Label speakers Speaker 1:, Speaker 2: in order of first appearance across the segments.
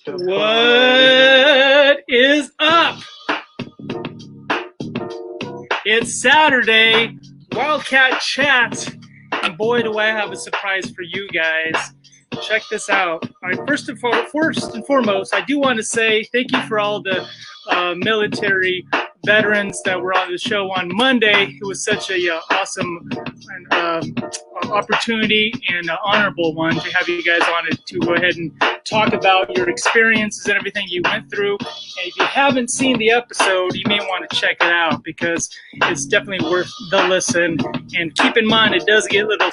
Speaker 1: What is up? It's Saturday, Wildcat Chat, and boy, do I have a surprise for you guys. Check this out. All right, first and foremost, I do want to say thank you for all the military veterans that were on the show on Monday. It was such a awesome opportunity and honorable one to have you guys on it to go ahead and talk about your experiences and everything you went through. And if you haven't seen the episode, you may want to check it out because it's definitely worth the listen. And keep in mind, it does get a little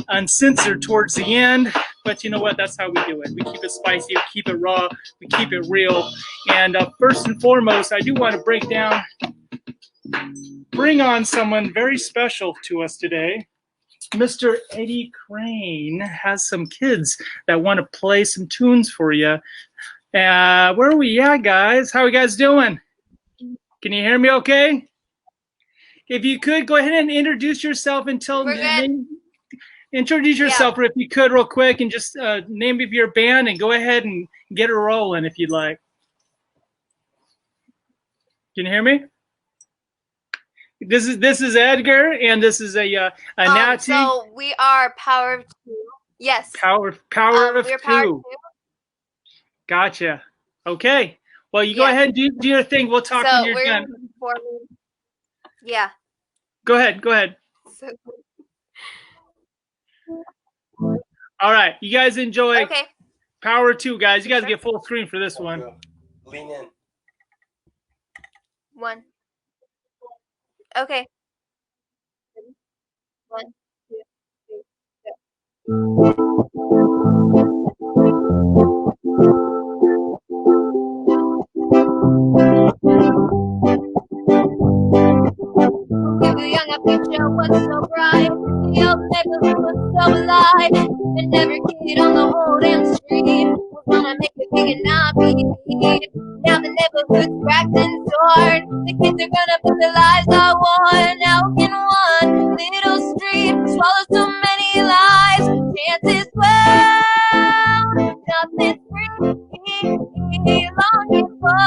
Speaker 1: uncensored towards the end, but you know what? That's how we do it. We keep it spicy, we keep it raw, we keep it real. And first and foremost, I do want to bring on someone very special to us today. Mr. Eddie Crane has some kids that want to play some tunes for you. Where are we at, guys? How are you guys doing? Can you hear me okay? If you could, go ahead and introduce yourself and tell me. Introduce yourself, if you could, real quick, and just name of your band, and go ahead and get it rolling if you'd like. Can you hear me? This is Edgar, and this is a Natty.
Speaker 2: So we are Power of Two. Yes.
Speaker 1: Power of
Speaker 2: Power
Speaker 1: Two. Gotcha. Okay. Well, you go ahead and do your thing. We'll talk when you're done.
Speaker 2: Yeah.
Speaker 1: Go ahead. Go ahead. All right. You guys enjoy.
Speaker 2: Okay.
Speaker 1: Power 2, guys. You guys get full screen for this one.
Speaker 3: Lean in.
Speaker 2: 1. Okay. 1, 2, 3, the young future was so bright, the old neighborhood was so alive, and every kid on the whole damn street was gonna make it big and not be beat. Now the neighborhood's cracked and torn, the kids are gonna put their lives on war. Now can one little street swallow so many lives? Chances well, nothing's free, longing for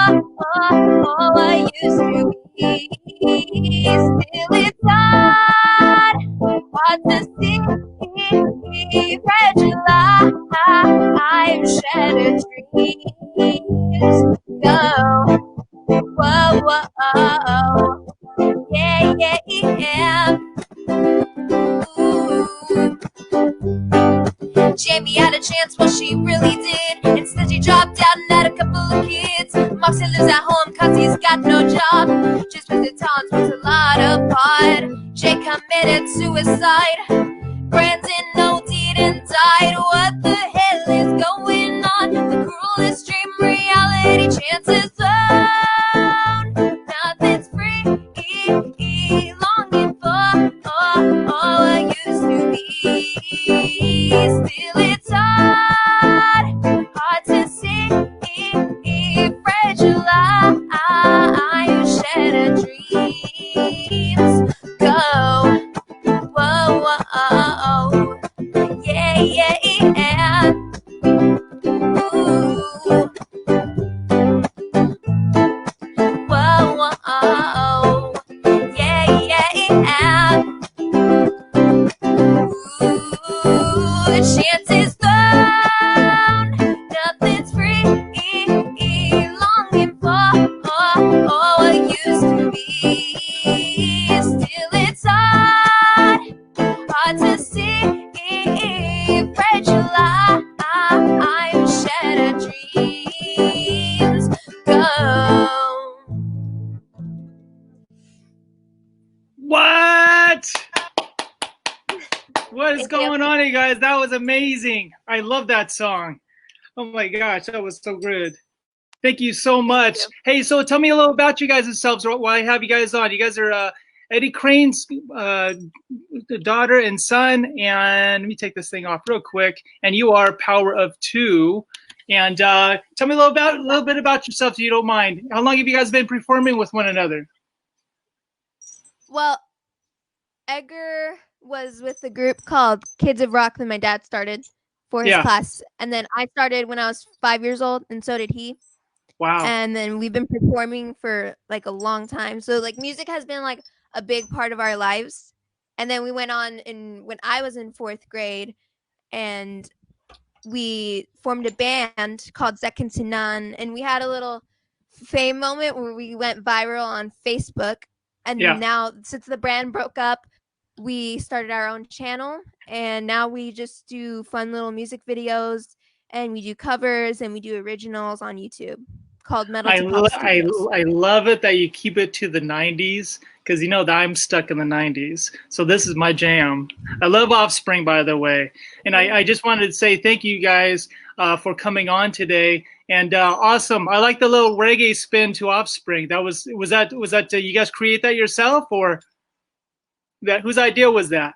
Speaker 2: what used to be. Still it's hard to see, fragile life, shattered dreams go. Whoa, whoa, yeah. Ooh. Jamie had a chance, well she really did. Instead she dropped out and had a couple of kids. Moxie lives at home cause he's got no job. Just visit Tom's was a lot apart. Jay committed suicide. Brandon OD'd and died. What the hell is going on? The cruelest dream reality. Chances found. Nothing's free. Longing for what used to be. Still it's hard to see. Fragile life, shattered dreams go. Whoa, yeah. Ooh. Whoa, yeah. Ooh, the chances found, nothing's free. Longing for what used to be. Still it's hard to see. Fragile life, shattered dreams go.
Speaker 1: What is going on, you guys? That was amazing. I love that song. Oh my gosh, that was so good. Thank you so much. Hey, so tell me a little about you guys yourselves while I have you guys on. You guys are Eddie Crane's daughter and son, and let me take this thing off real quick. And you are Power of Two. And tell me a little bit about yourself, if you don't mind. How long have you guys been performing with one another?
Speaker 2: Well, Edgar was with the group called Kids of Rock that my dad started. for his class. And then I started when I was 5 years old, and so did he.
Speaker 1: Wow.
Speaker 2: And then we've been performing for like a long time. So like music has been like a big part of our lives. And then we went on when I was in 4th grade, and we formed a band called Second to None, and we had a little fame moment where we went viral on Facebook. And now, since the band broke up, we started our own channel, and now we just do fun little music videos, and we do covers, and we do originals on YouTube called Metal to Pop Studios.
Speaker 1: I love it that you keep it to the 90s, because you know that I'm stuck in the 90s. So this is my jam. I love Offspring, by the way. And I just wanted to say thank you guys for coming on today. And awesome. I like the little reggae spin to Offspring. Was that you guys create that yourself, or that whose idea was that?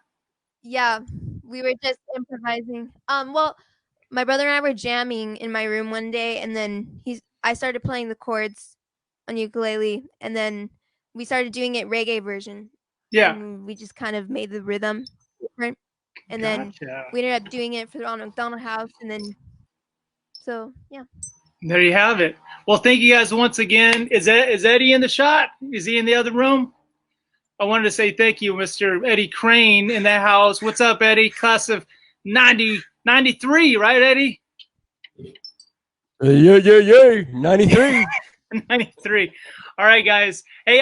Speaker 2: Yeah, we were just improvising. Well, my brother and I were jamming in my room one day, and then I started playing the chords on ukulele, and then we started doing it reggae version.
Speaker 1: Yeah.
Speaker 2: And we just kind of made the rhythm different. And then we ended up doing it for the Ronald McDonald House, and then so yeah.
Speaker 1: There you have it. Well, thank you guys once again. Is Eddie in the shot? Is he in the other room? I wanted to say thank you, Mr. Eddie Crane in the house. What's up, Eddie? Class of 93, right, Eddie?
Speaker 3: Yeah. 93.
Speaker 1: 93. All right, guys. Hey,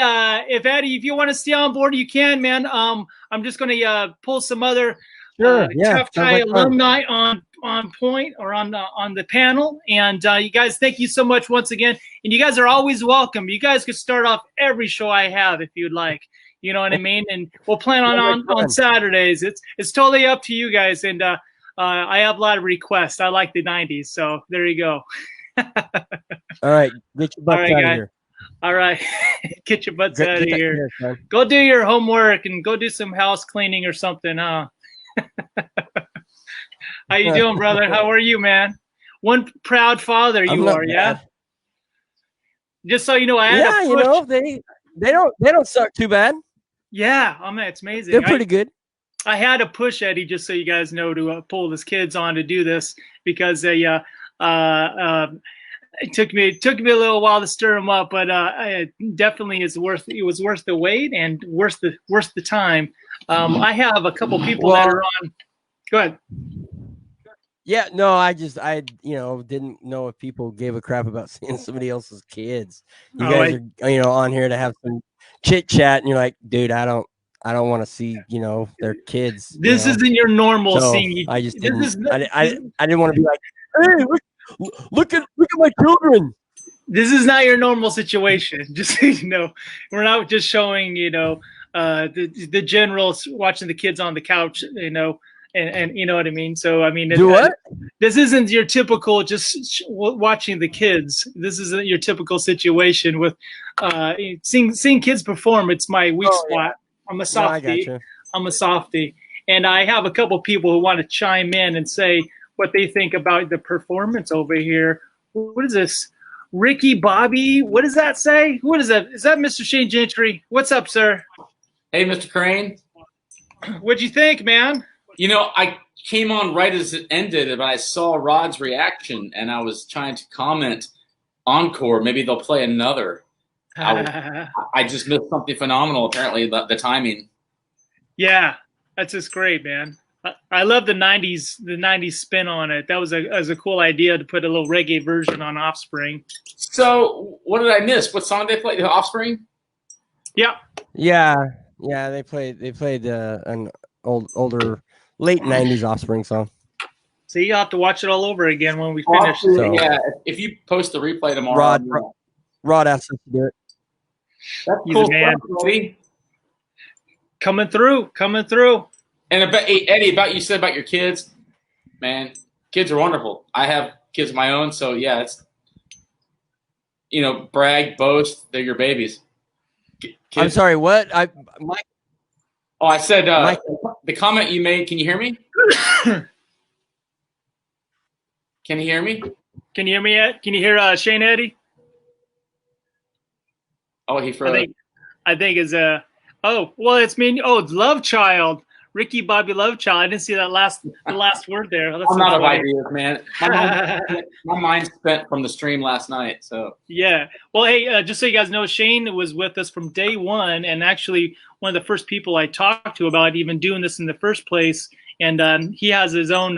Speaker 1: if Eddie, if you want to stay on board, you can, man. I'm just going to pull some other Taft High alumni on point, or on the panel. And you guys, thank you so much once again. And you guys are always welcome. You guys could start off every show I have if you'd like. You know what I mean? And we'll plan on Saturdays. It's totally up to you guys. And I have a lot of requests. I like the 90s, so there you go.
Speaker 3: All right, get your butts out of here.
Speaker 1: All right, get your butts out of here. Go do your homework and go do some house cleaning or something, huh? How you doing, brother? How are you, man? One proud father you are, yeah? Just so you know, I had
Speaker 3: you know, they don't suck too bad.
Speaker 1: Yeah, I mean, it's amazing.
Speaker 3: They're pretty good.
Speaker 1: I had to push Eddie, just so you guys know, to pull his kids on to do this, because it took me a little while to stir him up, but definitely it was worth the wait and worth the time. I have a couple people that are on. Go ahead.
Speaker 3: Yeah, no, I didn't know if people gave a crap about seeing somebody else's kids. You guys are on here to have some chit chat, and you're like, dude, I don't want to see their kids.
Speaker 1: This isn't your normal scene.
Speaker 3: I just didn't. I didn't want to be like, hey, look at my children.
Speaker 1: This is not your normal situation. Just so you know, we're not just showing the generals watching the kids on the couch, and you know what I mean. So I mean, this isn't your typical just watching the kids. This isn't your typical situation with seeing kids perform. It's my weak spot. Yeah. I'm a softie. No, I'm a softie, and I have a couple people who want to chime in and say what they think about the performance over here. What is this? Ricky Bobby? What does that say? What is that? Is that Mr. Shane Gentry? What's up, sir?
Speaker 4: Hey, Mr. Crane.
Speaker 1: What'd you think, man?
Speaker 4: I came on right as it ended, but I saw Rod's reaction, and I was trying to comment encore. Maybe they'll play another. I just missed something phenomenal, apparently, the timing.
Speaker 1: Yeah, that's just great, man. I love the 90s spin on it. That was a cool idea to put a little reggae version on Offspring.
Speaker 4: So what did I miss? What song did they play? The Offspring?
Speaker 1: Yeah.
Speaker 3: Yeah. They played an older late 90s Offspring song.
Speaker 1: So you have to watch it all over again when we finish.
Speaker 4: So, yeah, if you post the replay tomorrow.
Speaker 3: Rod asked us to do it.
Speaker 4: That's cool
Speaker 1: man.
Speaker 4: Stuff,
Speaker 1: coming through.
Speaker 4: And Eddie, about you said about your kids, man, kids are wonderful. I have kids of my own, so yeah, it's brag, boast, they're your babies.
Speaker 3: Kids. I'm sorry, what?
Speaker 4: I said the comment you made. Can you hear me? Can you hear me?
Speaker 1: Can you hear me yet? Can you hear Shane Eddie?
Speaker 4: Oh, he froze.
Speaker 1: I think it's it's me. Oh, Love Child. Ricky Bobby Love Child. I didn't see that the last word there. That's
Speaker 4: I'm
Speaker 1: so
Speaker 4: out of
Speaker 1: funny.
Speaker 4: ideas, man. My mind's spent from the stream last night. So
Speaker 1: yeah. Well, hey, just so you guys know, Shane was with us from day one, and actually one of the first people I talked to about even doing this in the first place. And he has his own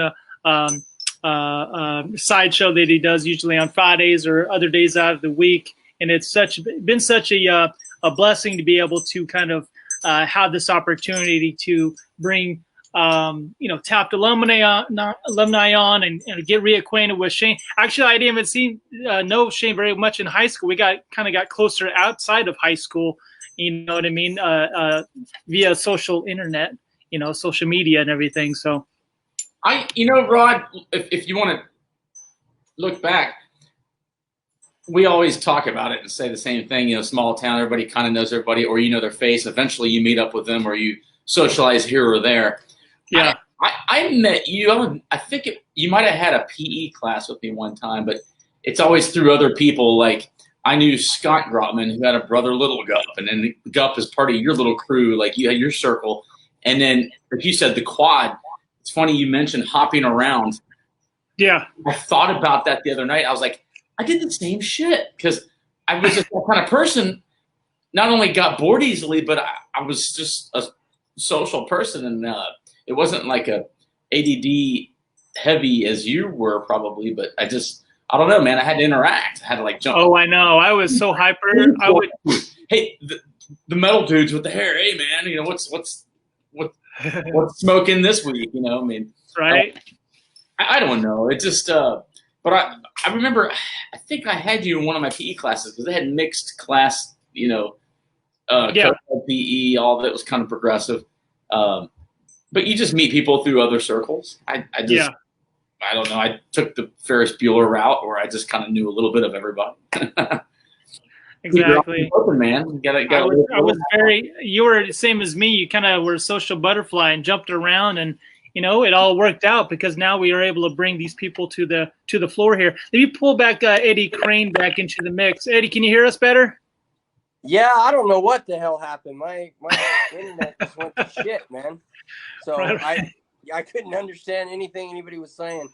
Speaker 1: sideshow that he does usually on Fridays or other days out of the week. And it's been such a blessing to be able to kind of have this opportunity to bring Taft alumni on and get reacquainted with Shane. Actually, I didn't even know Shane very much in high school. We got closer outside of high school. You know what I mean? Via social internet, social media and everything. So,
Speaker 4: Rod, if you want to look back, we always talk about it and say the same thing. Small town, everybody kind of knows everybody, or their face. Eventually, you meet up with them, or you socialize here or there.
Speaker 1: Yeah,
Speaker 4: I met you. I think you might have had a PE class with me one time, but it's always through other people. Like I knew Scott Graupman, who had a brother, Little Gup, and then Gup is part of your little crew. Like you had your circle, and then like you said, the quad. It's funny you mentioned hopping around.
Speaker 1: Yeah,
Speaker 4: I thought about that the other night. I was like, I did the same shit because I was just that kind of person. Not only got bored easily, but I was just a social person, and it wasn't like a ADD heavy as you were probably. But I don't know, man. I had to interact. I had to jump.
Speaker 1: Oh, I know. I was so hyper. I would.
Speaker 4: Hey, the metal dudes with the hair. Hey, man. What's smoking this week? I mean,
Speaker 1: right.
Speaker 4: I don't know. It just, but I remember, I think I had you in one of my PE classes because they had mixed class, PE, all that was kind of progressive. But you just meet people through other circles. I don't know. I took the Ferris Bueller route where I just kind of knew a little bit of everybody.
Speaker 1: Exactly.
Speaker 4: Open, man.
Speaker 1: You were the same as me. You kind of were a social butterfly and jumped around, and it all worked out because now we are able to bring these people to the floor here. Let me pull back Eddie Crane back into the mix. Eddie, can you hear us better?
Speaker 3: Yeah, I don't know what the hell happened. My internet just went to shit, man. So I couldn't understand anything anybody was saying.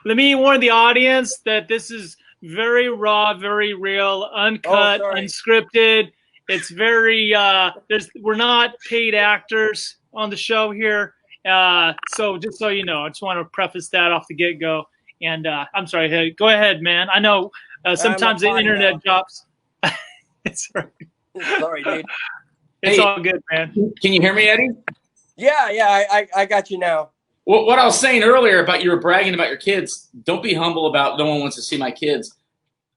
Speaker 1: Let me warn the audience that this is very raw, very real, uncut, unscripted. It's very we're not paid actors on the show here. So just so you know, I just want to preface that off the get-go. And I'm sorry, hey, go ahead, man. I know sometimes the internet drops. It's
Speaker 3: sorry, dude.
Speaker 1: It's all good, man.
Speaker 4: Can you hear me, Eddie?
Speaker 3: Yeah, I got you now.
Speaker 4: Well, what I was saying earlier about you were bragging about your kids, don't be humble about no one wants to see my kids.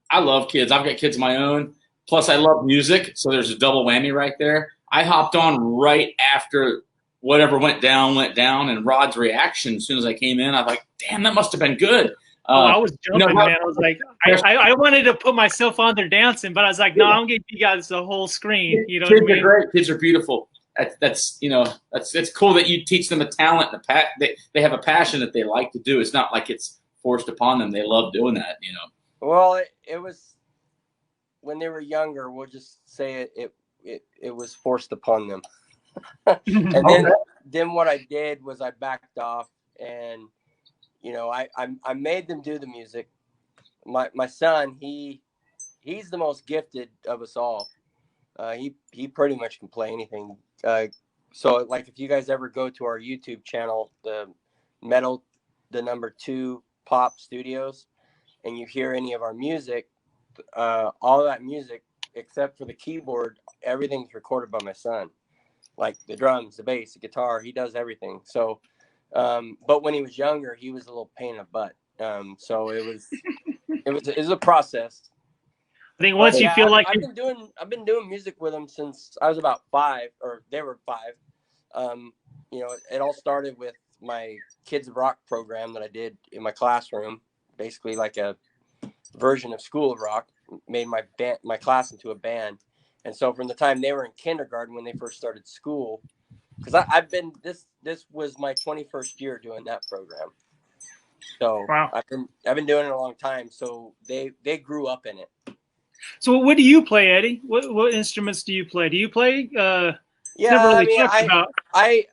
Speaker 4: I love kids. I've got kids of my own. Plus, I love music, so there's a double whammy right there. I hopped on right after whatever went down, and Rod's reaction as soon as I came in, I was like, damn, that must have been good.
Speaker 1: I was jumping, man. I was like, I wanted to put myself on there dancing, but I was like, no, I'm going to give you guys the whole screen. You know,
Speaker 4: kids are great. Kids are beautiful. That's it's cool that you teach them a talent and they have a passion that they like to do. It's not like it's forced upon them. They love doing that.
Speaker 3: Well, it was when they were younger. We'll just say it was forced upon them. And then what I did was I backed off, and I made them do the music. My son, he's the most gifted of us all. He pretty much can play anything. So like if you guys ever go to our YouTube channel, the Metal, the #2 Pop Studios, and you hear any of our music, all that music except for the keyboard, everything's recorded by my son. Like the drums, the bass, the guitar, he does everything. So, but when he was younger, he was a little pain in the butt. So it was a process.
Speaker 1: I think once you feel like
Speaker 3: I've been doing music with them since I was about 5, or they were 5. It all started with my Kids of Rock program that I did in my classroom, basically like a version of School of Rock. Made my class into a band. And so from the time they were in kindergarten, when they first started school, because I've been this was my 21st year doing that program. So wow. I've been doing it a long time. So they grew up in it.
Speaker 1: So what do you play, Eddie? What instruments do you play? Do you play?
Speaker 3: Yeah,
Speaker 1: never really talked about.
Speaker 3: I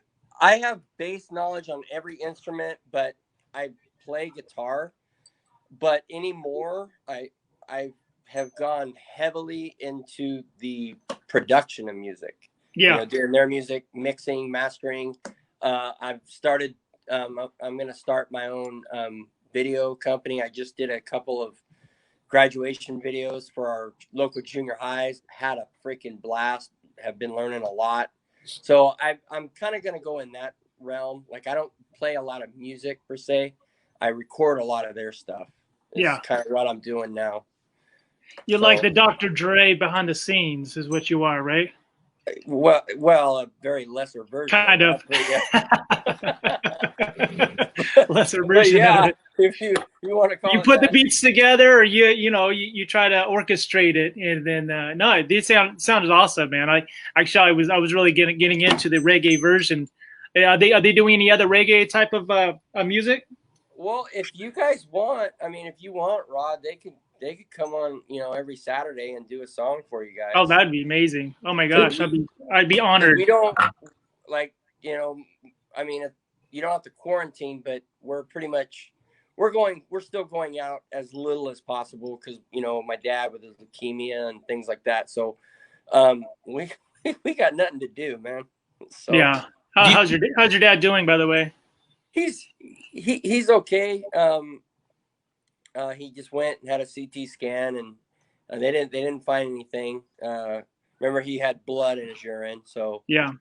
Speaker 3: I have bass knowledge on every instrument, but I play guitar. But anymore, I have gone heavily into the production of music.
Speaker 1: Yeah,
Speaker 3: doing their music, mixing, mastering. I've started. I'm going to start my own video company. I just did a couple of graduation videos for our local junior highs. Had a freaking blast. Have been learning a lot. So I'm kind of going to go in that realm. Like, I don't play a lot of music per se. I record a lot of their stuff. It's kind of what I'm doing now.
Speaker 1: You're like the Dr. Dre behind the scenes is what you are, right?
Speaker 3: Well, a very lesser version.
Speaker 1: Kind of. Lesser
Speaker 3: But
Speaker 1: version
Speaker 3: yeah,
Speaker 1: of it.
Speaker 3: if you want to call
Speaker 1: You
Speaker 3: it
Speaker 1: put the
Speaker 3: that.
Speaker 1: beats together, or you try to orchestrate it, and then no, these sounded awesome, man. I was really getting into the reggae version. Are they doing any other reggae type of music?
Speaker 3: Well, if you guys want, I mean, if you want, Rod, they could come on, every Saturday and do a song for you guys.
Speaker 1: Oh, that'd be amazing. Oh my gosh, I'd be honored.
Speaker 3: We don't I mean, you don't have to quarantine, but we're still going out as little as possible because my dad with his leukemia and things like that. So we got nothing to do, man. So
Speaker 1: yeah. How's your dad doing, by the way?
Speaker 3: He's okay. He just went and had a CT scan, and they didn't find anything. Remember, he had blood in his urine, so
Speaker 1: yeah.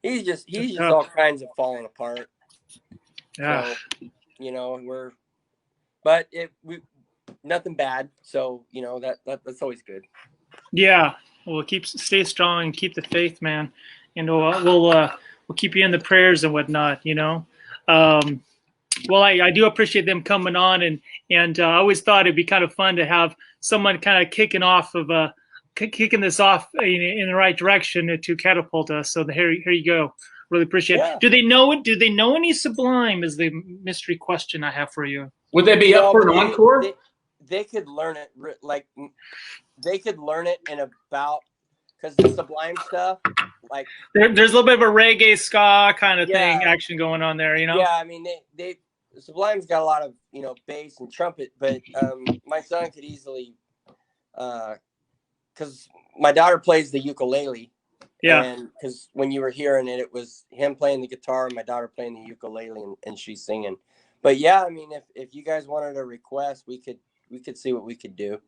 Speaker 3: He's just all kinds of falling apart.
Speaker 1: Yeah.
Speaker 3: So, but nothing bad. So that's always good.
Speaker 1: Yeah. Well, stay strong and keep the faith, man. And we'll keep you in the prayers and whatnot. Well, I do appreciate them coming on, and I always thought it'd be kind of fun to have someone kind of kicking this off in the right direction to catapult us. So here you go. Really appreciate it. Do they know it? Do they know any Sublime? Is the mystery question I have for you.
Speaker 4: Would they be up for an encore?
Speaker 3: They could learn it in about, because the Sublime stuff, like
Speaker 1: there's a little bit of a reggae ska kind of thing action going on there, Yeah,
Speaker 3: I mean Sublime's got a lot of bass and trumpet, but my son could easily, because my daughter plays the ukulele.
Speaker 1: Yeah.
Speaker 3: And because when you were hearing it, it was him playing the guitar and my daughter playing the ukulele, and she's singing. But yeah, I mean, if you guys wanted a request, we could see what we could do.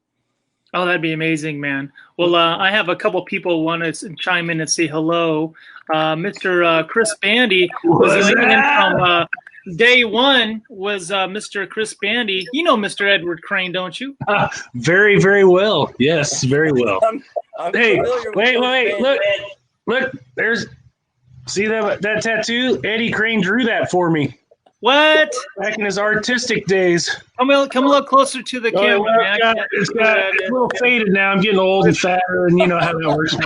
Speaker 1: Oh, that'd be amazing, man. Well, I have a couple people want to chime in and say hello. Mr. Chris Bandy was in from day one. Was Mr. Chris Bandy? You know Mr. Edward Crane, don't you?
Speaker 5: Very, very well. Yes, very well. Hey, wait, look. See that tattoo? Eddie Crane drew that for me.
Speaker 1: What?
Speaker 5: Back in his artistic days.
Speaker 1: Come a little closer to the camera, man.
Speaker 5: It's a little faded now. I'm getting old and fatter, and you know how that works.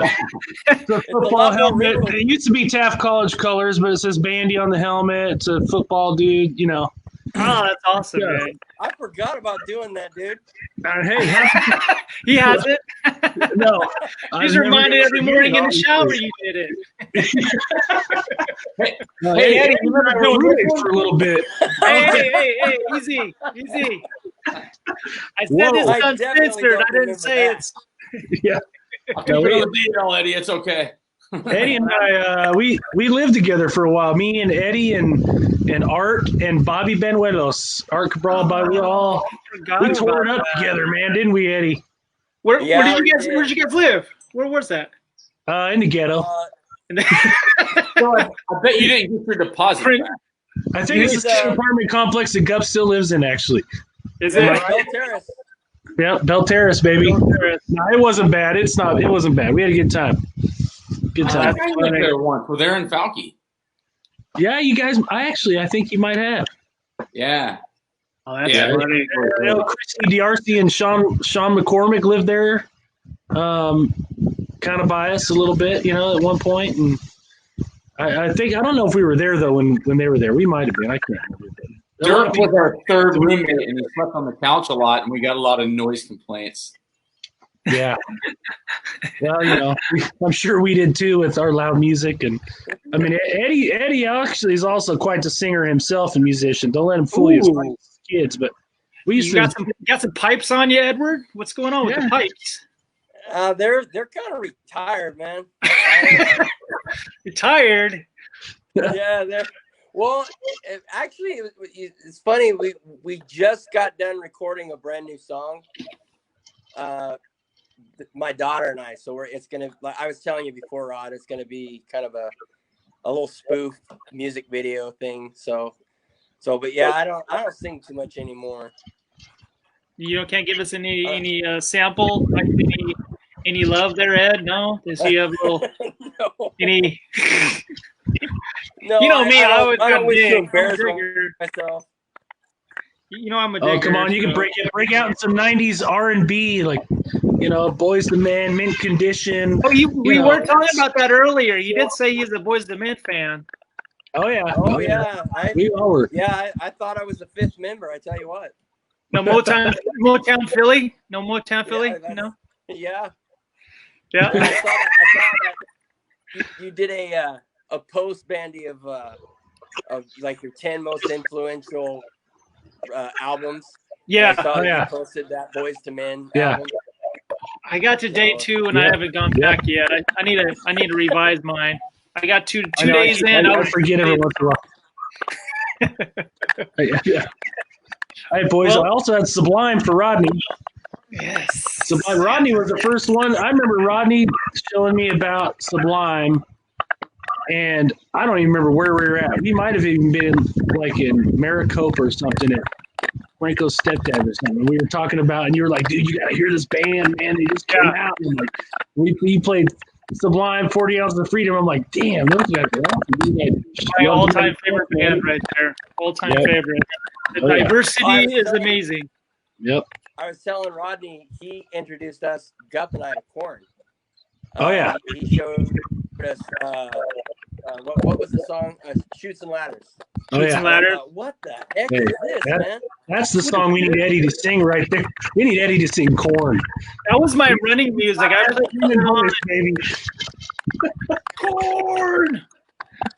Speaker 5: The football helmet. It used to be Taft College colors, but it says Bandy on the helmet. It's a football dude,
Speaker 1: Oh, that's awesome, man.
Speaker 3: I forgot about doing that, dude.
Speaker 5: Hey,
Speaker 1: he has it.
Speaker 5: No,
Speaker 1: he's reminded every morning in the shower you did it.
Speaker 5: Hey, Eddie, you remember doing roommates for a little bit.
Speaker 1: Hey, easy. I said it's uncensored. I didn't say it's.
Speaker 5: Yeah.
Speaker 4: No, we don't need all, Eddie. It's okay.
Speaker 5: Eddie and I, we lived together for a while. Me and Eddie and Art and Bobby Benuelos. Art Cabral, Bobby, we tore it up together, man, didn't we, Eddie?
Speaker 1: Where'd you guys live? Where was that?
Speaker 5: In the ghetto.
Speaker 4: So I bet you didn't get your deposit back.
Speaker 5: I think it's the same apartment complex that Gup still lives in, actually.
Speaker 1: Is it?
Speaker 3: Bell Terrace.
Speaker 5: Yeah, Bell Terrace, baby. No, it wasn't bad. It wasn't bad. We had a good time. Good time.
Speaker 4: I went there once. We're there in Falke.
Speaker 5: Yeah, you guys. I think you might have.
Speaker 4: Yeah.
Speaker 1: Oh, that's funny.
Speaker 5: Christy D'Arcy and Sean McCormick lived there. Kind of biased a little bit, at one point. And I don't know if we were there though when they were there. We might have been. I can't remember.
Speaker 4: Dirk was our third roommate, and he slept on the couch a lot, and we got a lot of noise complaints.
Speaker 5: Yeah. Well, you know, I'm sure we did too with our loud music. And I mean, Eddie actually is also quite the singer himself and musician. Don't let him fool you as kids. But we used
Speaker 1: you got some pipes on you, Edward? What's going on with the pipes?
Speaker 3: They're kind of retired, man.
Speaker 1: Retired?
Speaker 3: Yeah, they're. Well, actually, it's funny. We just got done recording a brand new song. My daughter and I. So it's gonna. Like I was telling you before, Rod. It's gonna be kind of a little spoof music video thing. So, but yeah, I don't sing too much anymore.
Speaker 1: You can't give us any sample, like any love there, Ed? No? Does he have a little
Speaker 3: no.
Speaker 1: any?
Speaker 3: No,
Speaker 1: you know me. I
Speaker 3: don't wish to embarrass myself.
Speaker 1: You know I'm a digger.
Speaker 5: Oh, come on! You can break out in some '90s R&B, like Boys the Men, Mint Condition.
Speaker 1: Oh, we were talking about that earlier. You did say he's a Boys the Men fan.
Speaker 5: Oh yeah.
Speaker 3: Oh yeah.
Speaker 5: We all were.
Speaker 3: Yeah, I thought I was the fifth member. I tell you what.
Speaker 1: No Motown Philly. No Motown Philly. No.
Speaker 3: Yeah.
Speaker 1: Yeah.
Speaker 3: I saw that you did a post, Bandy, of like your 10 most influential albums.
Speaker 1: Yeah.
Speaker 3: I saw you posted that Boys to Men album.
Speaker 1: I got to day 2 and I haven't gone back yet. I need to revise mine. I got two days in.
Speaker 5: I forget every once in a while. Yeah. Hey boys, I also had Sublime for Rodney.
Speaker 1: Yes.
Speaker 5: Sublime. Rodney was the first one. I remember Rodney showing me about Sublime, and I don't even remember where we were at. We might have even been like in Maricopa or something at Franco's stepdad or something. We were talking about, and you were like, "Dude, you gotta hear this band, man! They just came out." And like, we played Sublime, 40 Ounces of Freedom. I'm like, "Damn, those guys are awesome."
Speaker 1: My all-time favorite band right there. All-time favorite. The diversity is amazing.
Speaker 5: Yep.
Speaker 3: I was telling Rodney, he introduced us, Gup and I, to Korn. He showed us, what was the song? Shoots and Ladders.
Speaker 1: Shoots and Ladders.
Speaker 3: What the heck is this, man?
Speaker 5: That's the song we need Eddie to sing right there. We need Eddie to sing Korn.
Speaker 1: That was my running music. I was
Speaker 5: baby.
Speaker 1: Korn.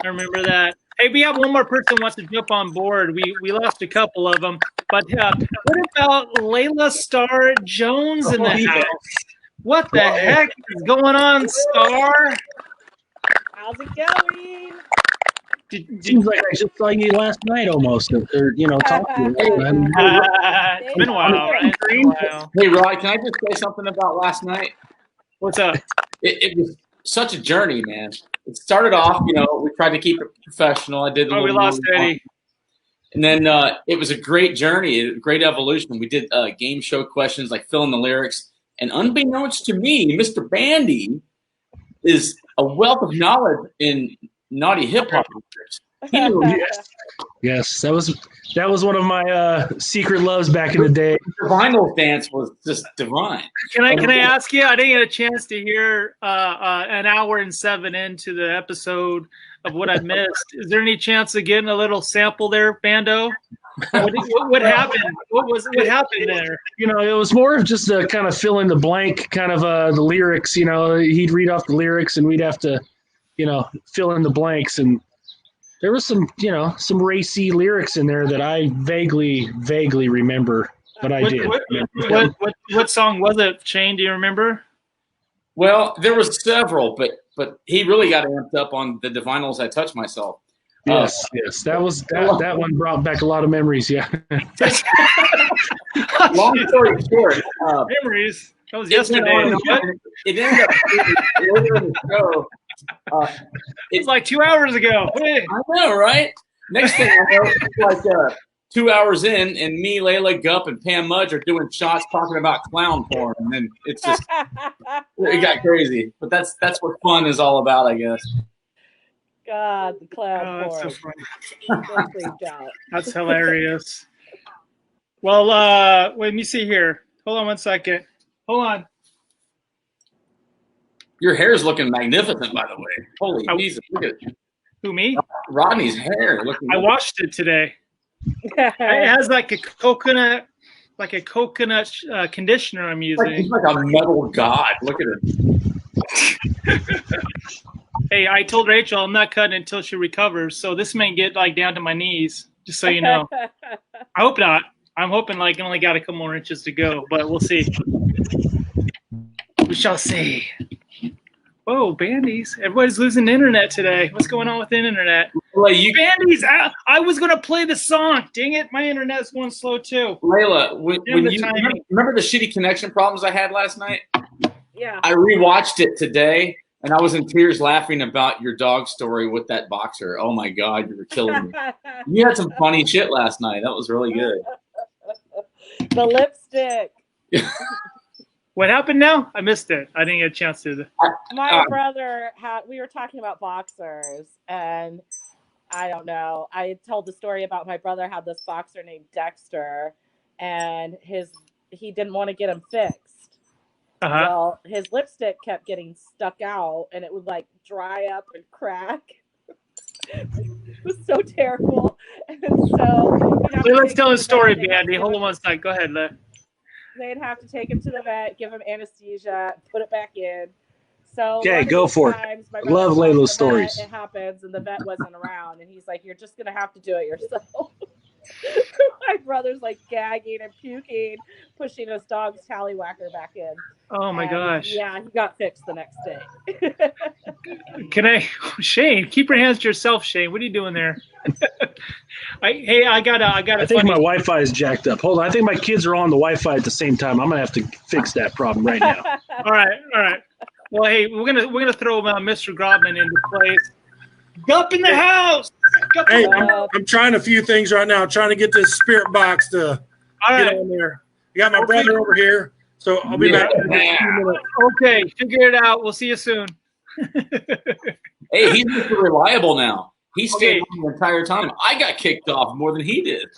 Speaker 1: I remember that. Hey, we have one more person who wants to jump on board. We lost a couple of them. But what about Leyla Star Jones in the house? What the heck is going on, Star?
Speaker 6: How's it going?
Speaker 5: Seems like I just saw you last night almost, or talk to you.
Speaker 1: It's been a while, right?
Speaker 4: Hey, Rod, can I just say something about last night?
Speaker 1: What's up?
Speaker 4: It was such a journey, man. It started off, we tried to keep it professional. I did.
Speaker 1: We lost Eddie.
Speaker 4: And then it was a great journey, a great evolution. We did game show questions like fill in the lyrics. And unbeknownst to me, Mr. Bandy is a wealth of knowledge in naughty hip hop lyrics.
Speaker 5: Yes, that was one of my secret loves back in the day.
Speaker 4: The vinyl dance was just divine.
Speaker 1: Can I ask you? I didn't get a chance to hear an hour and 7 into the episode of what I missed. Is there any chance of getting a little sample there, Bando? What happened? What happened there?
Speaker 5: It was more of just a kind of fill in the blank kind of the lyrics. He'd read off the lyrics and we'd have to, fill in the blanks. And there was some racy lyrics in there that I vaguely remember, but I did.
Speaker 1: What song was it, Shane? Do you remember?
Speaker 4: Well, there was several, but he really got amped up on the Divinals I Touch Myself.
Speaker 5: Yes, that one brought back a lot of memories. Yeah.
Speaker 4: Long story short,
Speaker 1: memories. That was yesterday.
Speaker 4: It ended up later in the show.
Speaker 1: It's like 2 hours ago. Hey.
Speaker 4: I know, right? Next thing I know, it's like 2 hours in, and me, Leyla, Gup, and Pam Mudge are doing shots talking about clown porn, and then it got crazy. But that's what fun is all about, I guess.
Speaker 6: God, the clown porn.
Speaker 1: That's so funny. That's hilarious. Well, let me see here. Hold on one second. Hold on.
Speaker 4: Your hair's looking magnificent, by the way. Holy Jesus, look at it.
Speaker 1: Who, me?
Speaker 4: Rodney's hair.
Speaker 1: I washed it today. It has like a coconut like a coconut conditioner I'm
Speaker 4: He's
Speaker 1: using.
Speaker 4: like a metal god. Look at him.
Speaker 1: Hey, I told Rachel I'm not cutting until she recovers, so this may get like down to my knees, just so you know. I hope not. I'm hoping like I only got a couple more inches to go, but we'll see. We shall see. Whoa, Bandies. Everybody's losing the internet today. What's going on with the internet? Bandies, I was going to play the song. Dang it, my internet's going slow too.
Speaker 4: Layla, when you remember the shitty connection problems I had last night?
Speaker 6: Yeah.
Speaker 4: I rewatched it today, and I was in tears laughing about your dog story with that boxer. Oh, my God, you were killing me. You had some funny shit last night. That was really good.
Speaker 6: The lipstick.
Speaker 1: What happened now? I missed it. I didn't get a chance to.
Speaker 6: My brother we were talking about boxers, and I don't know. I told the story about my brother had this boxer named Dexter, and he didn't want to get him fixed. Well, his lipstick kept getting stuck out, and it would like dry up and crack. It was so terrible. And so
Speaker 1: let's tell the story, Bandy. Hold on one second. Go ahead, Le.
Speaker 6: They'd have to take him to the vet, give him anesthesia, put it back in. So
Speaker 5: okay, go for it. I love Layla's stories.
Speaker 6: It happens, and the vet wasn't around, and he's like, "You're just gonna have to do it yourself." My brother's like gagging and puking, pushing his dog's tallywhacker back in.
Speaker 1: Oh my gosh!
Speaker 6: Yeah, he got fixed the next day.
Speaker 1: Can I, Shane? Keep your hands to yourself, Shane. What are you doing there? I got.
Speaker 5: I think my Wi-Fi is jacked up. Hold on, I think my kids are on the Wi-Fi at the same time. I'm gonna have to fix that problem right now.
Speaker 1: All right. Well, hey, we're gonna throw Mr. Graupman into place. Gup in the house.
Speaker 7: Hey, I'm trying a few things right now. I'm trying to get this spirit box to get on there. You got my brother over here, so I'll be back in a few minutes.
Speaker 1: Okay, figure it out. We'll see you soon.
Speaker 4: Hey, he's reliable now. He stayed on the entire time. I got kicked off more than he did.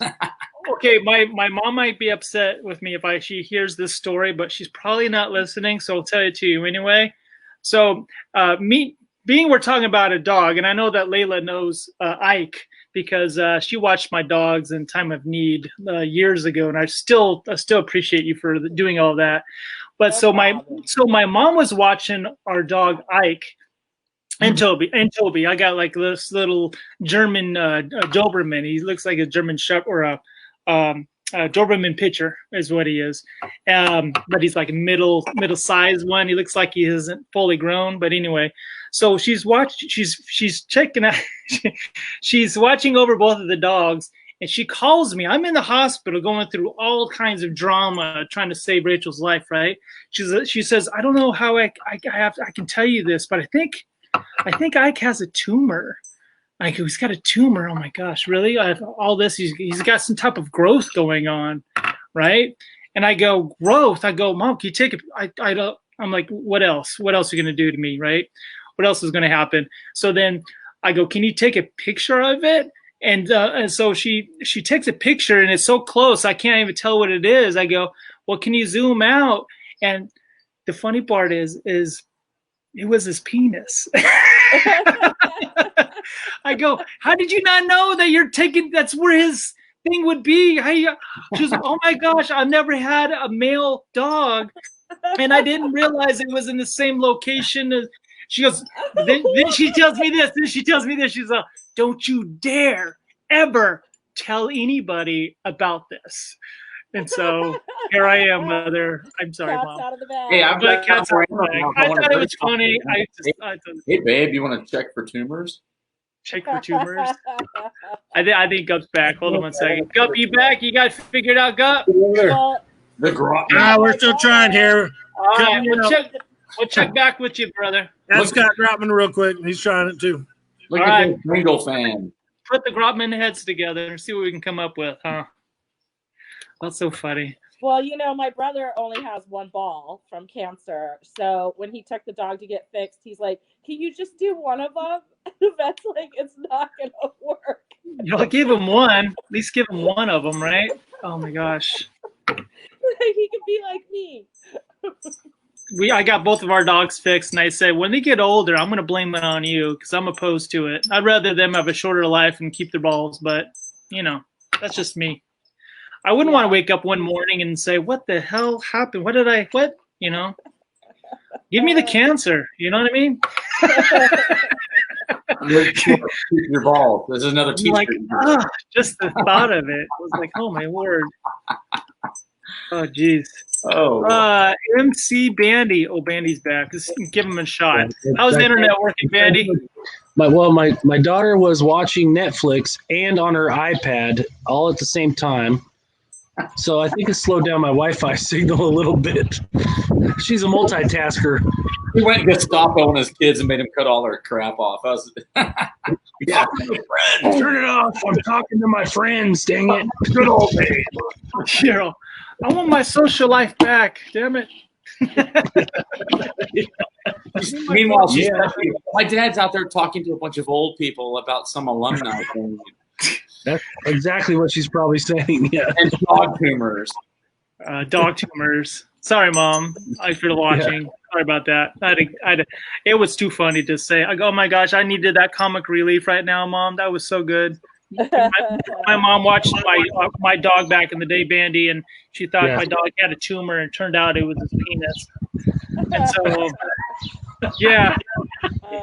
Speaker 1: Okay, my mom might be upset with me if she hears this story, but she's probably not listening, so I'll tell it to you anyway. So we're talking about a dog, and I know that Leyla knows Ike because she watched my dogs in time of need years ago, and I still appreciate you for doing all that. But my mom was watching our dog Ike and Toby. I got like this little German Doberman. He looks like a German Shepherd or a Doberman pitcher is what he is, but he's like a middle-sized one. He looks like he isn't fully grown, but anyway. So she's checking out. She's watching over both of the dogs, and she calls me. I'm in the hospital going through all kinds of drama, trying to save Rachel's life. Right? She says, I don't know how I can tell you this, but I think Ike has a tumor. Like, he's got a tumor. Oh my gosh, really? I have all this. He's got some type of growth going on, right? And I go, growth. I go, Mom, can you take it? I don't. I'm like, what else? What else are you gonna do to me, right? What else is gonna happen? So then I go, can you take a picture of it? And so she takes a picture, and it's so close I can't even tell what it is. I go, well, can you zoom out? And the funny part is it was his penis. I go, how did you not know that that's where his thing would be? She's like, oh my gosh, I've never had a male dog, and I didn't realize it was in the same location. She goes, then she tells me this. She's like, don't you dare ever tell anybody about this. And so here I am, Mother. I'm sorry, Mom.
Speaker 4: Hey, I've got
Speaker 1: cats out of the bag. I thought it was funny.
Speaker 4: Hey, babe, you want to check for tumors?
Speaker 1: Check for tumors. I think Gup's back. Hold on one second. Gup, you back? You got figured out, Gup?
Speaker 4: The Graupman.
Speaker 7: We're still trying here.
Speaker 1: All right, we'll check back with you, brother.
Speaker 7: That's got Graupman real quick. He's trying it too.
Speaker 4: Look at this Bengal fan.
Speaker 1: Put the Graupman heads together and see what we can come up with, huh? That's so funny.
Speaker 6: Well, my brother only has one ball from cancer. So when he took the dog to get fixed, he's like, can you just do one of them? The vet's like, it's not going to work.
Speaker 1: I'll give him one. At least give him one of them, right? Oh, my gosh.
Speaker 6: He could be like me.
Speaker 1: I got both of our dogs fixed, and I said, when they get older, I'm going to blame it on you because I'm opposed to it. I'd rather them have a shorter life and keep their balls, but, that's just me. I wouldn't want to wake up one morning and say, "What the hell happened? What did I? What? You know? Give me the cancer." You know what I mean?
Speaker 4: Your balls. This is another teacher.
Speaker 1: Like, just the thought of it. I was like, "Oh my word." Oh geez.
Speaker 4: Oh.
Speaker 1: MC Bandy. Oh, Bandy's back. Just give him a shot. How's the internet working, Bandy?
Speaker 5: My daughter was watching Netflix and on her iPad all at the same time. So I think it slowed down my Wi-Fi signal a little bit. She's a multitasker.
Speaker 4: He went and Gestapo on his kids and made him cut all their crap off.
Speaker 5: Yeah. Turn it off. I'm talking to my friends. Dang it. Good old days.
Speaker 1: Cheryl, I want my social life back. Damn it.
Speaker 4: Meanwhile, my dad's out there talking to a bunch of old people about some alumni thing.
Speaker 5: That's exactly what she's probably saying. Yeah.
Speaker 4: And dog tumors.
Speaker 1: Dog tumors. Sorry, Mom. If you're watching. Yeah. Sorry about that. It was too funny to say. I go, oh my gosh, I needed that comic relief right now, Mom. That was so good. My mom watched my dog back in the day, Bandy, and she thought my dog had a tumor, and it turned out it was his penis. And so, yeah,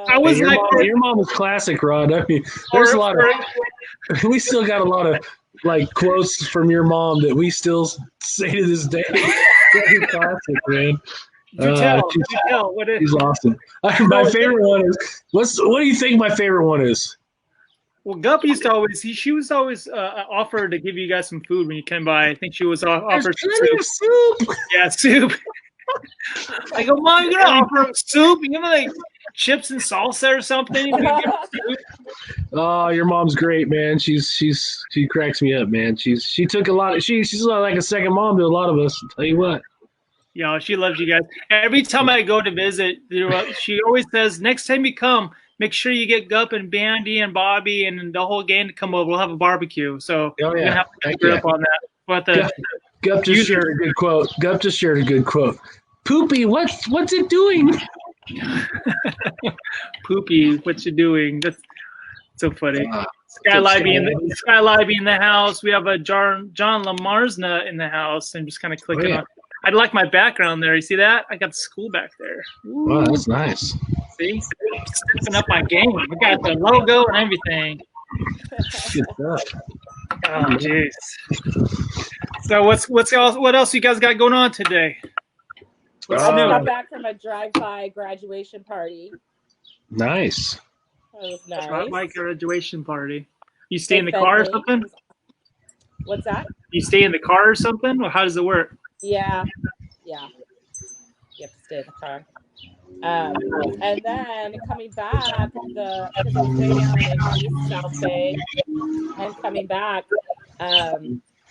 Speaker 1: I was
Speaker 5: your mom is classic, Rod. I mean, there's a lot of. We still got a lot of like quotes from your mom that we still say to this day. Very classic, man.
Speaker 1: Do tell.
Speaker 5: She's awesome. My favorite one is what do you think my favorite one is?
Speaker 1: Well, Gup used to always she was always offered to give you guys some food when you came by. I think she was offered some soup. Yeah, soup. I go, Mom, you're gonna offer him soup? You gonna like chips and salsa or something?
Speaker 5: Oh, your mom's great, man. She cracks me up, man. She took a lot of she's like a second mom to a lot of us. I'll tell you what.
Speaker 1: Yeah, she loves you guys. Every time I go to visit, she always says, next time you come, make sure you get Gup and Bandy and Bobby and the whole gang to come over. We'll have a barbecue. So we're gonna have to figure up on that. But
Speaker 5: Gup just shared a good quote. Poopy, what's it doing?
Speaker 1: Poopy, what you doing? That's so funny. Skylight in the house. We have a John Lamarsna in the house, and just kind of clicking on. I like my background there. You see that? I got the school back there. Ooh.
Speaker 5: Wow, that's nice.
Speaker 1: See, stepping up my game. We got the logo and everything.
Speaker 5: Good stuff.
Speaker 1: Oh, jeez. So what else you guys got going on today? What's new?
Speaker 6: I got back from a drive-by graduation party.
Speaker 5: Nice.
Speaker 6: That was nice.
Speaker 1: Drive-by graduation party. You stay in the car or something?
Speaker 6: What's that?
Speaker 1: You stay in the car or something? Or how does it work?
Speaker 6: Yeah. You have to stay in the car. And then coming back, because I was staying down in East South Bay, and coming back,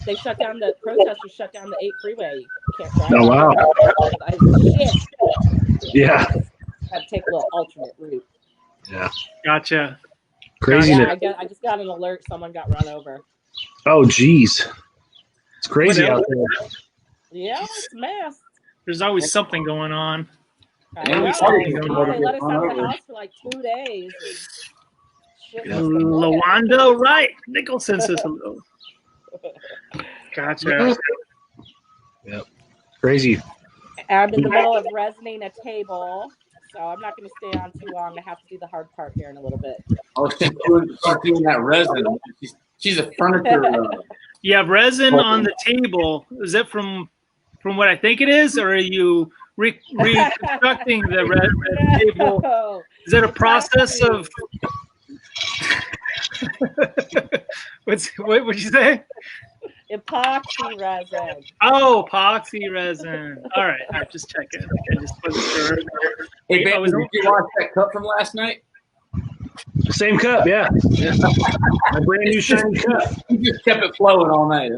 Speaker 6: they shut down the protesters shut down the 8 freeway. You can't drive.
Speaker 5: Oh wow! Yeah.
Speaker 6: Had to take a little alternate route.
Speaker 5: Yeah.
Speaker 1: Gotcha.
Speaker 5: Crazy.
Speaker 6: Yeah, I just got an alert. Someone got run over.
Speaker 5: Oh geez, it's crazy out there.
Speaker 6: Yeah, it's a mess.
Speaker 1: There's always something going on.
Speaker 6: They let us out of the house for like 2 days.
Speaker 1: Lawanda Wright Nicholson says hello. Gotcha.
Speaker 5: Yep. Crazy.
Speaker 6: I'm in the middle of resining a table, so I'm not going to stay on too long. I have to do the hard part here in a little bit.
Speaker 4: Oh, she's doing that resin. She's a furniture.
Speaker 1: You have resin on the table. Is that from what I think it is, or are you reconstructing the resin table? Is it a process of? What would you say?
Speaker 6: Epoxy resin.
Speaker 1: Oh, epoxy resin. All right, I'm just checking. I just wasn't sure.
Speaker 4: Hey, Ben, did you watch that cup from last night?
Speaker 5: Same cup, yeah. A brand new shiny cup.
Speaker 4: You just kept it flowing all night.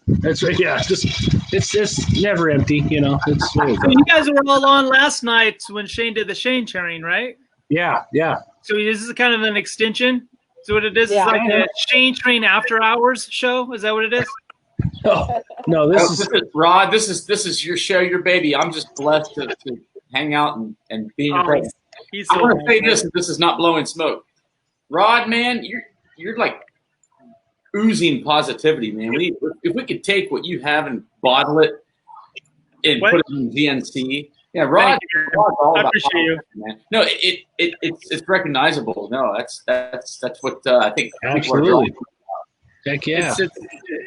Speaker 5: That's right. Yeah, it's never empty. You know. It's
Speaker 1: so you guys were all on last night when Shane did the Shane sharing, right?
Speaker 5: Yeah.
Speaker 1: So this is kind of an extension. So what it is is like a Shane Train after hours show. Is that what it is?
Speaker 5: No, this is
Speaker 4: Rod. This is your show, your baby. I'm just blessed to hang out and be in your presence. I want to say this. This is not blowing smoke. Rod, man, you're like oozing positivity, man. If we could take what you have and bottle it and put it in GNC. Yeah, Rod's all about appreciate you, man. No, it's recognizable. No, that's what I think.
Speaker 5: Absolutely. Heck yeah.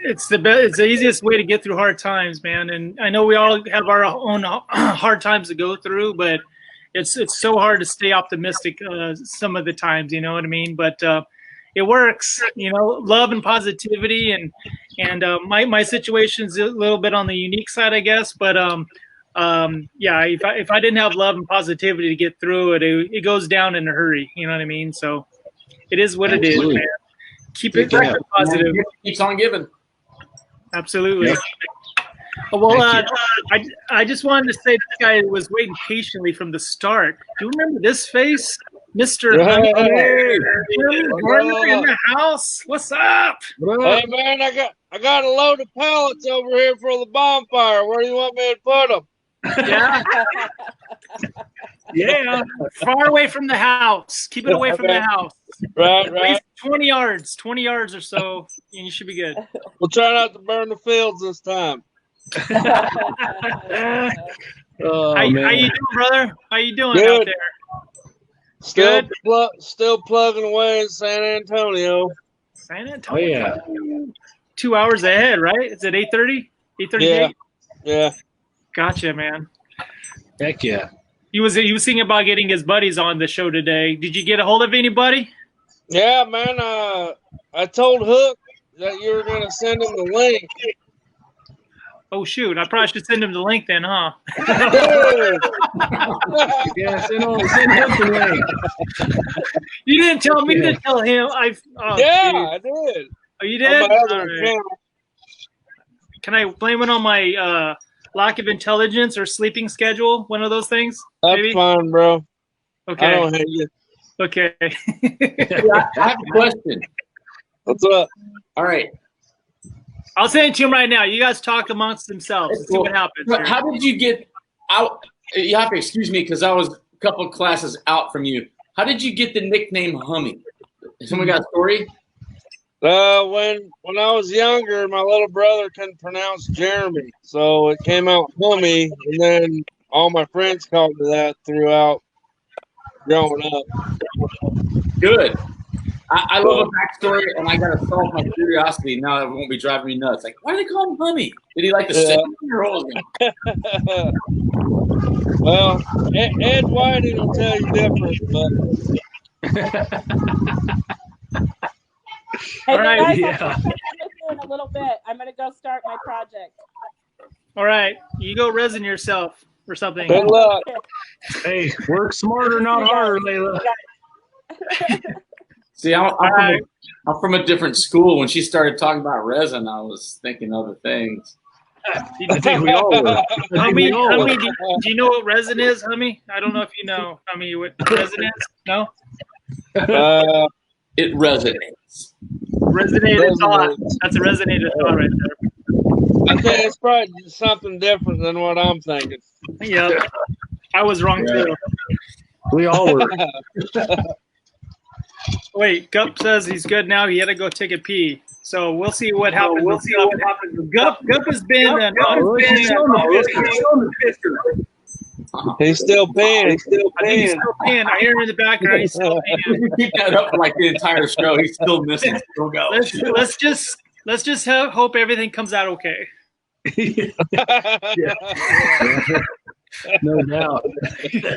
Speaker 1: It's the easiest way to get through hard times, man. And I know we all have our own hard times to go through, but it's so hard to stay optimistic some of the times. You know what I mean? But it works. You know, love and positivity, and my situation's a little bit on the unique side, I guess. But yeah, if I didn't have love and positivity to get through it, it goes down in a hurry. You know what I mean? So it is what it is, man. Keep it positive.
Speaker 4: Keeps on giving.
Speaker 1: Absolutely. Well, I just wanted to say this guy was waiting patiently from the start. Do you remember this face? Mr. Hummy in the house. What's up?
Speaker 8: Hey, man, I got a load of pallets over here for the bonfire. Where do you want me to put them?
Speaker 1: Yeah. Yeah. Far away from the house. Keep it away from the house.
Speaker 8: Right.
Speaker 1: At least 20 yards or so, and you should be good.
Speaker 8: We'll try not to burn the fields this time.
Speaker 1: How you doing, brother? How you doing
Speaker 8: Good.
Speaker 1: out there?
Speaker 8: Still plugging away in San Antonio.
Speaker 1: San Antonio.
Speaker 5: Oh, yeah.
Speaker 1: 2 hours ahead, right? Is it 8:30? 8:38?
Speaker 8: Yeah.
Speaker 1: Gotcha, man.
Speaker 5: Heck yeah.
Speaker 1: He was thinking about getting his buddies on the show today. Did you get a hold of anybody?
Speaker 8: Yeah, man. I told Hook that you were going to send him the link.
Speaker 1: Oh, shoot. I probably should send him the link then, huh?
Speaker 5: Yeah, send Hook the link.
Speaker 1: You didn't tell me to tell him.
Speaker 8: I did.
Speaker 1: Oh, you did? Right. Can I blame it on my lack of intelligence or sleeping schedule? One of those things?
Speaker 8: That's
Speaker 1: maybe?
Speaker 8: fine, bro.
Speaker 1: Okay.
Speaker 8: I don't hate you.
Speaker 1: Okay.
Speaker 4: I have a question.
Speaker 8: What's up?
Speaker 4: All right.
Speaker 1: I'll send it to him right now. You guys talk amongst themselves and see what happens.
Speaker 4: How did you get out? You have to excuse me because I was a couple of classes out from you. How did you get the nickname Hummy? Someone got a story?
Speaker 8: When I was younger, my little brother couldn't pronounce Jeramy, so it came out Hummy, and then all my friends called me that throughout growing up.
Speaker 4: Good. I love a backstory, and I got to solve my curiosity. Now it won't be driving me nuts. Like, why do they call him Hummy? Did he like to sing or what was it?
Speaker 8: Well, Ed Whiting will tell you different, but.
Speaker 6: Hey,
Speaker 1: all right,
Speaker 6: guys, in a little bit. I'm gonna go start my project.
Speaker 1: All right, you go resin yourself or something.
Speaker 8: Good luck.
Speaker 5: Hey, work smarter, not harder, Leyla.
Speaker 4: See, I'm from a different school. When she started talking about resin, I was thinking other things.
Speaker 5: I think we all were.
Speaker 1: Hummy, do you know what resin is, Hummy? I don't know if you know, Hummy, what resin is? No?
Speaker 4: It resonates.
Speaker 1: Resonated thought. That's a resonated thought right there.
Speaker 8: I think it's probably something different than what I'm thinking.
Speaker 1: Yep. I was wrong too.
Speaker 5: We all were.
Speaker 1: Wait, Gup says he's good now. He had to go take a pee. So we'll see what happens. We'll see what happens. Gup has been an
Speaker 8: He's still paying.
Speaker 1: He's still paying. I hear him in the background. He's still paying.
Speaker 4: If you keep that up for like the entire show, he's still missing. Still go.
Speaker 1: Let's just hope everything comes out okay.
Speaker 5: No doubt.
Speaker 4: Yeah.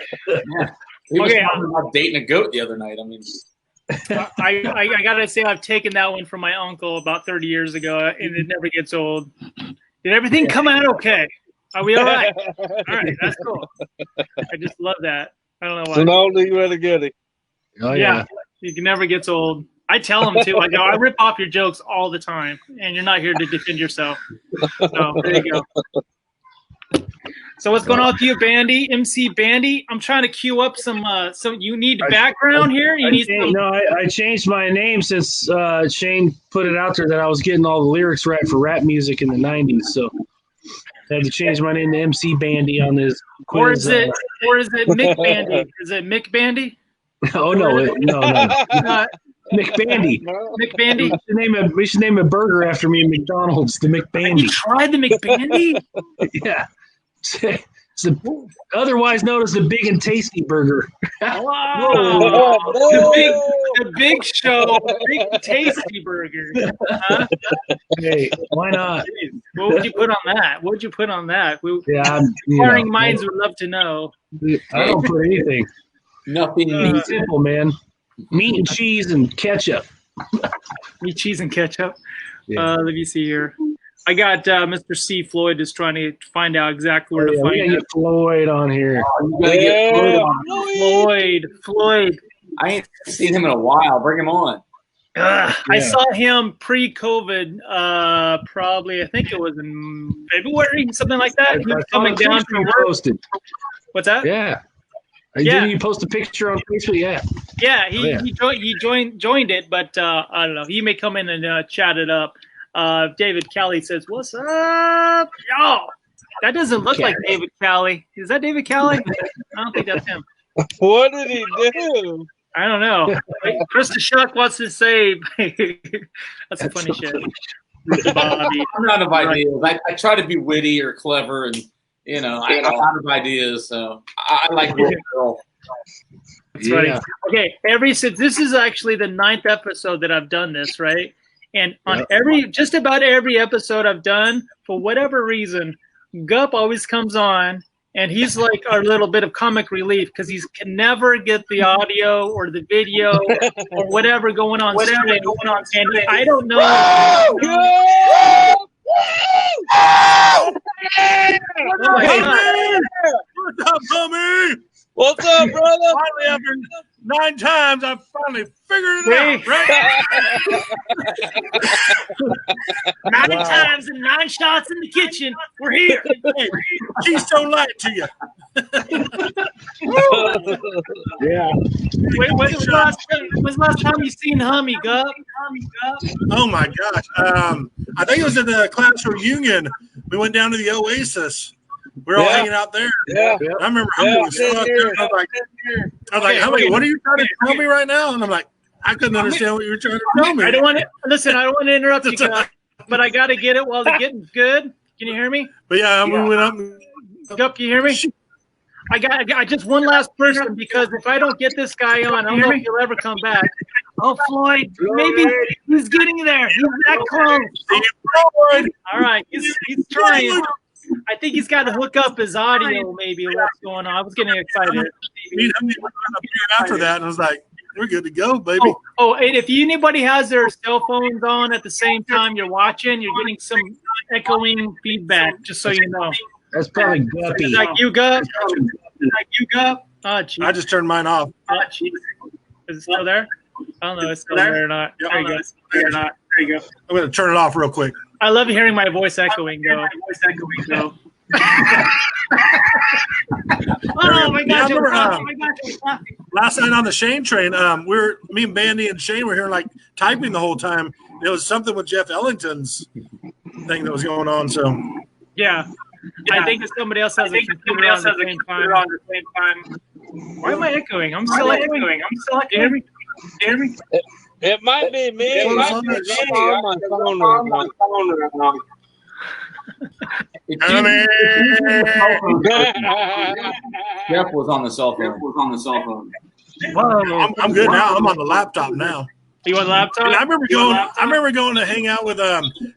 Speaker 4: He was talking about dating a goat the other night. I mean,
Speaker 1: I gotta say I've taken that one from my uncle about 30 years ago, and it never gets old. Did everything come out okay? Are we all right? All right, that's cool. I just love that. I don't know why.
Speaker 8: It's an oldie but a goodie.
Speaker 5: Oh,
Speaker 1: yeah, it never gets old. I tell them too. I go, I rip off your jokes all the time, and you're not here to defend yourself. So there you go. So what's going on with you, Bandy? MC Bandy? I'm trying to queue up some. So you need background here.
Speaker 5: I changed my name since Shane put it out there that I was getting all the lyrics right for rap music in the '90s. So I had to change my name to MC Bandy on this quiz.
Speaker 1: Or is it Mick Bandy? Is it Mick Bandy?
Speaker 5: Oh no, no. McBandy.
Speaker 1: McBandy.
Speaker 5: We should name a burger after me in McDonald's. The McBandy.
Speaker 1: Have you tried the McBandy?
Speaker 5: Yeah. Otherwise known as the Big and Tasty Burger.
Speaker 1: Wow. The big show, Big Tasty Burger. Huh?
Speaker 5: Hey, why not?
Speaker 1: What would you put on that? What would you put on that?
Speaker 5: Inquiring
Speaker 1: minds would love to know.
Speaker 5: I don't put anything.
Speaker 4: Nothing.
Speaker 5: Simple, man. Meat and cheese and ketchup.
Speaker 1: Meat, cheese, and ketchup.
Speaker 5: Yeah.
Speaker 1: Let me see here. I got Mr. C. Floyd is trying to find out exactly where to find
Speaker 5: we gotta get Floyd on here.
Speaker 1: Floyd.
Speaker 4: I ain't seen him in a while. Bring him on.
Speaker 1: I saw him pre-COVID, probably, I think it was in February, something like that. He was coming down for work.
Speaker 5: Posted.
Speaker 1: What's that?
Speaker 5: Yeah. Didn't you post a picture on Facebook? Yeah.
Speaker 1: Yeah, he joined it, but I don't know. He may come in and chat it up. David Callie says, "What's up, y'all?" That doesn't look like David Callie. Is that David Callie? I don't think that's him.
Speaker 8: What did he do?
Speaker 1: I don't know. Krista Shuck wants to say that's some funny shit. Bobby.
Speaker 4: I'm out of ideas. I try to be witty or clever, and I'm out of ideas. So I like real girl.
Speaker 1: That's funny. Okay, since this is actually the 9th episode that I've done this, right? And on just about every episode I've done, for whatever reason, Gup always comes on, and he's like our little bit of comic relief because he can never get the audio or the video or whatever going on. And I don't know.
Speaker 7: What's up, homie?
Speaker 8: What's up, brother?
Speaker 7: Finally, after 9 times, I finally figured it out, right?
Speaker 1: 9 times and 9 shots in the kitchen. We're here.
Speaker 7: Hey, she's so light to you.
Speaker 5: Yeah.
Speaker 1: Wait, when's the last time you seen Hummy, Gup?
Speaker 7: Oh, my gosh. I think it was at the class reunion. We went down to the Oasis. We were all hanging out there.
Speaker 8: Yeah.
Speaker 7: I remember Hummy was stuck there. I was like, Hummy, what are you trying to tell me right now? And I'm like, I couldn't understand what you were trying to tell me.
Speaker 1: I don't want to interrupt you, Gup, but I got to get it while the getting's good. Can you hear me?
Speaker 7: But yeah, we went up.
Speaker 1: Gup, can you hear me? I just one last person, because if I don't get this guy on, I don't know if he'll ever come back. Oh, Floyd, maybe he's getting there. He's that close. All right, he's trying. I think he's got to hook up his audio, maybe, what's going on. I was getting excited.
Speaker 7: After that, and I was like, we're good to go, baby.
Speaker 1: Oh, and if anybody has their cell phones on at the same time you're watching, you're getting some echoing feedback, just so you know.
Speaker 5: That's probably Guppy.
Speaker 1: Is that you, Gup? Oh, geez.
Speaker 7: I just turned mine off.
Speaker 1: Oh, geez. Is it still there? I don't know if it's still there or not. There you go.
Speaker 7: I'm going to turn it off real quick.
Speaker 1: I love hearing my voice echoing, though. Oh, my gosh.
Speaker 7: Last night on the Shane train, me and Bandy and Shane were here like typing the whole time. It was something with Jeff Ellington's thing that was going on. So
Speaker 1: yeah. I think that somebody else has a computer on the same time. Why am I echoing? I'm still echoing. Jeremy?
Speaker 8: It might be me. It might be me on my phone right now.
Speaker 4: Jeff was on the cell phone.
Speaker 7: Whoa, I'm good now. I'm on the laptop now.
Speaker 1: You on the laptop?
Speaker 7: And I remember going to hang out with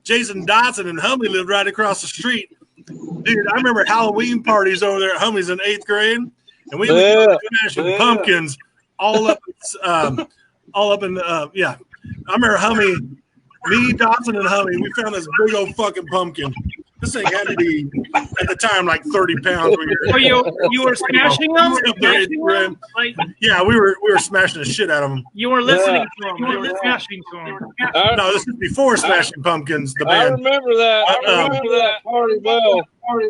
Speaker 7: Jason Dotson, and Hummy lived right across the street. Dude, I remember Halloween parties over there at Hummy's in 8th grade, and we were smashing pumpkins all up in I remember Hummy, me, Dotson, and Hummy. We found this big old fucking pumpkin. This thing had to be at the time like 30 pounds.
Speaker 1: Oh, you were smashing them?
Speaker 7: Yeah, we were smashing the shit out of them.
Speaker 1: You were listening to them. You were smashing to them.
Speaker 7: No, this is before Smashing Pumpkins. The band.
Speaker 8: I remember that. I remember that party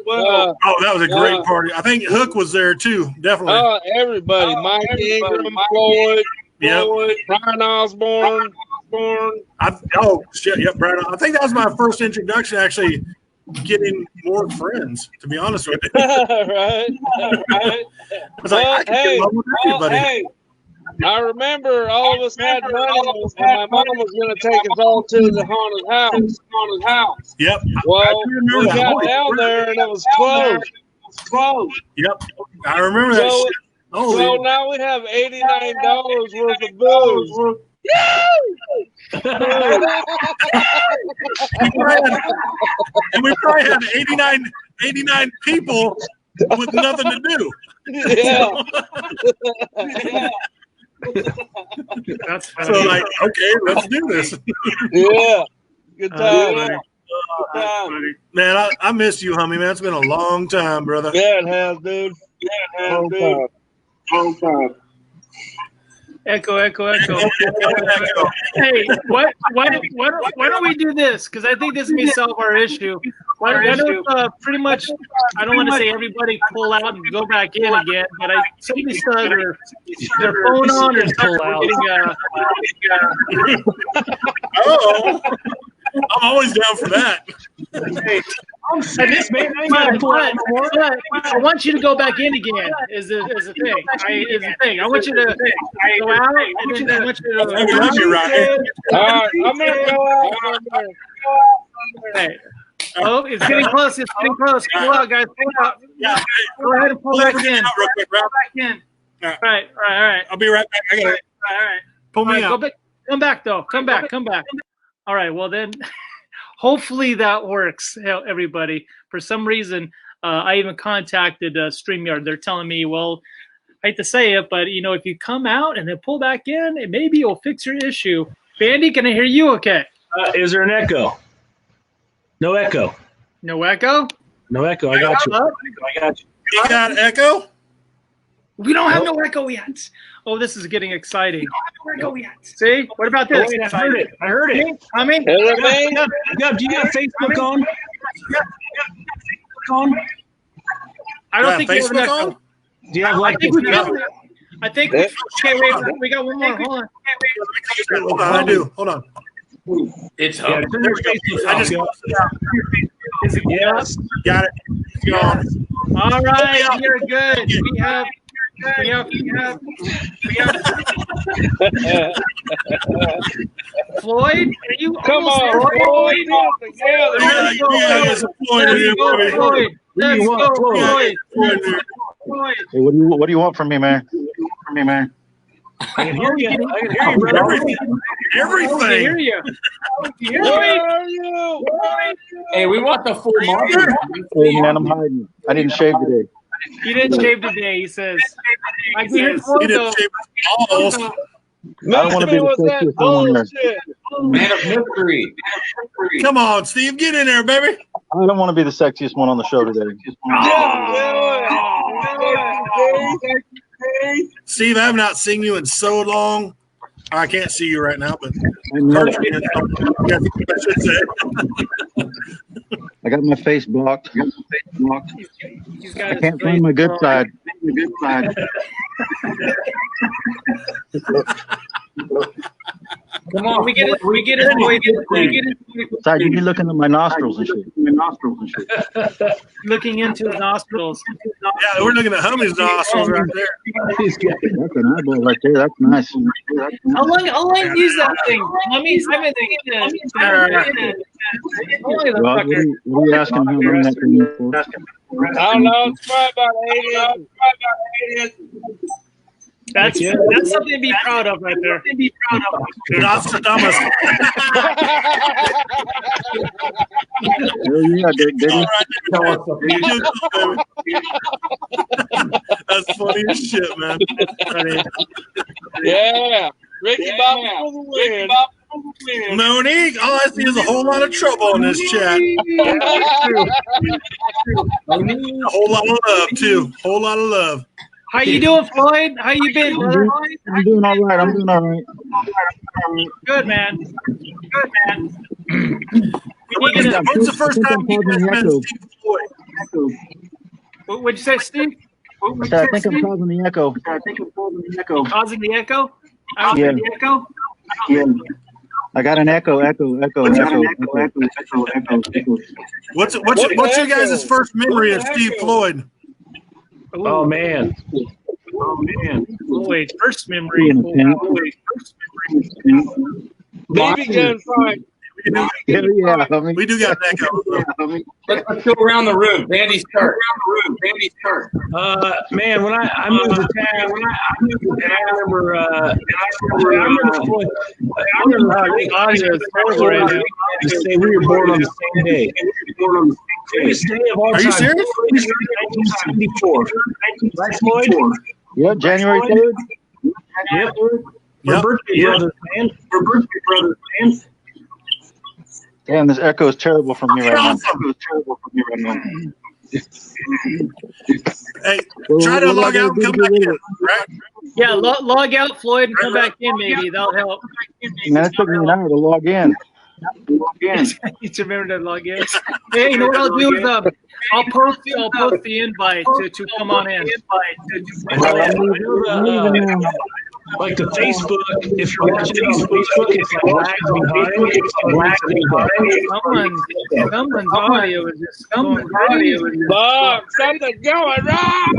Speaker 8: well.
Speaker 7: Oh, that was a great party. I think Hook was there too. Definitely.
Speaker 8: Everybody. Mike Ingram, Floyd, Brian Osborne.
Speaker 7: Brian. I think that was my first introduction, actually, getting more friends, to be honest with you.
Speaker 8: Right.
Speaker 7: I was like, I can get along with everybody.
Speaker 8: I remember all of us had money, and my mom was going to take us all to the haunted house.
Speaker 7: Yep.
Speaker 8: Well, we got down there and it was closed.
Speaker 7: Yep. I remember that
Speaker 8: So,
Speaker 7: shit.
Speaker 8: so now we have $89 worth of booze.
Speaker 7: And we probably had 89 people with nothing to do.
Speaker 8: Yeah.
Speaker 1: That's
Speaker 7: So like, okay, let's do this.
Speaker 8: Yeah. Good time.
Speaker 7: Man, I miss you, Hummy, man. It's been a long time, brother.
Speaker 8: Yeah, it has, dude. Long time.
Speaker 1: Echo. Hey, why don't we do this? Because I think this may solve our issue. Why don't pretty much, I don't want to say everybody pull out and go back in again, but somebody still has their phone on or
Speaker 5: pull out.
Speaker 7: Oh, I'm always down for that.
Speaker 1: I want you to go back in again. Is the thing. I want you to go out. I want you to.
Speaker 8: All right, I'm gonna go out.
Speaker 1: Hey. Oh, it's getting close. It's getting close. Pull out, guys. Pull out.
Speaker 7: Yeah.
Speaker 1: Go ahead and pull back in.
Speaker 7: Real quick, Rob.
Speaker 1: Back in. All right.
Speaker 7: I'll be right back. I got it.
Speaker 1: All right.
Speaker 7: Pull me out.
Speaker 1: Go back. Come back, though. Come back. All right. Well, then, hopefully that works, everybody. For some reason, I even contacted StreamYard. They're telling me, well, I hate to say it, but, if you come out and then pull back in, maybe you'll fix your issue. Bandy, can I hear you okay?
Speaker 5: Is there an echo? No echo.
Speaker 1: No echo?
Speaker 5: No echo. I got you.
Speaker 7: You got echo?
Speaker 1: We don't have no echo yet. Oh, this is getting exciting. We don't have no echo yet. See? What about this?
Speaker 5: I heard it.
Speaker 1: Hummy?
Speaker 5: Do you have Facebook on?
Speaker 1: I don't think you have an
Speaker 7: Facebook
Speaker 1: echo.
Speaker 7: on?
Speaker 5: Do you have like
Speaker 1: okay, wait, we got one more. Hold on.
Speaker 7: I do. Hold on.
Speaker 4: It's
Speaker 5: Yeah,
Speaker 4: Hummy.
Speaker 5: turn your Facebook
Speaker 7: I just
Speaker 5: off.
Speaker 1: Is it
Speaker 5: Yes.
Speaker 7: got it. It's gone.
Speaker 1: all right, you're good. We have Floyd. Are you
Speaker 8: Come on,
Speaker 1: Floyd?
Speaker 8: together.
Speaker 7: Yeah, it's a Floyd here, baby.
Speaker 1: Floyd. Let's go, Floyd.
Speaker 9: Hey, what do you want from me, man?
Speaker 5: I can hear you. Brother.
Speaker 7: Everything.
Speaker 1: I hear you.
Speaker 8: Where are you?
Speaker 4: Hey, we want the full monitor.
Speaker 9: Hey, man, I'm hiding. I didn't shave today.
Speaker 1: You didn't shave today, he says. I can hear
Speaker 7: He
Speaker 1: Floyd, though.
Speaker 7: didn't shave his balls.
Speaker 9: I don't want to be the sexiest one on there.
Speaker 8: Bullshit.
Speaker 4: Man of mystery.
Speaker 7: Come on, Steve. Get in there, baby.
Speaker 9: I don't want to be the sexiest one on the show today.
Speaker 7: Steve, I have not seen you in so long. I can't see you right now, but
Speaker 9: I know.
Speaker 7: I should say.
Speaker 9: I got my face blocked.
Speaker 1: He's got
Speaker 9: I
Speaker 1: his
Speaker 9: can't
Speaker 1: face
Speaker 9: find my good
Speaker 1: wrong.
Speaker 9: side.
Speaker 4: Come on.
Speaker 1: We get it.
Speaker 9: Side, you be looking at my nostrils and shit.
Speaker 1: Looking into his nostrils.
Speaker 7: Yeah, we're looking at Hummy's nostrils right there.
Speaker 9: That's an eyeball right there. That's nice.
Speaker 1: How long use that thing? I've been thinking
Speaker 9: What are you asking how long that thing is for?
Speaker 8: I don't know. It's probably about 80.
Speaker 1: That's something to be proud of right there.
Speaker 7: Nostradamus.
Speaker 9: Hell yeah, baby.
Speaker 7: That's funny as shit, man.
Speaker 8: Yeah. Ricky Bobby for the win.
Speaker 7: Monique, all I see is a whole lot of trouble in this chat. A whole lot of love, too. Whole lot of love.
Speaker 1: How you doing, Floyd? How you been, brother?
Speaker 9: I'm doing all right.
Speaker 1: Good, man.
Speaker 7: What's the first time you guys met Steve Floyd?
Speaker 1: What'd you say, Steve?
Speaker 9: I think I'm causing the echo.
Speaker 1: Causing the echo?
Speaker 9: Yeah.
Speaker 1: The echo?
Speaker 9: Yeah. I got an echo.
Speaker 7: What's your guys' first memory of Steve Floyd?
Speaker 5: Oh man, Oh man.
Speaker 1: Floyd, first memory.
Speaker 8: Baby gun fight.
Speaker 9: Yeah, homie.
Speaker 7: We do got that going.
Speaker 4: Let's go around the room. Bandy, start.
Speaker 5: Man, when I moved to town, and I remember Floyd. I remember how the audio is terrible right now. You say we were born on the same day. Greatest day of all time.
Speaker 7: Are you serious?
Speaker 5: 1974. Right, Floyd?
Speaker 9: Yep, January 3rd.
Speaker 5: Yep. We're birthday brothers, man.
Speaker 9: Damn, this echo is terrible from me right now.
Speaker 7: Hey, try to log out and come back in, right?
Speaker 1: Yeah, log out, Floyd, and come back in. Maybe that'll help.
Speaker 9: Man, it took me an hour to log in.
Speaker 1: You to remember to log in. Hey, you know what I'll do is I'll post the invite to come on in.
Speaker 5: Like the Facebook, if you're watching it on Facebook, it's like lags behind.
Speaker 1: Someone's audio is just going crazy.
Speaker 8: Look, something's going wrong.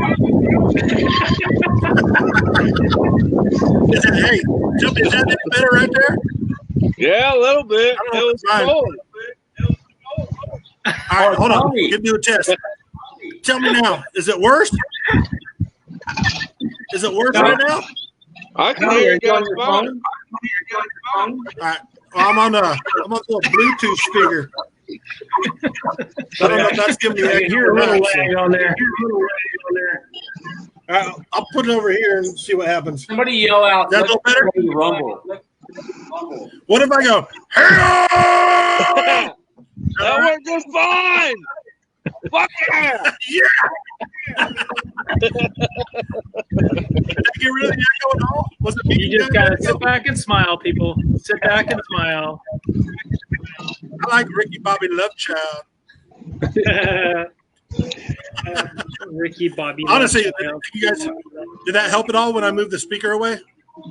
Speaker 7: Is that any better right there?
Speaker 8: Yeah, a little bit. It was cold.
Speaker 7: All right, hold on. Give me a test. Tell me now. Is it worse? Is it worse right now?
Speaker 8: I can hear you guys fine.
Speaker 7: All right. Well, I'm on a little Bluetooth speaker. I don't know if that's giving me
Speaker 5: I hear a little lag on there.
Speaker 7: All right, I'll put it over here and see what happens.
Speaker 4: Somebody yell out.
Speaker 7: That's all better?
Speaker 4: Rumble.
Speaker 7: What if I go, hey?
Speaker 8: That went just fine. Fuck yeah!
Speaker 7: Yeah! Did I get rid of the echo at all? Was it me?
Speaker 1: You just gotta sit back and smile, people. Sit back and smile.
Speaker 7: I like Ricky Bobby Love Child.
Speaker 1: Ricky Bobby.
Speaker 7: Honestly, you guys, did that help at all when I moved the speaker away?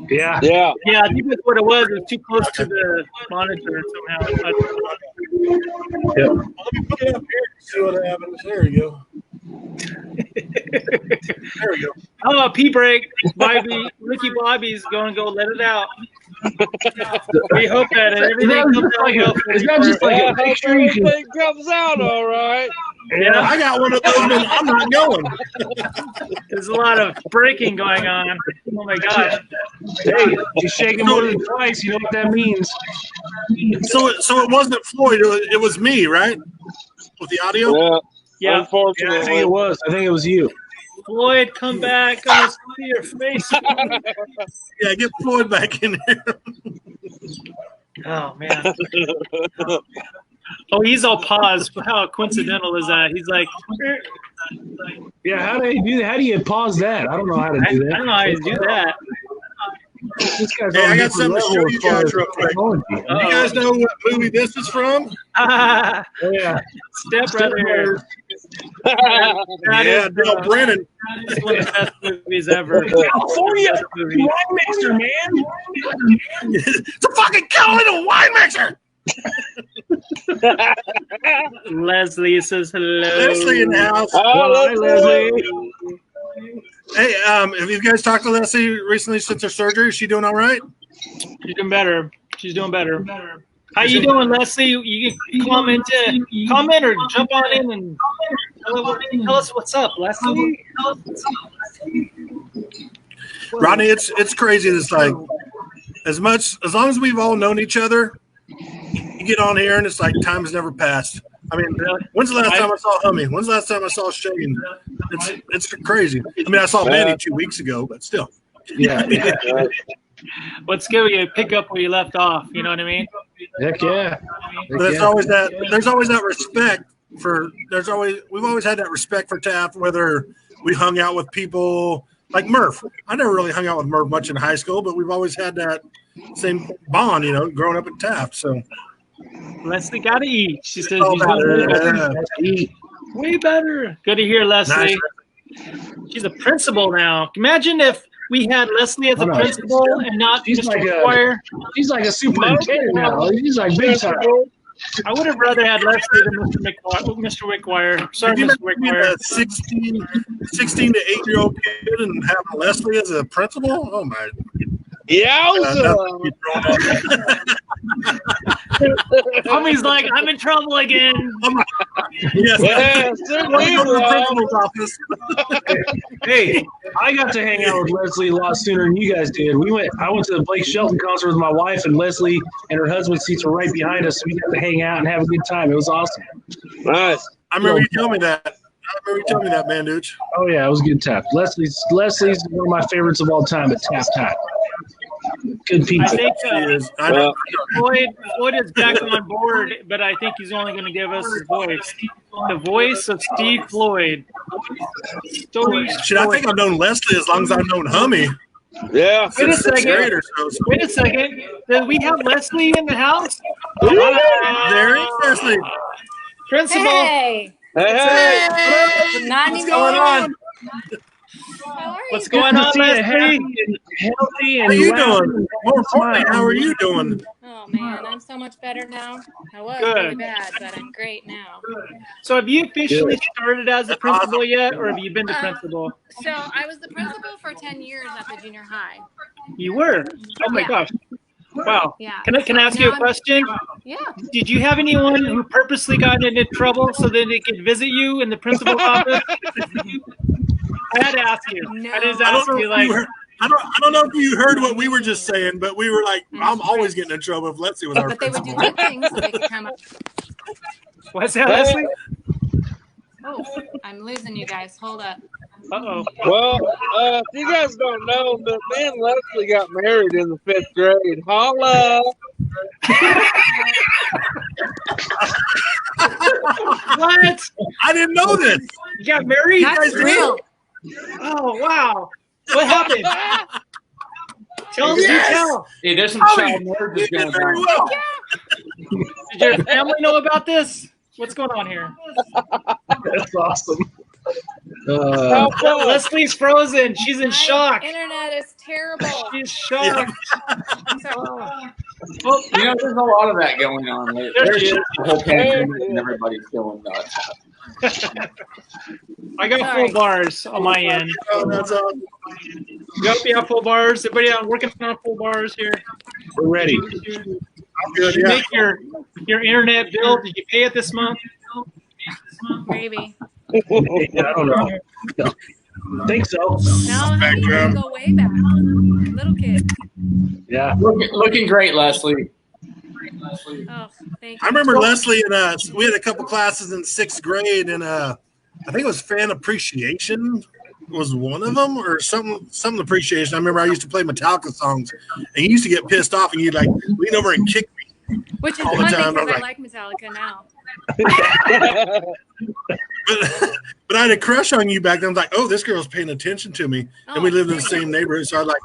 Speaker 5: Yeah.
Speaker 8: Yeah.
Speaker 1: Yeah, I think that's what it was. It was too close to the monitor somehow.
Speaker 7: Yep. Well, let me put it up here and see what happens. There we go. There we go.
Speaker 1: Oh, pee break. Ricky Bobby's going to go let it out. We hope that everything comes out.
Speaker 5: Is that just like a picture you can...
Speaker 8: Everything comes out all right.
Speaker 1: Yeah,
Speaker 7: I got one of those, and I'm not going.
Speaker 1: there's a lot of breaking going on. Oh my gosh.
Speaker 5: Hey, you shake him more than twice, you know what that means.
Speaker 7: So it wasn't Floyd. It was me, right? With the audio.
Speaker 8: Yeah.
Speaker 1: Yeah.
Speaker 8: Unfortunately.
Speaker 5: Yeah, I think it was. I think it was you.
Speaker 1: Floyd, come back. I want to see your face.
Speaker 7: Yeah, get Floyd back in here.
Speaker 1: Oh, man. Oh, he's all paused. How coincidental is that? He's like,
Speaker 5: Yeah, how do you do that? How do you pause that? I don't know how to do that.
Speaker 1: I don't know how to do that.
Speaker 5: This guy's
Speaker 7: Hey,
Speaker 5: on
Speaker 7: I
Speaker 5: a
Speaker 7: got
Speaker 5: different
Speaker 7: something to show
Speaker 5: level
Speaker 7: you
Speaker 5: as far
Speaker 7: guys
Speaker 5: as
Speaker 7: real quick.
Speaker 5: technology.
Speaker 7: You guys know what movie this is from?
Speaker 5: Oh, yeah.
Speaker 1: Step Brothers.
Speaker 7: Yeah, Bill Brennan.
Speaker 1: That is one of the best movies ever.
Speaker 5: California wine mixer, man.
Speaker 7: It's a fucking Carolina wine mixer.
Speaker 1: Leslie says hello.
Speaker 7: Leslie in the house.
Speaker 8: Hi, Leslie.
Speaker 7: Hey, have you guys talked to Leslie recently since her surgery? Is she doing all right?
Speaker 1: She's doing better. She's doing better. How you doing, Leslie? You can comment or jump on in and tell us what's up, Leslie.
Speaker 7: Rodney, it's crazy. It's like as long as we've all known each other, you get on here and it's like time has never passed. I mean, when's the last time I saw Hummy? When's the last time I saw Shane? It's crazy. I mean, I saw Bandy 2 weeks ago, but still.
Speaker 5: Yeah.
Speaker 1: What's good? You pick up where you left off. You know what I mean?
Speaker 5: Heck yeah.
Speaker 7: There's always that respect for. We've always had that respect for Taft. Whether we hung out with people like Murph. I never really hung out with Murph much in high school, but we've always had that same bond. You know, growing up at Taft. So.
Speaker 1: Leslie got to eat. She says
Speaker 7: Oh,
Speaker 1: she's
Speaker 7: better.
Speaker 1: way better. Good to hear, Leslie. Nice. She's a principal now. Imagine if we had Leslie as a principal and not
Speaker 5: she's
Speaker 1: Mr.
Speaker 5: like
Speaker 1: McGuire.
Speaker 5: She's like a superintendent now. She's like big time.
Speaker 1: I would have rather had Leslie than Mr. Wickwire. Sorry,
Speaker 7: Could you
Speaker 1: Mr.
Speaker 7: imagine being
Speaker 1: Wickwire.
Speaker 7: a 16 to 8-year-old kid and having Leslie as a principal? Oh my!
Speaker 8: Yowza!
Speaker 1: Hummy's like, I'm in trouble again.
Speaker 7: Yes.
Speaker 8: Yeah,
Speaker 7: Go to the principal's office.
Speaker 5: Hey, I got to hang out with Leslie a lot sooner than you guys did. I went to the Blake Shelton concert with my wife, and Leslie and her husband's seats were right behind us. So we got to hang out and have a good time. It was awesome.
Speaker 8: Nice.
Speaker 7: I remember you telling me that. Man, dude.
Speaker 5: Oh yeah, it was a good time. Leslie's one of my favorites of all time at Taft. Good pizza.
Speaker 1: I think
Speaker 7: Well,
Speaker 1: Floyd is back on board, but I think he's only going to give us his voice. The voice of Steve Floyd.
Speaker 7: shit, I think I've known Leslie as long as I've known Hummy.
Speaker 8: Yeah.
Speaker 1: Wait a
Speaker 7: Since sixth grade
Speaker 1: second.
Speaker 7: or so.
Speaker 1: Wait a second. Did we have Leslie in the house?
Speaker 7: There is Leslie.
Speaker 1: Principal.
Speaker 2: Hey.
Speaker 8: Hey.
Speaker 2: Not
Speaker 1: What's
Speaker 2: anymore.
Speaker 1: going on?
Speaker 2: How are you?
Speaker 1: What's going on,
Speaker 5: See you
Speaker 1: Leslie?
Speaker 5: happy and healthy and
Speaker 7: How you
Speaker 5: laughing.
Speaker 7: doing? More importantly, how are you doing?
Speaker 2: Oh man, I'm so much better now. I was
Speaker 1: Good.
Speaker 2: really bad, but I'm great now.
Speaker 1: So have you officially started as a
Speaker 7: That's
Speaker 1: principal
Speaker 7: awesome.
Speaker 1: yet, or have you been the principal?
Speaker 2: So I was the principal for 10 years at the junior high.
Speaker 1: You were? Oh my
Speaker 2: Yeah.
Speaker 1: gosh. Wow.
Speaker 2: Yeah.
Speaker 1: Can I ask you a question?
Speaker 2: Yeah.
Speaker 1: Did you have anyone who purposely got into trouble so that they could visit you in the principal's office? I had to ask you.
Speaker 2: No.
Speaker 1: I just
Speaker 7: I
Speaker 1: asked
Speaker 7: don't know
Speaker 1: you,
Speaker 7: if you
Speaker 1: like,
Speaker 7: heard, I don't know if you heard what we were just saying, but we were like, I'm always getting in trouble if Leslie was our
Speaker 2: But they would do
Speaker 7: principal.
Speaker 2: good things so they could come up.
Speaker 1: what's that, Leslie?
Speaker 2: Oh, I'm losing you guys. Hold up.
Speaker 1: Uh-oh.
Speaker 8: Well, if you guys don't know, but me and Leslie got married in the 5th grade. Holla!
Speaker 1: What?
Speaker 7: I didn't know this.
Speaker 1: You got married?
Speaker 2: That's real.
Speaker 1: Oh, wow. What happened? Tell us,
Speaker 7: Yes.
Speaker 1: you tell.
Speaker 4: Hey, there's some child marriages
Speaker 7: You
Speaker 4: going
Speaker 7: did very
Speaker 4: on.
Speaker 7: well.
Speaker 1: Did your family know about this? What's going on here?
Speaker 5: That's awesome.
Speaker 1: Leslie's frozen. She's in
Speaker 2: My
Speaker 1: shock.
Speaker 2: internet is terrible.
Speaker 1: She's shocked.
Speaker 2: I'm sorry.
Speaker 1: Oh,
Speaker 4: You know, there's a lot of that going on lately.
Speaker 1: There
Speaker 4: There's
Speaker 1: she
Speaker 4: just
Speaker 1: is.
Speaker 4: the whole pandemic and everybody's going nuts.
Speaker 1: I got
Speaker 2: Sorry.
Speaker 1: full bars on my end.
Speaker 7: Oh, that's awesome.
Speaker 1: You got full bars. Everybody out working on full bars here.
Speaker 5: We're ready.
Speaker 7: I'm good,
Speaker 1: Did you
Speaker 7: yeah.
Speaker 1: make your internet bill? Did you pay it this month?
Speaker 2: Maybe.
Speaker 5: I don't know. No. Think so.
Speaker 2: No,
Speaker 7: Spectrum.
Speaker 2: go way back. Little kid.
Speaker 5: Yeah.
Speaker 4: Looking great, Leslie.
Speaker 2: Oh, thank you.
Speaker 7: I remember Leslie and we had a couple classes in 6th grade, and I think it was fan appreciation was one of them, or something appreciation. I remember I used to play Metallica songs, and you used to get pissed off, and you'd like lean over and kick me.
Speaker 2: Which is
Speaker 7: all the
Speaker 2: funny
Speaker 7: time.
Speaker 2: because
Speaker 7: I
Speaker 2: I
Speaker 7: was
Speaker 2: like Metallica now.
Speaker 7: But I had a crush on you back then. I was like, oh, this girl's paying attention to me, and we lived in the same neighborhood. So I was like,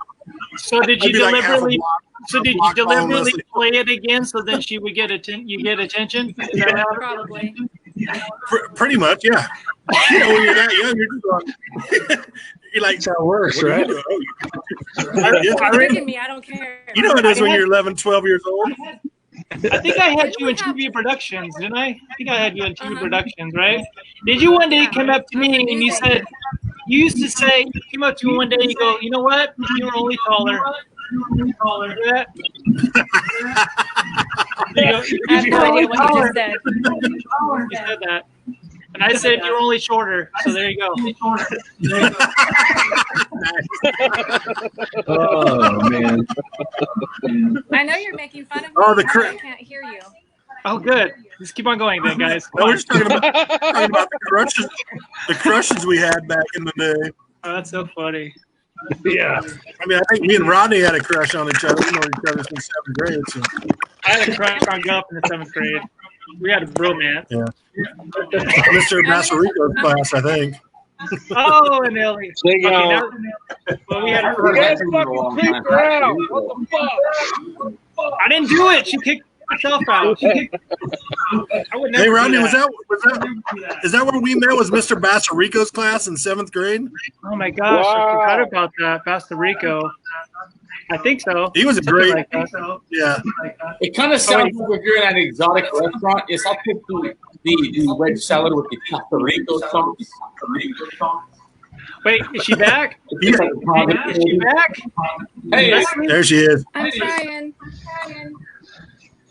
Speaker 1: So did you
Speaker 7: I'd be like half a
Speaker 1: deliberately?
Speaker 7: block-
Speaker 1: So did you
Speaker 7: block following
Speaker 1: deliberately
Speaker 7: Leslie.
Speaker 1: play it again so then she would get you get attention? Is that how-
Speaker 2: Probably.
Speaker 7: pretty much, yeah. You know, when you're that young, you're just like, you're like,
Speaker 5: That's how it works,
Speaker 7: what are
Speaker 5: right?
Speaker 7: you doing? Oh, yeah.
Speaker 2: You're tricking me. I don't care.
Speaker 7: You know how it is when you're 11, 12 years old.
Speaker 1: I think I had you in TV Productions, didn't I? I think I had you in TV Productions, right? Did you one day come up to me and you said, you used to say, you came up to me one day and you go, you know what? You were only taller. Yeah. You go,
Speaker 2: I have no idea what you just said.
Speaker 1: You said that. And I said you were only shorter. So there you go.
Speaker 5: Oh man.
Speaker 2: I know you're making fun of me.
Speaker 7: Oh, the
Speaker 2: I can't hear you.
Speaker 1: Oh, good. Just keep on going then, guys.
Speaker 7: No, we're just talking about the crushes we had back in the day.
Speaker 1: Oh, that's so funny.
Speaker 5: Yeah.
Speaker 7: I mean, I think me and Rodney had a crush on each other. We know each other since 7th grade. So.
Speaker 1: I had a crush on Gup in the 7th grade. We had a bromance.
Speaker 7: Yeah. Mr. Bassarico's class, I think.
Speaker 1: Oh, and Ellie.
Speaker 8: Big
Speaker 1: Okay,
Speaker 8: on.
Speaker 1: now, well, we had a
Speaker 8: You guys
Speaker 1: crush.
Speaker 8: fucking kicked her out. What the fuck?
Speaker 1: I didn't do it. She kicked herself out. I would never
Speaker 7: Hey,
Speaker 1: do
Speaker 7: Rodney,
Speaker 1: that.
Speaker 7: is that where we met? Was Mr. Bassarico's class in 7th grade?
Speaker 1: Oh my gosh, I
Speaker 8: Wow.
Speaker 1: forgot about that. Bastorico. I think so.
Speaker 7: He was a
Speaker 1: Something
Speaker 7: great.
Speaker 1: like that.
Speaker 7: Yeah.
Speaker 4: It kind of sounds like if you're in an exotic restaurant. Yes, I'll pick the wedge salad with the paprika sauce.
Speaker 1: Wait, is she back? Is she back?
Speaker 4: Hey,
Speaker 7: there she is.
Speaker 2: I'm trying.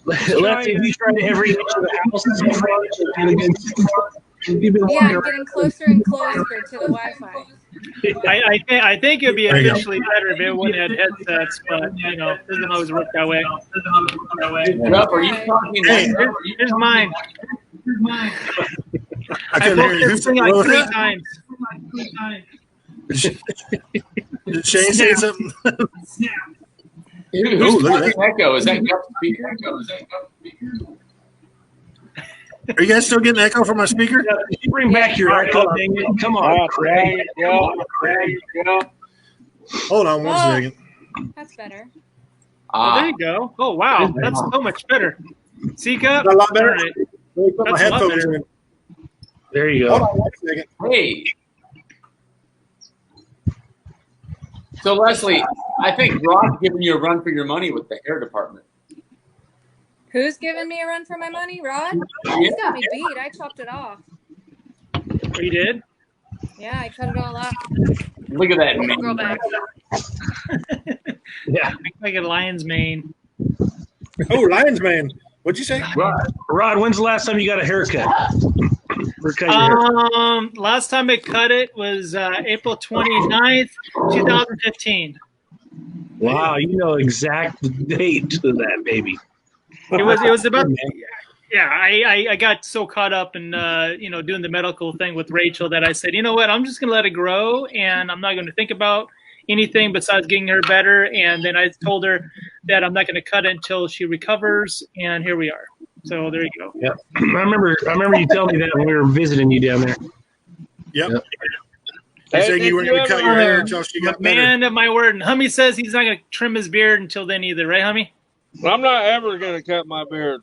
Speaker 5: Lefty, have you tried every inch of the house?
Speaker 2: Yeah, I'm getting closer and closer to the Wi-Fi.
Speaker 1: I think it'd be
Speaker 7: There you go.
Speaker 1: officially better if everyone had headsets, but you know, it doesn't always work that way.
Speaker 4: Rob, are you talking?
Speaker 7: Hey,
Speaker 1: Here's mine.
Speaker 7: I
Speaker 1: I
Speaker 7: couldn't
Speaker 1: broke
Speaker 7: hear you.
Speaker 1: this thing
Speaker 7: What
Speaker 1: like
Speaker 7: was
Speaker 1: 3
Speaker 7: that?
Speaker 1: times.
Speaker 7: Did Shane say something?
Speaker 4: Who's
Speaker 7: look at
Speaker 4: talking echo? Is that your speaker?
Speaker 7: Are you guys still getting echo from my speaker?
Speaker 5: You bring back your echo, dang it. Come on, Craig.
Speaker 7: Hold on one
Speaker 2: Oh.
Speaker 7: second.
Speaker 2: That's better.
Speaker 1: Oh, there you go. Oh wow, that's so much better. Seek up.
Speaker 7: A lot better.
Speaker 1: All right.
Speaker 7: Let me put my
Speaker 1: That's a lot
Speaker 7: headphones
Speaker 1: better.
Speaker 7: in.
Speaker 5: There you
Speaker 7: Hold
Speaker 5: go.
Speaker 7: on one second.
Speaker 4: Hey. So Leslie, I think Rob's giving you a run for your money with the hair department.
Speaker 2: Who's giving me a run for my money? Rod? He's got me beat. I chopped it off.
Speaker 1: Oh, you did?
Speaker 2: Yeah, I cut it all off.
Speaker 4: Look at that.
Speaker 2: Girl back.
Speaker 5: Yeah.
Speaker 1: Like a lion's mane.
Speaker 7: Oh, Lions man. What'd you say?
Speaker 5: Rod, when's the last time you got a haircut? Or cut your hair?
Speaker 1: Last time I cut it was April 29th, 2015.
Speaker 5: Wow, you know exact date to that, baby.
Speaker 1: It was about yeah. I got so caught up in doing the medical thing with Rachel that I said, you know what, I'm just gonna let it grow and I'm not gonna think about anything besides getting her better. And then I told her that I'm not gonna cut it until she recovers, and here we are. So there you go.
Speaker 5: Yeah, I remember you telling me that when we were visiting you down there.
Speaker 7: Yep.
Speaker 5: Yep.
Speaker 7: You saying you weren't going to cut your hair until she got better?
Speaker 1: Man of my word. And Hummy says he's not gonna trim his beard until then either, right, Hummy?
Speaker 8: I'm not ever going to cut my beard.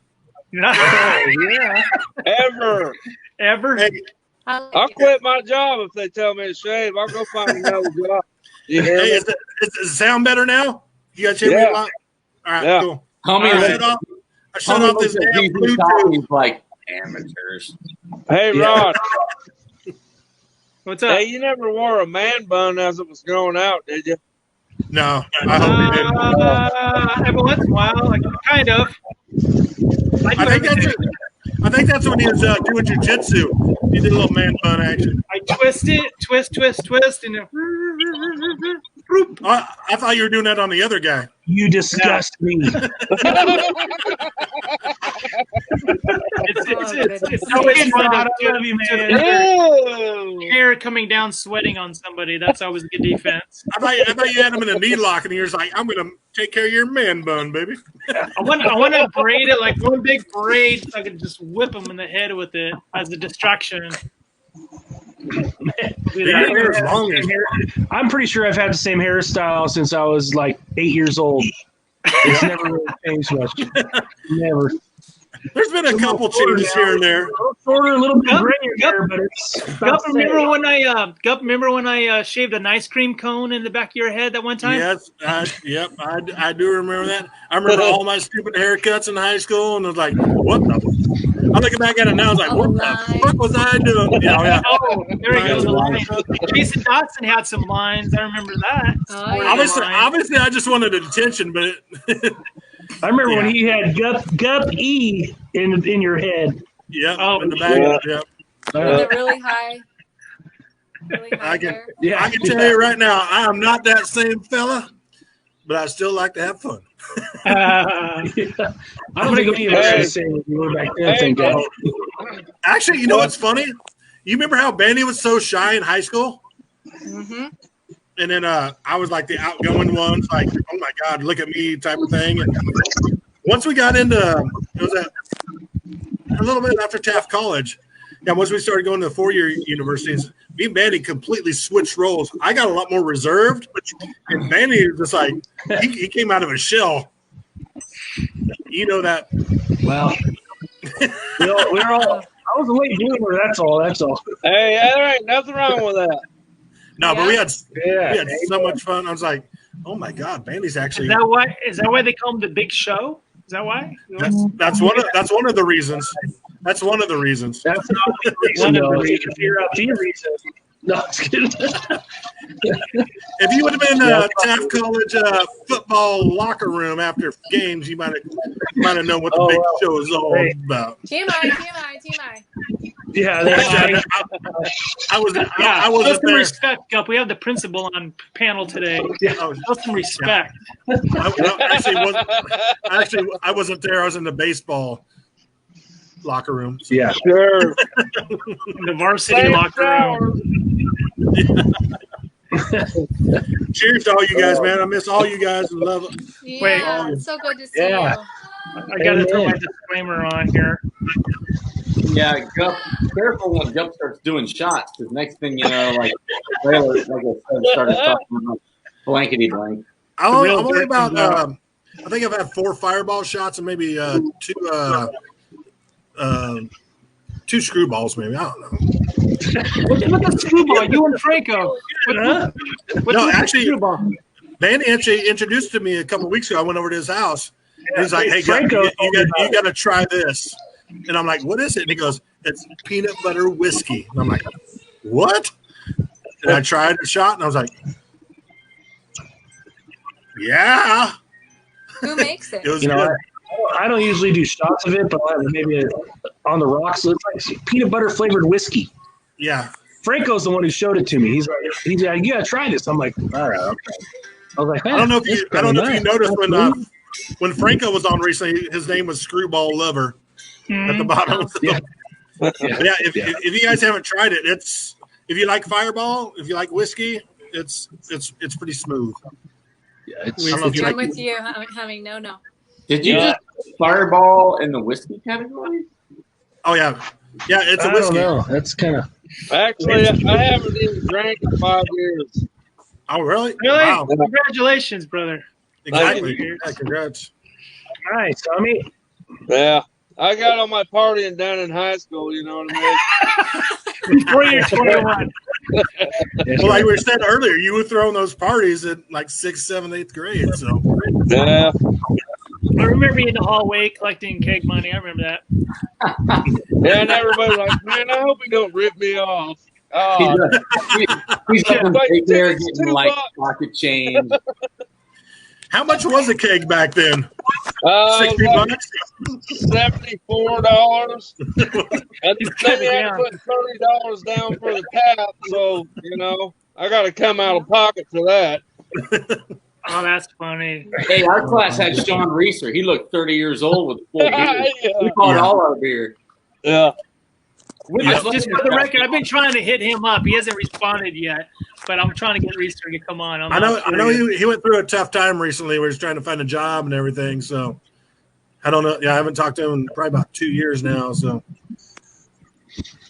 Speaker 1: Yeah.
Speaker 8: Ever.
Speaker 1: Ever?
Speaker 7: Hey,
Speaker 8: I'll quit my job if they tell me to shave. I'll go find another job. You hear
Speaker 7: hey,
Speaker 8: me?
Speaker 7: does it sound better now? You got to check me
Speaker 8: Yeah.
Speaker 7: out? All right,
Speaker 8: Yeah.
Speaker 7: cool.
Speaker 4: Hummy,
Speaker 7: I shut off this damn Bluetooth.
Speaker 4: like amateurs.
Speaker 8: Hey,
Speaker 7: Yeah.
Speaker 8: Rod.
Speaker 1: What's up?
Speaker 8: Hey, you never wore a man bun as it was growing out, did you?
Speaker 7: No, I hope you didn't.
Speaker 1: Every once in a while, like, kind of.
Speaker 7: I think that's when he was doing jujitsu. He did a little man bun action.
Speaker 1: I twist it, twist, and then
Speaker 7: I thought you were doing that on the other guy.
Speaker 5: You disgust me.
Speaker 1: It's always fun
Speaker 5: I
Speaker 1: to
Speaker 5: love you, man.
Speaker 1: hair coming down, sweating on somebody. That's always a good defense.
Speaker 7: I thought you had him in a knee lock, and he was like, "I'm going to take care of your man bun, baby."
Speaker 1: I want to braid it like one big braid, so I can just whip him in the head with it as a distraction.
Speaker 7: Your hair is long as
Speaker 5: I'm pretty sure I've had the same hairstyle since I was like 8 years old. It's never really changed much. Never.
Speaker 7: There's been a couple changes here and there.
Speaker 5: A little shorter, a little bit grayer there, but it's
Speaker 1: Gup, remember when I shaved an ice cream cone in the back of your head that one time?
Speaker 7: Yes, yep, I do remember that. I remember all my stupid haircuts in high school, and I was like, "What the?" I'm looking back at it now. I was like, "What the fuck was I doing?" Yeah.
Speaker 1: Oh, there we go. The line. Jason Dotson had some lines. I remember that.
Speaker 2: Oh, yeah.
Speaker 7: Obviously, I just wanted attention, but
Speaker 5: I remember when he had Gup E in your head.
Speaker 7: yeah,
Speaker 1: Oh,
Speaker 7: in the back. Yeah.
Speaker 2: With it really high. Really high
Speaker 7: I can
Speaker 2: hair.
Speaker 7: I can tell you right now, I am not that same fella, but I still like to have fun.
Speaker 5: I don't think any of us are the same as we were back then. Thank God.
Speaker 7: Actually, you know what's funny? You remember how Bandy was so shy in high school?
Speaker 2: Mm-hmm.
Speaker 7: And then I was like the outgoing ones, like, oh my God, look at me type of thing. And once we got into, it was a little bit after Taft College. Yeah, once we started going to the 4-year universities, me and Bandy completely switched roles. I got a lot more reserved, and Bandy was just like, he came out of a shell. You know that.
Speaker 5: Well, we're all. I was a late bloomer. That's all.
Speaker 8: Hey, there ain't nothing wrong with that.
Speaker 7: No, but we had
Speaker 5: Yeah.
Speaker 7: so much fun. I was like, Oh my God, Bandy's actually.
Speaker 1: Is that why they call him the Big Show? Is that why?
Speaker 7: That's one of the reasons. That's one of the reasons.
Speaker 5: That's not the reason. One of the reasons. Figure out the reason. No, I'm just kidding.
Speaker 7: If you would have been Taft College football locker room after games, you might have known what the Big Show is all about.
Speaker 2: TMI.
Speaker 5: Yeah,
Speaker 7: I wasn't
Speaker 1: Show some
Speaker 7: there.
Speaker 1: respect, Gup. We have the principal on panel today. Show some respect.
Speaker 7: I wasn't there. I was in the baseball locker room. So.
Speaker 5: Yeah,
Speaker 8: sure.
Speaker 1: The varsity locker room.
Speaker 7: Cheers to all you guys, man. I miss all you guys and love it.
Speaker 2: Yeah, it's so good to see you.
Speaker 1: I got to throw my disclaimer on here.
Speaker 4: Yeah, Gup, careful when Gup starts doing shots, because next thing you know, like Leyla, like I said, started talking about blankety blank.
Speaker 7: I'm only about. I think I've had 4 fireball shots and maybe 2 screwballs, maybe. I don't know.
Speaker 1: What's a screwball? You and Franco.
Speaker 7: No, actually, Bandy actually introduced to me a couple of weeks ago. I went over to his house. And he's like, "Hey, Franco, you got to try this." And I'm like, "What is it?" And he goes, "It's peanut butter whiskey." And I'm like, "What?" And I tried a shot, and I was like, "Yeah."
Speaker 2: Who makes it?
Speaker 7: It was good.
Speaker 5: I don't usually do shots of it, but maybe on the rocks. So it's like peanut butter flavored whiskey.
Speaker 7: Yeah.
Speaker 5: Franco's the one who showed it to me. He's like, "You gotta try this." I'm like, "All right, okay." I was like,
Speaker 7: I don't know if you noticed when Franco was on recently, his name was Screwball Lover at the bottom.
Speaker 5: Yeah.
Speaker 7: If you guys haven't tried it, if you like Fireball, if you like whiskey, it's pretty smooth.
Speaker 5: Yeah,
Speaker 2: I'm with you, Hummy. No.
Speaker 4: Did you just Fireball in the whiskey category?
Speaker 7: Oh yeah, it's a whiskey.
Speaker 5: I don't know. That's kind of.
Speaker 8: Actually, I haven't even drank in 5 years.
Speaker 7: Oh really?
Speaker 1: Really?
Speaker 7: Wow.
Speaker 1: Congratulations, brother.
Speaker 7: Exactly. Yeah, congrats.
Speaker 5: Nice, Hummy.
Speaker 8: Yeah, I got on my partying down in high school. You know what I mean?
Speaker 1: Before you're 21.
Speaker 7: Well, like we said earlier, you were throwing those parties at like 6th, 7th, 8th grade. So
Speaker 8: yeah.
Speaker 1: I remember you in the hallway collecting cake money. I remember that.
Speaker 8: Yeah, and everybody's like, "Man, I hope he don't rip me off."
Speaker 4: Oh, he's
Speaker 8: like,
Speaker 4: there getting like pocket change.
Speaker 7: how much was a keg back then? $60.
Speaker 8: $74. And then you had to put $30 down for the tap, so I got to come out of pocket for that.
Speaker 1: Oh, that's funny.
Speaker 4: Hey, our class had Sean Reeser. He looked 30 years old with a full beard. We called all our beer.
Speaker 8: Yeah.
Speaker 1: Just for the record, I've been trying to hit him up. He hasn't responded yet, but I'm trying to get Reeser to come on.
Speaker 7: I know he went through a tough time recently where he's trying to find a job and everything. So I don't know. Yeah, I haven't talked to him in probably about 2 years now. So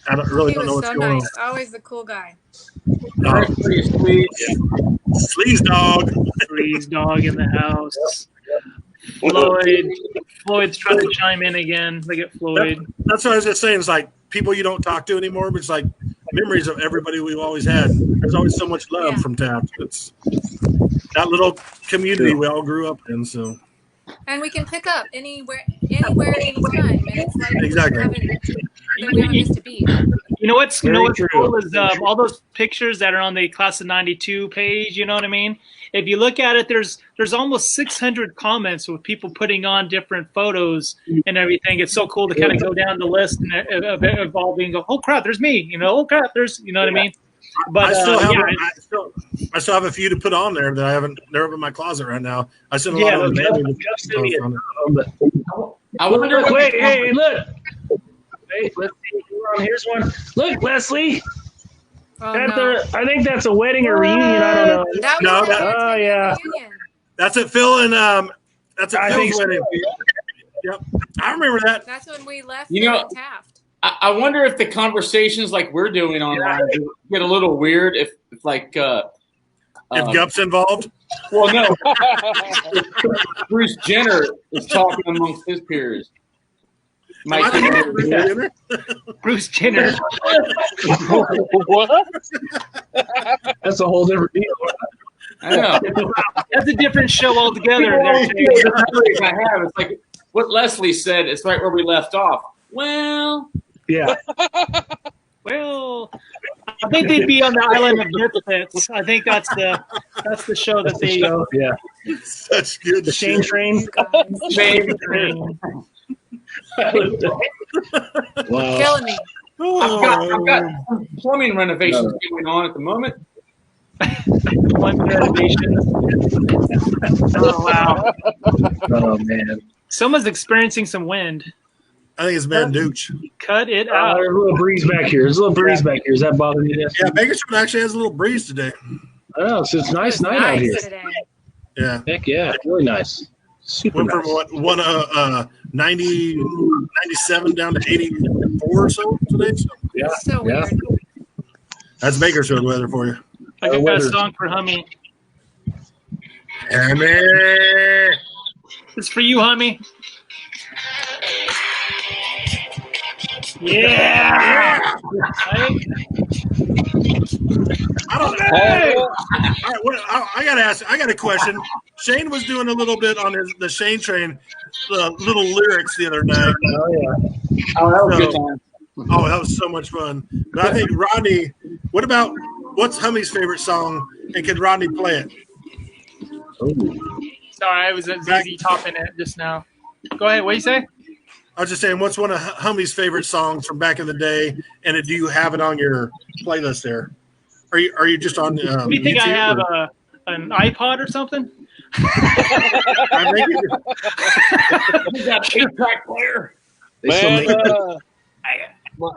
Speaker 7: I don't know what's
Speaker 2: so
Speaker 7: going
Speaker 2: nice. Always the cool guy.
Speaker 7: on.
Speaker 4: Pretty sweet.
Speaker 7: Sleaze dog.
Speaker 1: Sleaze dog in the house. Floyd's trying to chime in again. Look at Floyd.
Speaker 7: That's what I was just saying. It's like people you don't talk to anymore, but it's like memories of everybody we've always had. There's always so much love from Taft. It's that little community we all grew up in. So,
Speaker 2: and we can pick up anywhere, anytime. And it's like
Speaker 7: exactly.
Speaker 2: we haven't missed a beat.
Speaker 1: You know what's cool is all those pictures that are on the Class of '92 page. You know what I mean? If you look at it, there's almost 600 comments with people putting on different photos and everything. It's so cool to kind of go down the list and evolving and go, oh crap, there's me. Oh crap, there's what I mean. But
Speaker 7: I still have a few to put on there that I haven't. They're up in my closet right now. I sent a lot of them.
Speaker 4: I wonder.
Speaker 5: Wait, hey, look. Wait, let's see. Here's one. Look, Leslie.
Speaker 2: Oh, no.
Speaker 5: I think that's a wedding or reunion. I don't know.
Speaker 2: Yeah.
Speaker 7: That's at Phil and that's at Phil's wedding. Yep, I remember that.
Speaker 2: That's when we left. Taft.
Speaker 4: I wonder if the conversations like we're doing online get a little weird if
Speaker 7: Gup's involved.
Speaker 4: Well, no. Bruce Jenner is talking amongst his peers.
Speaker 1: Bruce Jenner.
Speaker 8: What?
Speaker 5: That's a whole different deal.
Speaker 4: I know.
Speaker 1: That's a different show altogether.
Speaker 4: I have. It's like what Leslie said. It's right where we left off. Well,
Speaker 5: Yeah.
Speaker 1: Well, I think they'd be on the island of Misfits. I think that's the show that they.
Speaker 5: Yeah.
Speaker 7: Such good.
Speaker 5: The Shane Train.
Speaker 1: Shane Train.
Speaker 5: Wow.
Speaker 2: Killing me.
Speaker 4: I've got some plumbing renovations going on at the moment.
Speaker 1: One renovation. Oh wow!
Speaker 5: Oh man.
Speaker 1: Someone's experiencing some wind.
Speaker 7: I think it's Van Dooch.
Speaker 1: Cut it out.
Speaker 5: There's a little breeze back here. There's a little breeze back here. Is that bothering you?
Speaker 7: Yeah, Bakersfield actually has a little breeze today.
Speaker 5: Oh, so it's nice night out here.
Speaker 2: Today.
Speaker 7: Yeah.
Speaker 5: Heck yeah, really nice. Super
Speaker 7: Went from
Speaker 5: nice.
Speaker 7: 97 down to 84 or so today. So
Speaker 5: Yeah.
Speaker 2: So
Speaker 5: Yeah.
Speaker 2: weird.
Speaker 7: that's Bakersfield weather for you.
Speaker 1: I got a
Speaker 5: weather.
Speaker 1: song for Hummy.
Speaker 7: Hammy.
Speaker 1: It's for you, Hummy. Yeah. Right?
Speaker 7: I don't know.
Speaker 8: Hey,
Speaker 7: I got to ask. I got a question. Shane was doing a little bit on the Shane Train, little lyrics the other night.
Speaker 5: Oh yeah.
Speaker 4: Oh, that was
Speaker 7: So-
Speaker 4: a good time.
Speaker 7: Oh, that was so much fun. But I think Rodney, what's Hummy's favorite song, and can Rodney play it?
Speaker 1: Sorry, I was easy topping it just now. Go ahead. What do you say?
Speaker 7: I was just saying, what's one of Hummy's favorite songs from back in the day, and do you have it on your playlist there? Are you just on?
Speaker 1: Do you think
Speaker 7: YouTube,
Speaker 1: I have
Speaker 7: or-
Speaker 1: an iPod or something?
Speaker 7: I think
Speaker 4: You got an 8-track player.
Speaker 8: man,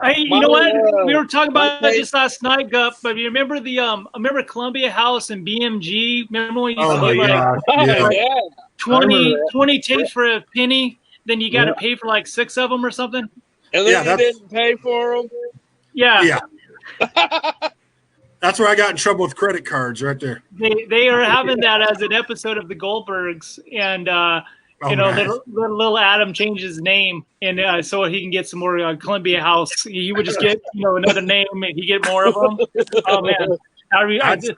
Speaker 1: Hey, you know what? We were talking about that just last night, Gup. But you remember remember Columbia House and BMG? Remember when you used
Speaker 7: Oh
Speaker 1: to
Speaker 7: my
Speaker 1: get
Speaker 7: God!
Speaker 8: oh,
Speaker 7: Yeah.
Speaker 8: yeah.
Speaker 1: 20 tapes for a penny? Then you got to pay for like 6 of them or something.
Speaker 8: And
Speaker 7: Yeah,
Speaker 8: then you didn't pay for them.
Speaker 1: Yeah,
Speaker 7: Yeah. That's where I got in trouble with credit cards, right there.
Speaker 1: they are having that as an episode of the Goldbergs, and
Speaker 7: Nice.
Speaker 1: little Adam changed his name, and so he can get some more Columbia House. He would just get another name, and he get more of them. Oh man, I just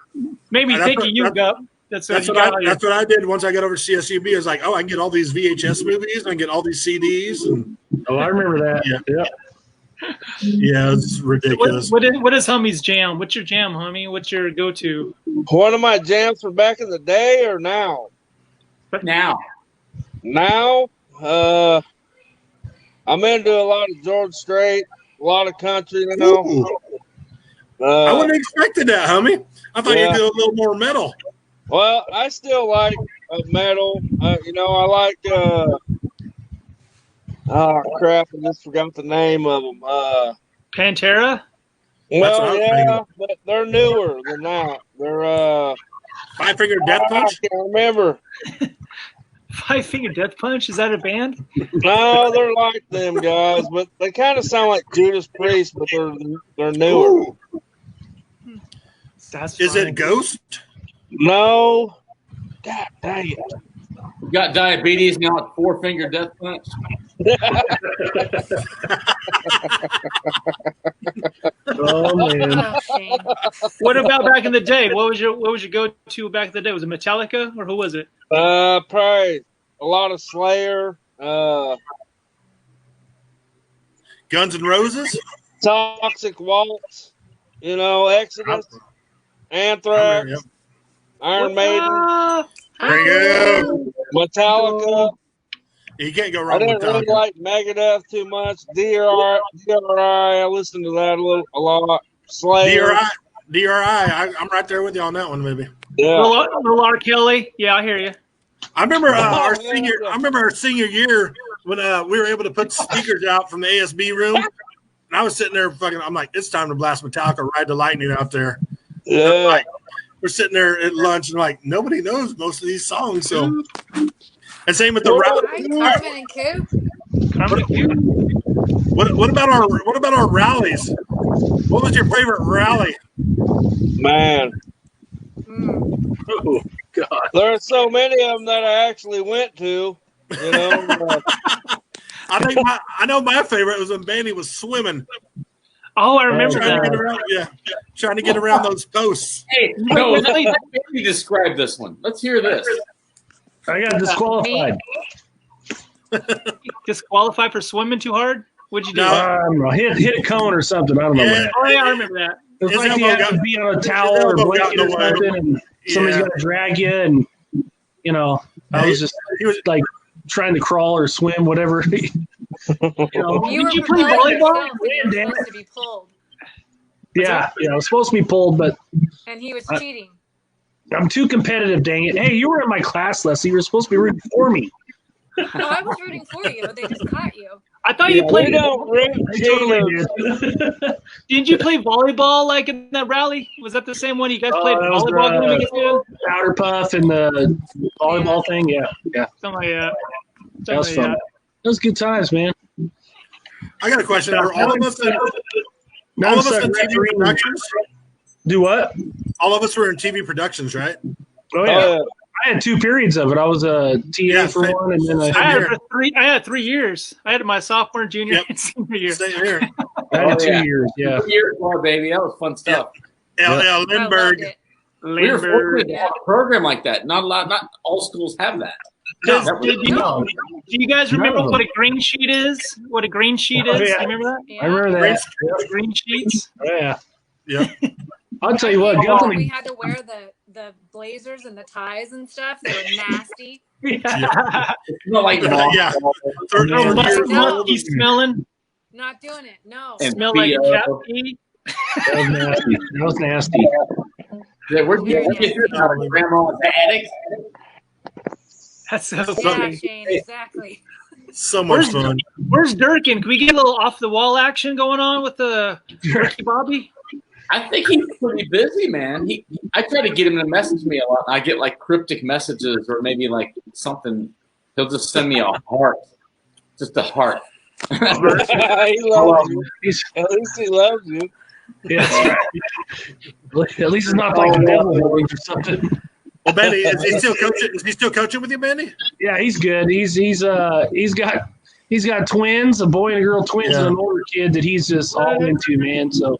Speaker 1: made me think of you, Gup. That's
Speaker 7: what I did once I got over to CSUB. I was like, I can get all these VHS movies, and I can get all these CDs, and
Speaker 5: Oh, I remember that.
Speaker 7: Yeah. Yeah, it's ridiculous.
Speaker 1: What is Hummy's jam? What's your jam, Hummy? What's your go-to?
Speaker 8: One of my jams from back in the day or now?
Speaker 4: But now,
Speaker 8: Now, I'm into a lot of George Strait, a lot of country now.
Speaker 7: Ooh. I wouldn't have expected that, Hummy. I thought
Speaker 8: Yeah.
Speaker 7: you'd do a little more metal.
Speaker 8: Well, I still like metal. I like. Oh crap! I just forgot the name of them.
Speaker 1: Pantera?
Speaker 7: what I
Speaker 8: Well,
Speaker 7: was
Speaker 8: yeah,
Speaker 7: thinking.
Speaker 8: but they're newer than that. They're
Speaker 7: Five Finger Death
Speaker 8: I
Speaker 7: Punch.
Speaker 8: can't remember.
Speaker 1: Five Finger Death Punch? Is that a band?
Speaker 8: No, they're like them guys, but they kind of sound like Judas Priest, but they're newer.
Speaker 7: Ooh.
Speaker 1: That's
Speaker 7: Is
Speaker 1: funny.
Speaker 7: it Ghost?
Speaker 8: No, God dang it.
Speaker 4: you got diabetes now at 4-finger death punch.
Speaker 5: Oh man.
Speaker 2: Oh, Shane.
Speaker 1: What about back in the day? What was your go-to back in the day? Was it Metallica or who was it?
Speaker 8: Probably a lot of Slayer,
Speaker 7: Guns N' Roses?
Speaker 8: Toxic Waltz, Exodus, Anthrax,
Speaker 7: Yep.
Speaker 8: Iron Maiden,
Speaker 1: Ah,
Speaker 7: There you go.
Speaker 8: Metallica.
Speaker 7: You can't go
Speaker 8: I
Speaker 7: wrong with
Speaker 8: didn't really
Speaker 7: Metallica.
Speaker 8: like Megadeth too much. DRI, I listened to that a lot. Slayer.
Speaker 7: DRI. I'm right there with you on that one, maybe.
Speaker 8: Yeah.
Speaker 1: Little R. Kelly. Yeah, I hear you.
Speaker 7: I remember
Speaker 8: Oh,
Speaker 7: our
Speaker 8: yeah,
Speaker 7: senior.
Speaker 8: yeah.
Speaker 7: I remember our senior year when we were able to put speakers out from the ASB room, and I was sitting there I'm like, it's time to blast Metallica, Ride the Lightning out there.
Speaker 8: Yeah.
Speaker 7: We're sitting there at lunch and like nobody knows most of these songs. So, and same with the rap.
Speaker 2: Hi, Carmen and Coop.
Speaker 7: What about our rallies? What was your favorite rally?
Speaker 8: Man.
Speaker 5: Oh God.
Speaker 8: There are so many of them that I actually went to.
Speaker 7: I know my favorite was when Bandy was swimming.
Speaker 1: Oh, I remember
Speaker 7: Trying to
Speaker 1: that.
Speaker 7: get around, trying to get around those posts.
Speaker 4: Hey, no, let me describe this one. Let's hear this.
Speaker 5: I got disqualified.
Speaker 1: Disqualified for swimming too hard? What'd you do?
Speaker 5: No, I don't know. Hit a cone or something. I don't know.
Speaker 7: Yeah.
Speaker 1: Oh, yeah, I remember that.
Speaker 5: It was
Speaker 7: His
Speaker 5: like you
Speaker 7: elbow
Speaker 5: had to
Speaker 7: got-
Speaker 5: be on a towel or
Speaker 7: elbow got
Speaker 5: blanket
Speaker 7: in
Speaker 5: or
Speaker 7: the way.
Speaker 5: something, and somebody's
Speaker 7: Yeah.
Speaker 5: going to drag you. And, you know, I was just
Speaker 7: He was
Speaker 5: like trying to crawl or swim, whatever. You know,
Speaker 2: You were
Speaker 1: you play
Speaker 2: promoting
Speaker 1: volleyball?
Speaker 2: yourself and you were
Speaker 5: Damn it.
Speaker 2: supposed to be pulled,
Speaker 5: yeah, I was supposed to be pulled, but
Speaker 2: and he was cheating.
Speaker 5: I'm too competitive, dang it. Hey, you were in my class, Leslie. You were supposed to be rooting for me.
Speaker 2: No, I was rooting for you. They just caught you.
Speaker 1: I thought you
Speaker 8: We
Speaker 1: played.
Speaker 8: don't root
Speaker 5: I totally
Speaker 8: cheaters.
Speaker 5: did.
Speaker 1: Didn't you play volleyball like in that rally? Was that the same one you guys played
Speaker 5: that was
Speaker 1: volleyball
Speaker 5: the-
Speaker 1: game against?
Speaker 5: Powder puff and the volleyball thing. Yeah.
Speaker 1: Something like that.
Speaker 5: That was fun. That was good times, man.
Speaker 7: I got a question. Are all of us in,
Speaker 5: Now
Speaker 7: all
Speaker 5: I'm
Speaker 7: of us
Speaker 5: stuck
Speaker 7: in TV
Speaker 5: refereeing.
Speaker 7: productions?
Speaker 5: Do what?
Speaker 7: All of us were in TV productions, right?
Speaker 5: Oh, yeah. I had 2 periods of it. I was a TA
Speaker 7: Yeah,
Speaker 5: for
Speaker 7: same-
Speaker 5: one, and then
Speaker 1: I had
Speaker 7: here.
Speaker 1: for 3. I had 3 years. I had my sophomore, junior,
Speaker 7: Yep.
Speaker 1: and senior year.
Speaker 7: Stay here.
Speaker 5: I had
Speaker 4: Oh,
Speaker 5: 2
Speaker 4: yeah.
Speaker 5: years. Yeah.
Speaker 4: Years more, baby. That was fun stuff.
Speaker 7: L.
Speaker 2: I loved
Speaker 7: Lindbergh.
Speaker 2: it.
Speaker 4: We were fortunate
Speaker 1: Lindbergh.
Speaker 4: to have a program like that. Not all schools have that.
Speaker 7: No,
Speaker 1: Does- did you-
Speaker 5: No.
Speaker 1: Do you guys remember
Speaker 5: No.
Speaker 1: what a green sheet is? What a green sheet
Speaker 5: Oh,
Speaker 1: is?
Speaker 5: yeah.
Speaker 1: You remember that?
Speaker 2: Yeah.
Speaker 5: I remember that.
Speaker 1: The green sheets?
Speaker 5: Oh, yeah.
Speaker 7: Yeah.
Speaker 5: I'll tell you what.
Speaker 2: We
Speaker 5: Guthrie,
Speaker 2: had to wear the blazers and the ties and stuff. They were nasty.
Speaker 4: It's not like
Speaker 7: Yeah. Third
Speaker 5: No,
Speaker 7: year
Speaker 1: musky,
Speaker 7: old.
Speaker 1: musky smelling.
Speaker 2: Not doing it. No.
Speaker 4: And
Speaker 1: Smell like
Speaker 4: BO.
Speaker 1: cat pee.
Speaker 5: that was nasty. That was nasty.
Speaker 4: Yeah, where'd you get this out of grandma's attic?
Speaker 1: That's so
Speaker 2: Yeah,
Speaker 1: funny.
Speaker 2: Shane. Exactly.
Speaker 7: So much fun.
Speaker 1: Where's Durkin? Can we get a little off the wall action going on with the Ricky Bobby?
Speaker 4: I think he's pretty busy, man. I try to get him to message me a lot. I get like cryptic messages or maybe like something. He'll just send me a heart, just a heart.
Speaker 8: He loves you. At least he loves you.
Speaker 5: Yeah, that's right. At least it's not like the devil movies or something.
Speaker 7: Well, Bandy, is he still coaching? Is he still coaching with you, Bandy?
Speaker 5: Yeah, he's good. He's got twins, a boy and a girl twins, and an older kid that he's just all into, man. So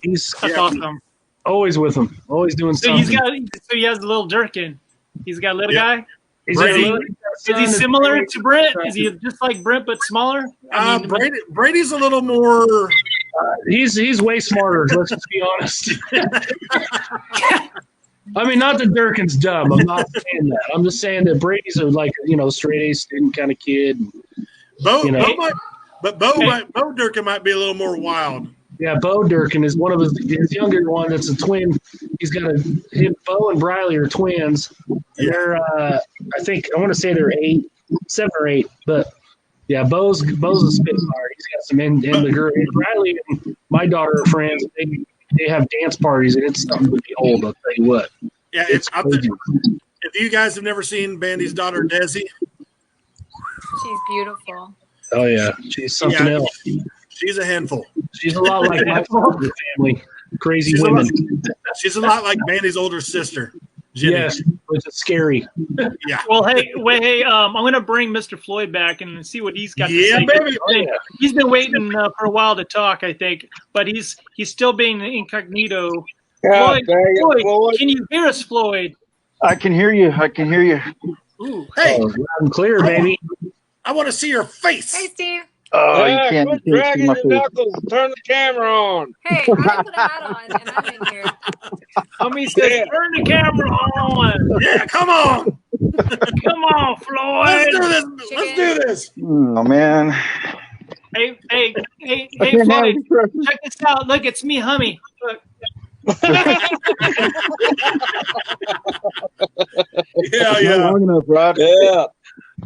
Speaker 5: he's
Speaker 1: That's awesome.
Speaker 5: always with him, always doing
Speaker 1: So
Speaker 5: something.
Speaker 1: he has a little Durkin. He's got a little
Speaker 7: Yeah.
Speaker 1: guy.
Speaker 5: He's
Speaker 7: Brady.
Speaker 5: got a little
Speaker 1: Is he
Speaker 5: son that's
Speaker 1: similar
Speaker 5: very-
Speaker 1: to Brent? Is he just like Brent but smaller? I mean,
Speaker 7: Brady's a little more.
Speaker 5: He's way smarter. Let's just be honest. I mean, not that Durkin's dumb. I'm not saying that. I'm just saying that Brady's a straight A student kind of kid.
Speaker 7: Bo Durkin might be a little more wild.
Speaker 5: Yeah, Bo Durkin is one of his younger one. That's a twin. He's got Bo and Briley are twins. And they're I want to say they're 7 or 8. But yeah, Bo's a spitfire. He's got some in the girl. And Briley and my daughter are friends. They have dance parties, and it's something to behold. I'll tell you what.
Speaker 7: Yeah,
Speaker 5: It's crazy.
Speaker 7: if you guys have never seen Bandy's daughter Desi,
Speaker 2: She's beautiful.
Speaker 5: Oh yeah, she's something else.
Speaker 7: she's a handful.
Speaker 5: She's a lot like my family. Crazy
Speaker 7: She's a
Speaker 5: women.
Speaker 7: She's a lot like Bandy's older sister, Jenny.
Speaker 5: Yes, which is scary.
Speaker 7: Yeah.
Speaker 1: well, hey, I'm going to bring Mr. Floyd back and see what he's got to
Speaker 7: Yeah,
Speaker 1: say.
Speaker 7: baby.
Speaker 5: Oh, yeah.
Speaker 1: He's been waiting for a while to talk, I think, but he's still being incognito.
Speaker 8: God
Speaker 1: Floyd,
Speaker 8: dang it,
Speaker 1: Floyd,
Speaker 8: Floyd.
Speaker 1: can you hear us, Floyd?
Speaker 9: I can hear you.
Speaker 1: Ooh.
Speaker 7: Hey,
Speaker 5: Oh, loud and clear, baby.
Speaker 7: I want to see your face.
Speaker 2: Hey, Steve.
Speaker 9: Oh,
Speaker 8: Yeah,
Speaker 9: you can't
Speaker 8: quit
Speaker 9: see
Speaker 8: dragging
Speaker 9: my
Speaker 8: your
Speaker 9: face.
Speaker 8: knuckles. Turn the camera on.
Speaker 2: Hey, I put a hat on and I'm in here.
Speaker 1: Hummy says,
Speaker 8: Yeah.
Speaker 1: turn the camera on.
Speaker 7: Yeah, come on.
Speaker 1: Come on,
Speaker 7: Let's do
Speaker 1: Floyd.
Speaker 7: this. Let's do this.
Speaker 9: Oh man.
Speaker 1: Hey,
Speaker 9: I
Speaker 1: Floyd,
Speaker 9: can't have you.
Speaker 1: check this out. Look, it's me, Hummy. Look.
Speaker 7: Yeah, yeah.
Speaker 9: Not long enough, Rod.
Speaker 8: Yeah.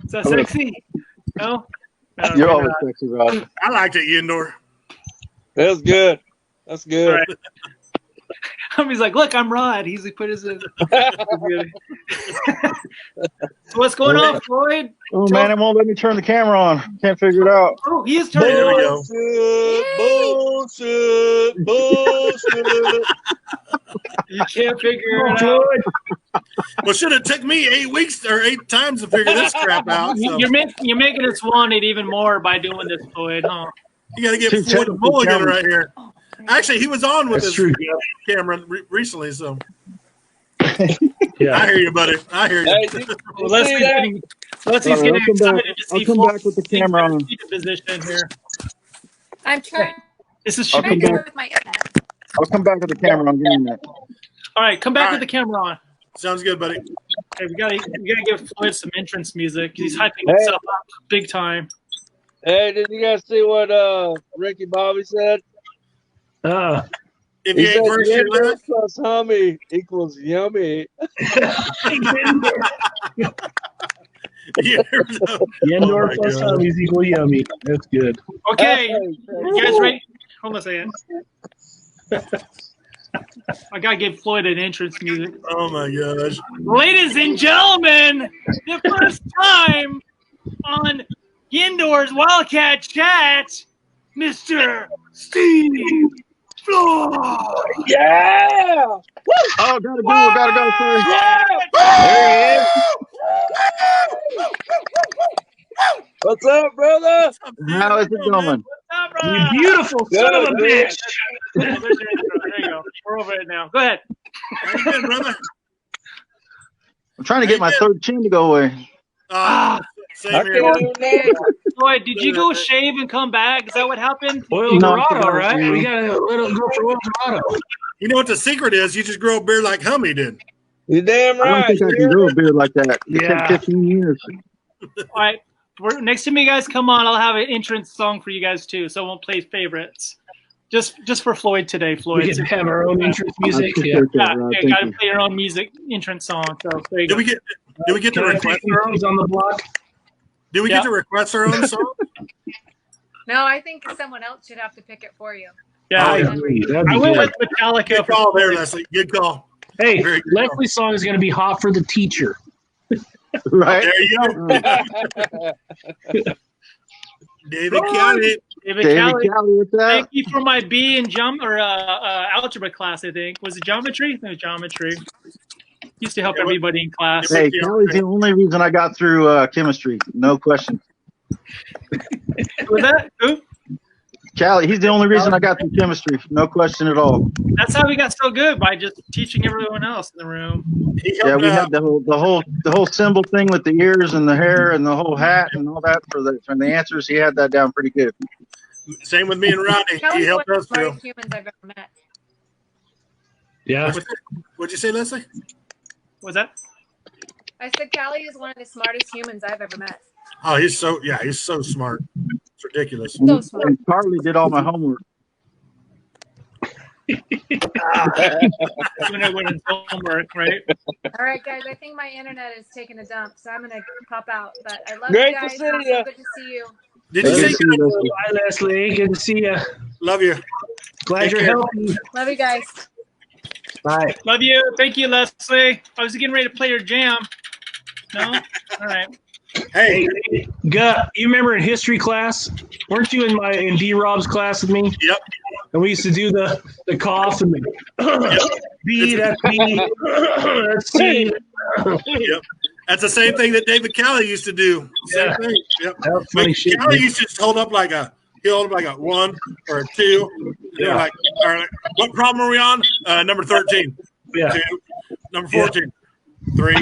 Speaker 1: Is that sexy? No? No,
Speaker 9: You're
Speaker 1: maybe
Speaker 9: always
Speaker 1: not.
Speaker 9: sexy, Rod.
Speaker 7: I liked it, YeNDoR'.
Speaker 8: That's good. That's good.
Speaker 1: All right. Hummy's like, look, I'm Rod. He's put his. So what's going on, Floyd?
Speaker 9: Oh man, it won't let me turn the camera on. Can't figure it out.
Speaker 1: Oh, he is turning
Speaker 7: There
Speaker 1: it
Speaker 7: we
Speaker 1: on.
Speaker 7: go.
Speaker 8: Bullshit. Bullshit.
Speaker 1: You can't figure it out.
Speaker 5: Floyd.
Speaker 7: Well, should have took me 8 weeks or 8 times to figure this crap out. So
Speaker 1: You're making us want it even more by doing this, Floyd, huh?
Speaker 7: you got to get
Speaker 9: Two
Speaker 7: Floyd a mulligan
Speaker 9: cameras.
Speaker 7: right here. Actually, he was on with
Speaker 5: That's
Speaker 7: his
Speaker 5: true.
Speaker 7: camera recently, so.
Speaker 5: Yeah.
Speaker 7: I hear you, buddy. I hear you.
Speaker 8: Hey, did you
Speaker 1: Well,
Speaker 8: see
Speaker 1: Leslie's
Speaker 8: that?
Speaker 1: getting excited to see
Speaker 9: I'll come back with the camera on.
Speaker 1: position here.
Speaker 2: I'm trying
Speaker 1: This is
Speaker 9: I'll
Speaker 2: to
Speaker 9: come
Speaker 2: do
Speaker 9: back.
Speaker 2: with my internet.
Speaker 9: I'll come back with the camera on getting that.
Speaker 1: All right, come back
Speaker 7: All
Speaker 1: with
Speaker 7: right.
Speaker 1: the camera on.
Speaker 7: Sounds good, buddy.
Speaker 1: Hey, we gotta give Floyd some entrance music. He's hyping himself up big time.
Speaker 8: Hey, did you guys see what Ricky Bobby said?
Speaker 7: If
Speaker 8: He
Speaker 7: you
Speaker 8: said
Speaker 7: ain't first, you're
Speaker 8: YeNDoR'S
Speaker 7: last.
Speaker 8: plus Hummy equals yummy.
Speaker 5: YeNDoR'S plus Hummies equal yummy. That's good.
Speaker 1: Okay, you guys ready? Hold on a second. I gotta give Floyd an entrance music.
Speaker 7: Oh my gosh.
Speaker 1: Ladies and gentlemen, the first time on YeNDoR'S WiLDcaT Chat, Mr. Steve Floyd.
Speaker 8: Yeah!
Speaker 9: Oh, gotta go, sorry.
Speaker 8: There he is. What's up, brother?
Speaker 9: How is it going?
Speaker 5: You beautiful son of a bitch.
Speaker 1: There you go. We're over it now. Go ahead.
Speaker 7: How you doing, brother?
Speaker 9: I'm trying to get my third chin to go away.
Speaker 7: Same
Speaker 8: I
Speaker 7: here.
Speaker 8: can't even
Speaker 1: Floyd, did you go shave and come back? Is that what happened?
Speaker 5: Oil
Speaker 9: No,
Speaker 5: Dorado, right? We gotta let it go for Oil Dorado.
Speaker 7: You know what the secret is? You just grow a beard like Hummy did.
Speaker 8: You damn
Speaker 9: I don't
Speaker 8: right.
Speaker 9: think I can grow a beard like that. It
Speaker 5: Yeah.
Speaker 9: took 15 years.
Speaker 1: All right. Next time you guys come on, I'll have an entrance song for you guys too. So I won't play favorites. Just for Floyd today, Floyd.
Speaker 5: We can have our own entrance music.
Speaker 9: I
Speaker 5: Yeah.
Speaker 9: appreciate that,
Speaker 1: Yeah,
Speaker 9: Rod.
Speaker 1: you
Speaker 9: Thank
Speaker 1: got to
Speaker 9: you.
Speaker 1: play your own music entrance song. So there you
Speaker 7: Did
Speaker 1: go.
Speaker 7: we get to
Speaker 5: Can I
Speaker 7: request
Speaker 5: take
Speaker 7: our own?
Speaker 5: these on the block?
Speaker 7: Did we
Speaker 1: Yeah.
Speaker 7: get to request our own song?
Speaker 2: No, I think someone else should have to pick it for you.
Speaker 1: Yeah,
Speaker 5: I
Speaker 1: I
Speaker 5: agree. That'd be
Speaker 1: went
Speaker 5: good.
Speaker 1: with Metallica.
Speaker 7: Good
Speaker 1: For
Speaker 7: call there,
Speaker 1: Floyd.
Speaker 7: Leslie. Good call.
Speaker 5: Hey,
Speaker 7: Very good.
Speaker 5: Leslie's song is going to be Hot for the Teacher.
Speaker 9: Right?
Speaker 7: There you go. David County.
Speaker 1: David
Speaker 9: David
Speaker 1: Callie.
Speaker 9: Callie, what's
Speaker 1: Thank
Speaker 9: that?
Speaker 1: you for my B in algebra class. I think was it geometry? No, geometry. Used to help
Speaker 7: Yeah, what-
Speaker 1: everybody in class.
Speaker 9: Hey, Callie's the only reason I got through chemistry. No question.
Speaker 1: Was that who?
Speaker 9: Callie, he's the only reason I got through chemistry. No question at all.
Speaker 1: That's how we got so good, by just teaching everyone else in the room.
Speaker 7: He
Speaker 9: Yeah,
Speaker 7: helped
Speaker 9: we
Speaker 7: out.
Speaker 9: had the whole symbol thing with the ears and the hair and the whole hat and all that for the answers. He had that down pretty good.
Speaker 7: Same with me and Rodney.
Speaker 2: Kelly's
Speaker 7: He
Speaker 2: one
Speaker 7: helped
Speaker 2: of the
Speaker 7: us through.
Speaker 2: smartest humans I've ever met.
Speaker 5: Yeah.
Speaker 7: What'd you say, Leslie?
Speaker 1: Was that?
Speaker 2: I said Callie is one of the smartest humans I've ever met.
Speaker 7: Oh, he's so smart. It's ridiculous.
Speaker 2: So smart.
Speaker 9: And Carly did all my homework.
Speaker 1: When I went in homework, right?
Speaker 2: All right, guys. I think my internet is taking a dump, so I'm gonna pop out. But I love
Speaker 8: Great
Speaker 2: you
Speaker 8: to
Speaker 2: guys.
Speaker 8: see
Speaker 2: It's
Speaker 8: ya.
Speaker 2: so good to see you.
Speaker 7: Did you
Speaker 9: Good
Speaker 7: say
Speaker 9: to see you, Leslie.
Speaker 5: Bye, Leslie. Good to see you.
Speaker 7: love you?
Speaker 5: Glad
Speaker 7: Take
Speaker 5: you're
Speaker 7: care.
Speaker 5: healthy.
Speaker 2: Love you guys.
Speaker 5: Bye.
Speaker 1: Love you. Thank you, Leslie. I was getting ready to play your jam. No? All right.
Speaker 7: Hey,
Speaker 5: Gut, you remember in history class? Weren't you in D Rob's class with me?
Speaker 7: yep.
Speaker 5: And we used to do the cough and the B, that's B, that's C.
Speaker 7: Yep. That's the same thing that David Callie used to do. Same
Speaker 5: Yeah.
Speaker 7: thing. Yep.
Speaker 5: That's funny shit.
Speaker 7: Callie used to just hold up like a 1 or a 2. And they're
Speaker 5: Yeah.
Speaker 7: like, all right, what problem are we on? Number 13.
Speaker 5: Yeah.
Speaker 7: 2. Number 14. 3.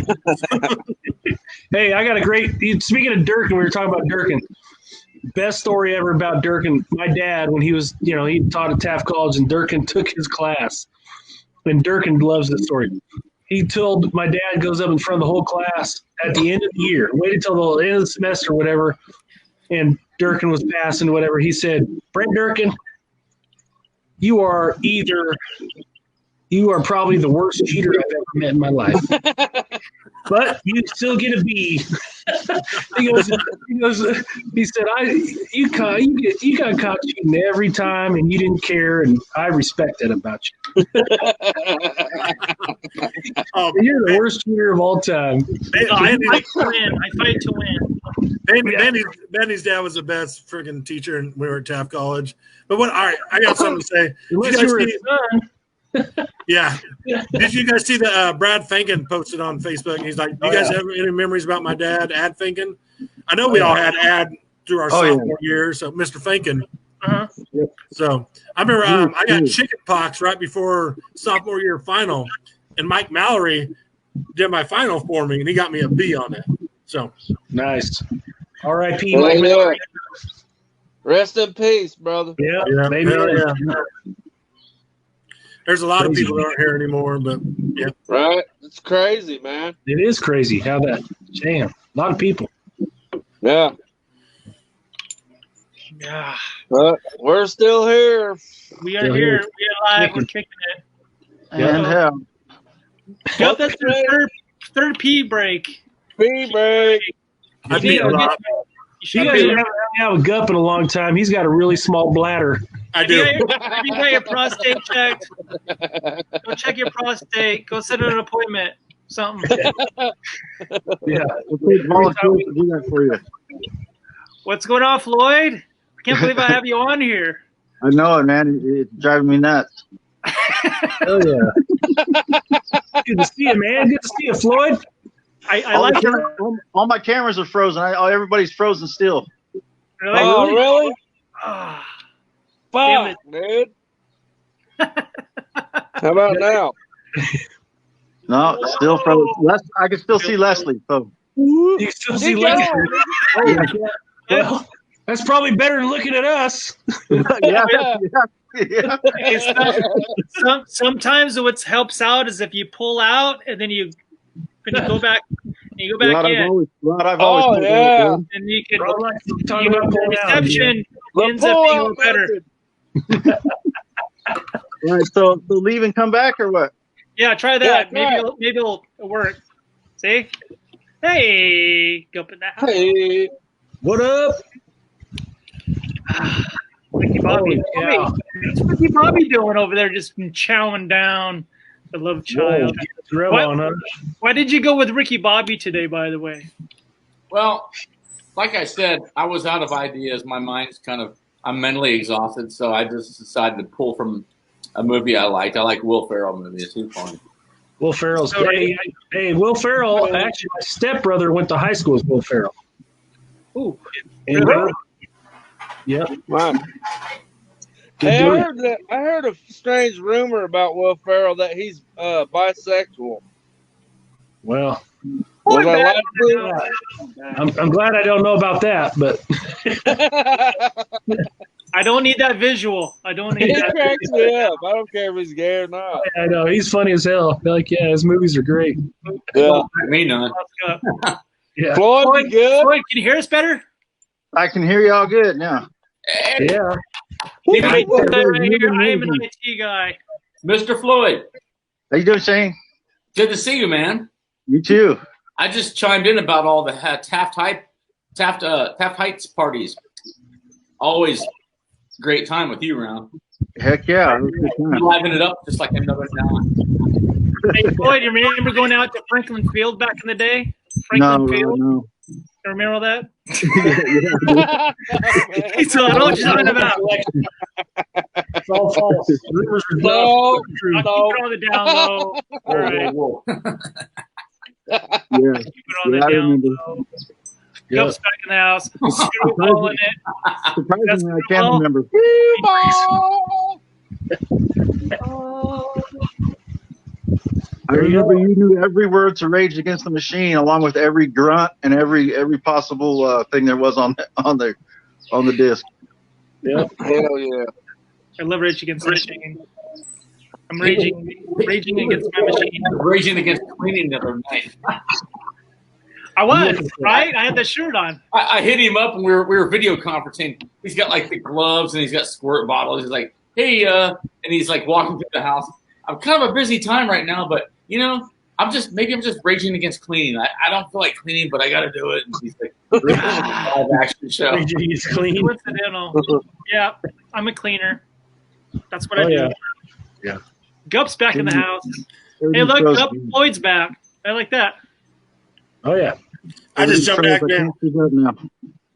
Speaker 5: Hey, I got a great. Speaking of Durkin, we were talking about Durkin. Best story ever about Durkin. My dad, when he was, he taught at Taft College, and Durkin took his class. And Durkin loves this story. He told my dad goes up in front of the whole class at the end of the year, waited till the end of the semester, whatever. And Durkin was passing, whatever. He said, "Brent Durkin, you are probably the worst cheater I've ever met in my life. But you still get a B." he said, you got caught cheating every time and you didn't care, and I respect that about you.
Speaker 7: Oh,
Speaker 5: You're the worst cheater of all time.
Speaker 1: I fight to win. I fight to win.
Speaker 7: Bandy's dad was the best freaking teacher, and we were at Taft College. But all right, I got something to say.
Speaker 5: Unless you were his son.
Speaker 7: Yeah. Did you guys see that Brad Finken posted on Facebook? He's like, "Do you guys have any memories about my dad, Ad Finken?" I know we all had Ad through our sophomore year. So, Mr. Finken,
Speaker 1: Uh-huh.
Speaker 7: So I remember I got chicken pox right before sophomore year final, and Mike Mallory did my final for me, and he got me a B on it. So
Speaker 5: nice. R.I.P.
Speaker 8: Yeah,
Speaker 5: Mike
Speaker 8: yeah.
Speaker 5: Mallory.
Speaker 8: Rest in peace, brother.
Speaker 5: Yeah,
Speaker 7: yeah,
Speaker 5: maybe.
Speaker 7: yeah. There's a lot of people that aren't here anymore, but yeah.
Speaker 8: Right? It's crazy, man.
Speaker 5: It is crazy how that. Damn, a lot of people.
Speaker 8: Yeah.
Speaker 1: Yeah.
Speaker 8: But we're still here.
Speaker 1: We are here. We are live. We're kicking it.
Speaker 9: And hell.
Speaker 1: Yep, that's the third pee break.
Speaker 8: Pee break.
Speaker 7: I beat a lot.
Speaker 5: You guys haven't hung out with Gup in a long time. He's got a really small bladder.
Speaker 7: I do.
Speaker 1: If you got your prostate checked, go check your prostate. Go set an appointment. Something.
Speaker 9: Yeah, we'll take volunteers to do that for you.
Speaker 1: What's going on, Floyd? I can't believe I have you on here.
Speaker 9: I know it, man. It's driving me nuts.
Speaker 5: Oh yeah. Good to see you, man. Good to see you, Floyd.
Speaker 1: I like
Speaker 9: all my cameras are frozen. Everybody's frozen still.
Speaker 1: Really?
Speaker 8: Oh, really?
Speaker 1: Damn
Speaker 8: Fuck, dude. How about now?
Speaker 9: No, it's still frozen. I can still see Leslie. So.
Speaker 5: You can still see Leslie. Well, that's probably better than looking at us.
Speaker 9: Yeah.
Speaker 1: Sometimes what helps out is if you pull out and then you go back. You go back in.
Speaker 9: I've always
Speaker 8: yeah.
Speaker 1: And you can
Speaker 5: the
Speaker 1: reception ends up being a little better.
Speaker 9: All right, so leave and come back or what?
Speaker 1: Yeah, try that.
Speaker 8: Yeah,
Speaker 1: maybe it'll work. See? Hey, go up in that house.
Speaker 8: Hey.
Speaker 5: What up?
Speaker 1: Ricky Bobby. What's Ricky Bobby doing over there just chowing down the love child? Why did you go with Ricky Bobby today, by the way?
Speaker 4: Well, like I said, I was out of ideas. My mind's I'm mentally exhausted, so I just decided to pull from a movie I liked. I like Will Ferrell movies. He's funny.
Speaker 5: Will Ferrell's hey, Will Ferrell, actually my stepbrother went to high school with Will Ferrell.
Speaker 1: Ooh.
Speaker 5: Really? Yeah.
Speaker 8: Wow. Hey, I heard a strange rumor about Will Ferrell that he's bisexual.
Speaker 5: Well,
Speaker 8: was I lied to?
Speaker 5: I'm glad I don't know about that, but
Speaker 1: I don't need that visual. I don't need
Speaker 8: He
Speaker 1: that.
Speaker 8: cracks me up. I don't care if he's gay or not.
Speaker 5: I know he's funny as hell. Like, yeah, his movies are great.
Speaker 8: Yeah.
Speaker 4: Me none.
Speaker 5: Yeah.
Speaker 8: Floyd, you good?
Speaker 1: Floyd, can you hear us better?
Speaker 9: I can hear y'all good now.
Speaker 5: Yeah.
Speaker 1: I am an IT guy.
Speaker 4: Mr. Floyd.
Speaker 9: How you doing, Shane?
Speaker 4: Good to see you, man.
Speaker 9: You too.
Speaker 4: I just chimed in about all the Taft Heights parties. Always great time with you around.
Speaker 9: Heck yeah.
Speaker 4: Living it up just like another now.
Speaker 1: Hey, Floyd, you remember going out to Franklin Field back in the day? Franklin Field?
Speaker 9: No.
Speaker 1: You remember all that? So I know what you're talking about.
Speaker 5: It's all false.
Speaker 8: No.
Speaker 1: I'll keep it on the down low. All right.
Speaker 9: Yeah.
Speaker 1: Keep it on the down low. Gup's back in the house. Screwball in it.
Speaker 9: Surprisingly, I can't remember. I remember you knew every word to Rage Against the Machine, along with every grunt and every possible thing there was on the disc.
Speaker 5: Yeah.
Speaker 8: Hell yeah.
Speaker 1: I love Rage Against the Machine. I'm raging against my machine.
Speaker 4: Raging against cleaning the other night.
Speaker 1: I was, right? I had the shirt on.
Speaker 4: I hit him up and we were video conferencing. He's got like the gloves and he's got squirt bottles. He's like, hey, and he's like walking through the house. I'm kind of a busy time right now, but you know, I'm just raging against cleaning. I don't feel like cleaning, but I got to do it. And he's like, live action show.
Speaker 5: Raging against clean.
Speaker 1: Coincidental. Yeah, I'm a cleaner. That's what I do.
Speaker 5: Yeah. Yeah.
Speaker 1: Gup's back in the house. Hey, look, Gup, Floyd's back. I like that.
Speaker 5: Oh yeah.
Speaker 7: I just jumped back in.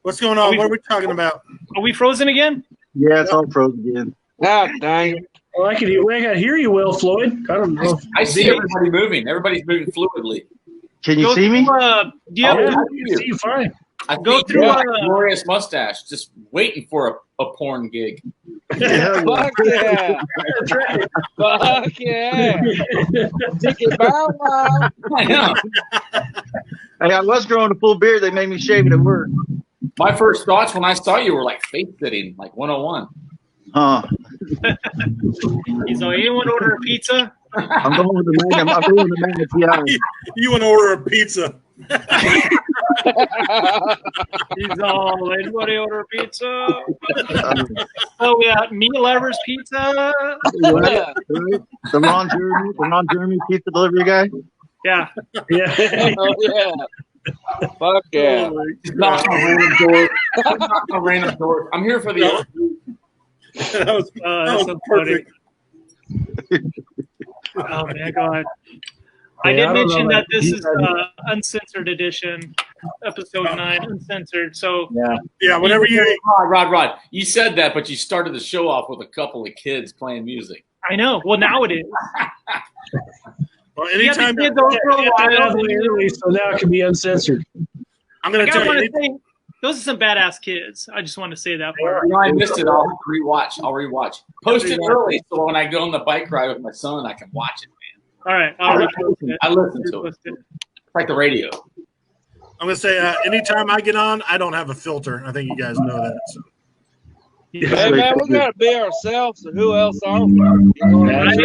Speaker 7: What's going on? What are we talking about?
Speaker 1: Are we frozen again?
Speaker 9: Yeah, it's all frozen again.
Speaker 8: God dang it.
Speaker 5: Well, I can hear you, Will Floyd. I don't know.
Speaker 4: I see everybody moving. Everybody's moving fluidly.
Speaker 9: Can you see me?
Speaker 1: Do you have
Speaker 5: see you fine.
Speaker 4: I
Speaker 1: Go
Speaker 4: think
Speaker 1: through
Speaker 4: glorious mustache, just waiting for a porn gig.
Speaker 8: Fuck yeah. Fuck yeah. Ticket bow wow.
Speaker 4: I know.
Speaker 9: Hey, I was growing a full beard. They made me shave it at work.
Speaker 4: My first thoughts when I saw you were like face sitting, like 101.
Speaker 9: Huh.
Speaker 1: He's like, anyone order a pizza?
Speaker 9: I'm going with the man. I'm going with the man. Yeah.
Speaker 7: You want to order a pizza?
Speaker 1: He's all, anybody order a pizza? Oh, we got meat lovers pizza.
Speaker 9: Right? The Ron Jeremy pizza delivery guy.
Speaker 1: Yeah.
Speaker 5: Yeah.
Speaker 8: Oh, yeah. Fuck yeah.
Speaker 4: Knock on random door. Knock on random door. I'm here for the.
Speaker 7: That was
Speaker 1: so
Speaker 7: perfect.
Speaker 1: Oh man, God. I
Speaker 5: Yeah,
Speaker 1: did
Speaker 5: I don't
Speaker 1: mention
Speaker 5: know,
Speaker 1: that this
Speaker 5: you
Speaker 1: is
Speaker 5: guys-
Speaker 1: uncensored edition, episode 9, uncensored. So
Speaker 7: Yeah, whenever you.
Speaker 4: Rod, you said that, but you started the show off with a couple of kids playing music.
Speaker 1: I know. Well, now it is.
Speaker 7: Well,
Speaker 1: You got the
Speaker 7: anytime
Speaker 1: kids over for a
Speaker 5: Yeah,
Speaker 1: while.
Speaker 5: early, so now it can be uncensored.
Speaker 7: I'm going
Speaker 1: I
Speaker 7: to tell
Speaker 1: want
Speaker 7: you.
Speaker 1: to say, those are some badass kids. I just want to say that.
Speaker 4: You know, I missed it. I'll rewatch. Post it early so when I go on the bike ride with my son, I can watch it, man.
Speaker 1: All right. I'll repost it.
Speaker 4: I listen to it. It's like the radio.
Speaker 7: I'm going to say, anytime I get on, I don't have a filter. I think you guys know that. So.
Speaker 8: Hey, man, we got to be ourselves, so who else are we? You know what I
Speaker 5: That's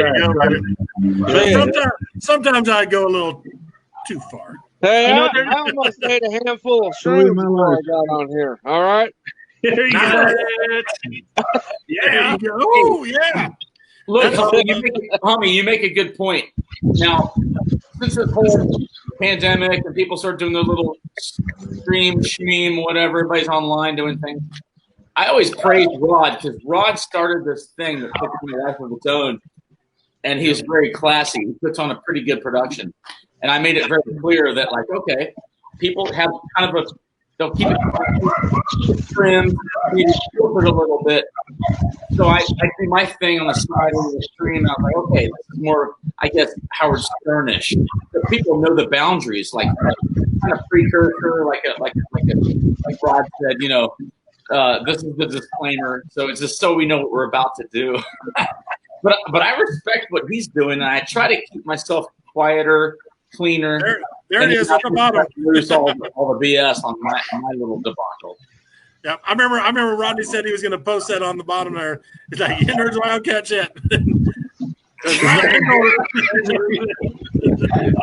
Speaker 8: mean?
Speaker 5: right.
Speaker 7: But sometimes I go a little too far.
Speaker 8: Hey,
Speaker 1: You know,
Speaker 8: I almost ate a handful of shrooms before I got on here. All right?
Speaker 5: There you go.
Speaker 7: There you go. Oh, yeah.
Speaker 4: Look, Hummy, you make a good point. Now, since this whole pandemic and people start doing their little stream, whatever, everybody's online doing things. I always praise Rod because Rod started this thing that took a life of its own, and he was very classy. He puts on a pretty good production. And I made it very clear that, like, okay, people have kind of they'll keep it trimmed, maybe filtered a little bit. So I do my thing on the side of the stream. I'm like, okay, this is more, I guess, Howard Sternish. But people know the boundaries, like kind of precursor, like Rod said, you know, this is the disclaimer. So it's just so we know what we're about to do. But I respect what he's doing, and I try to keep myself quieter, cleaner.
Speaker 7: There it is at the bottom.
Speaker 4: Lose all the BS on my little debacle.
Speaker 7: Yeah, I remember Rodney said he was going to post that on the bottom there. It's like YeNDoR'S WiLDcaT chat.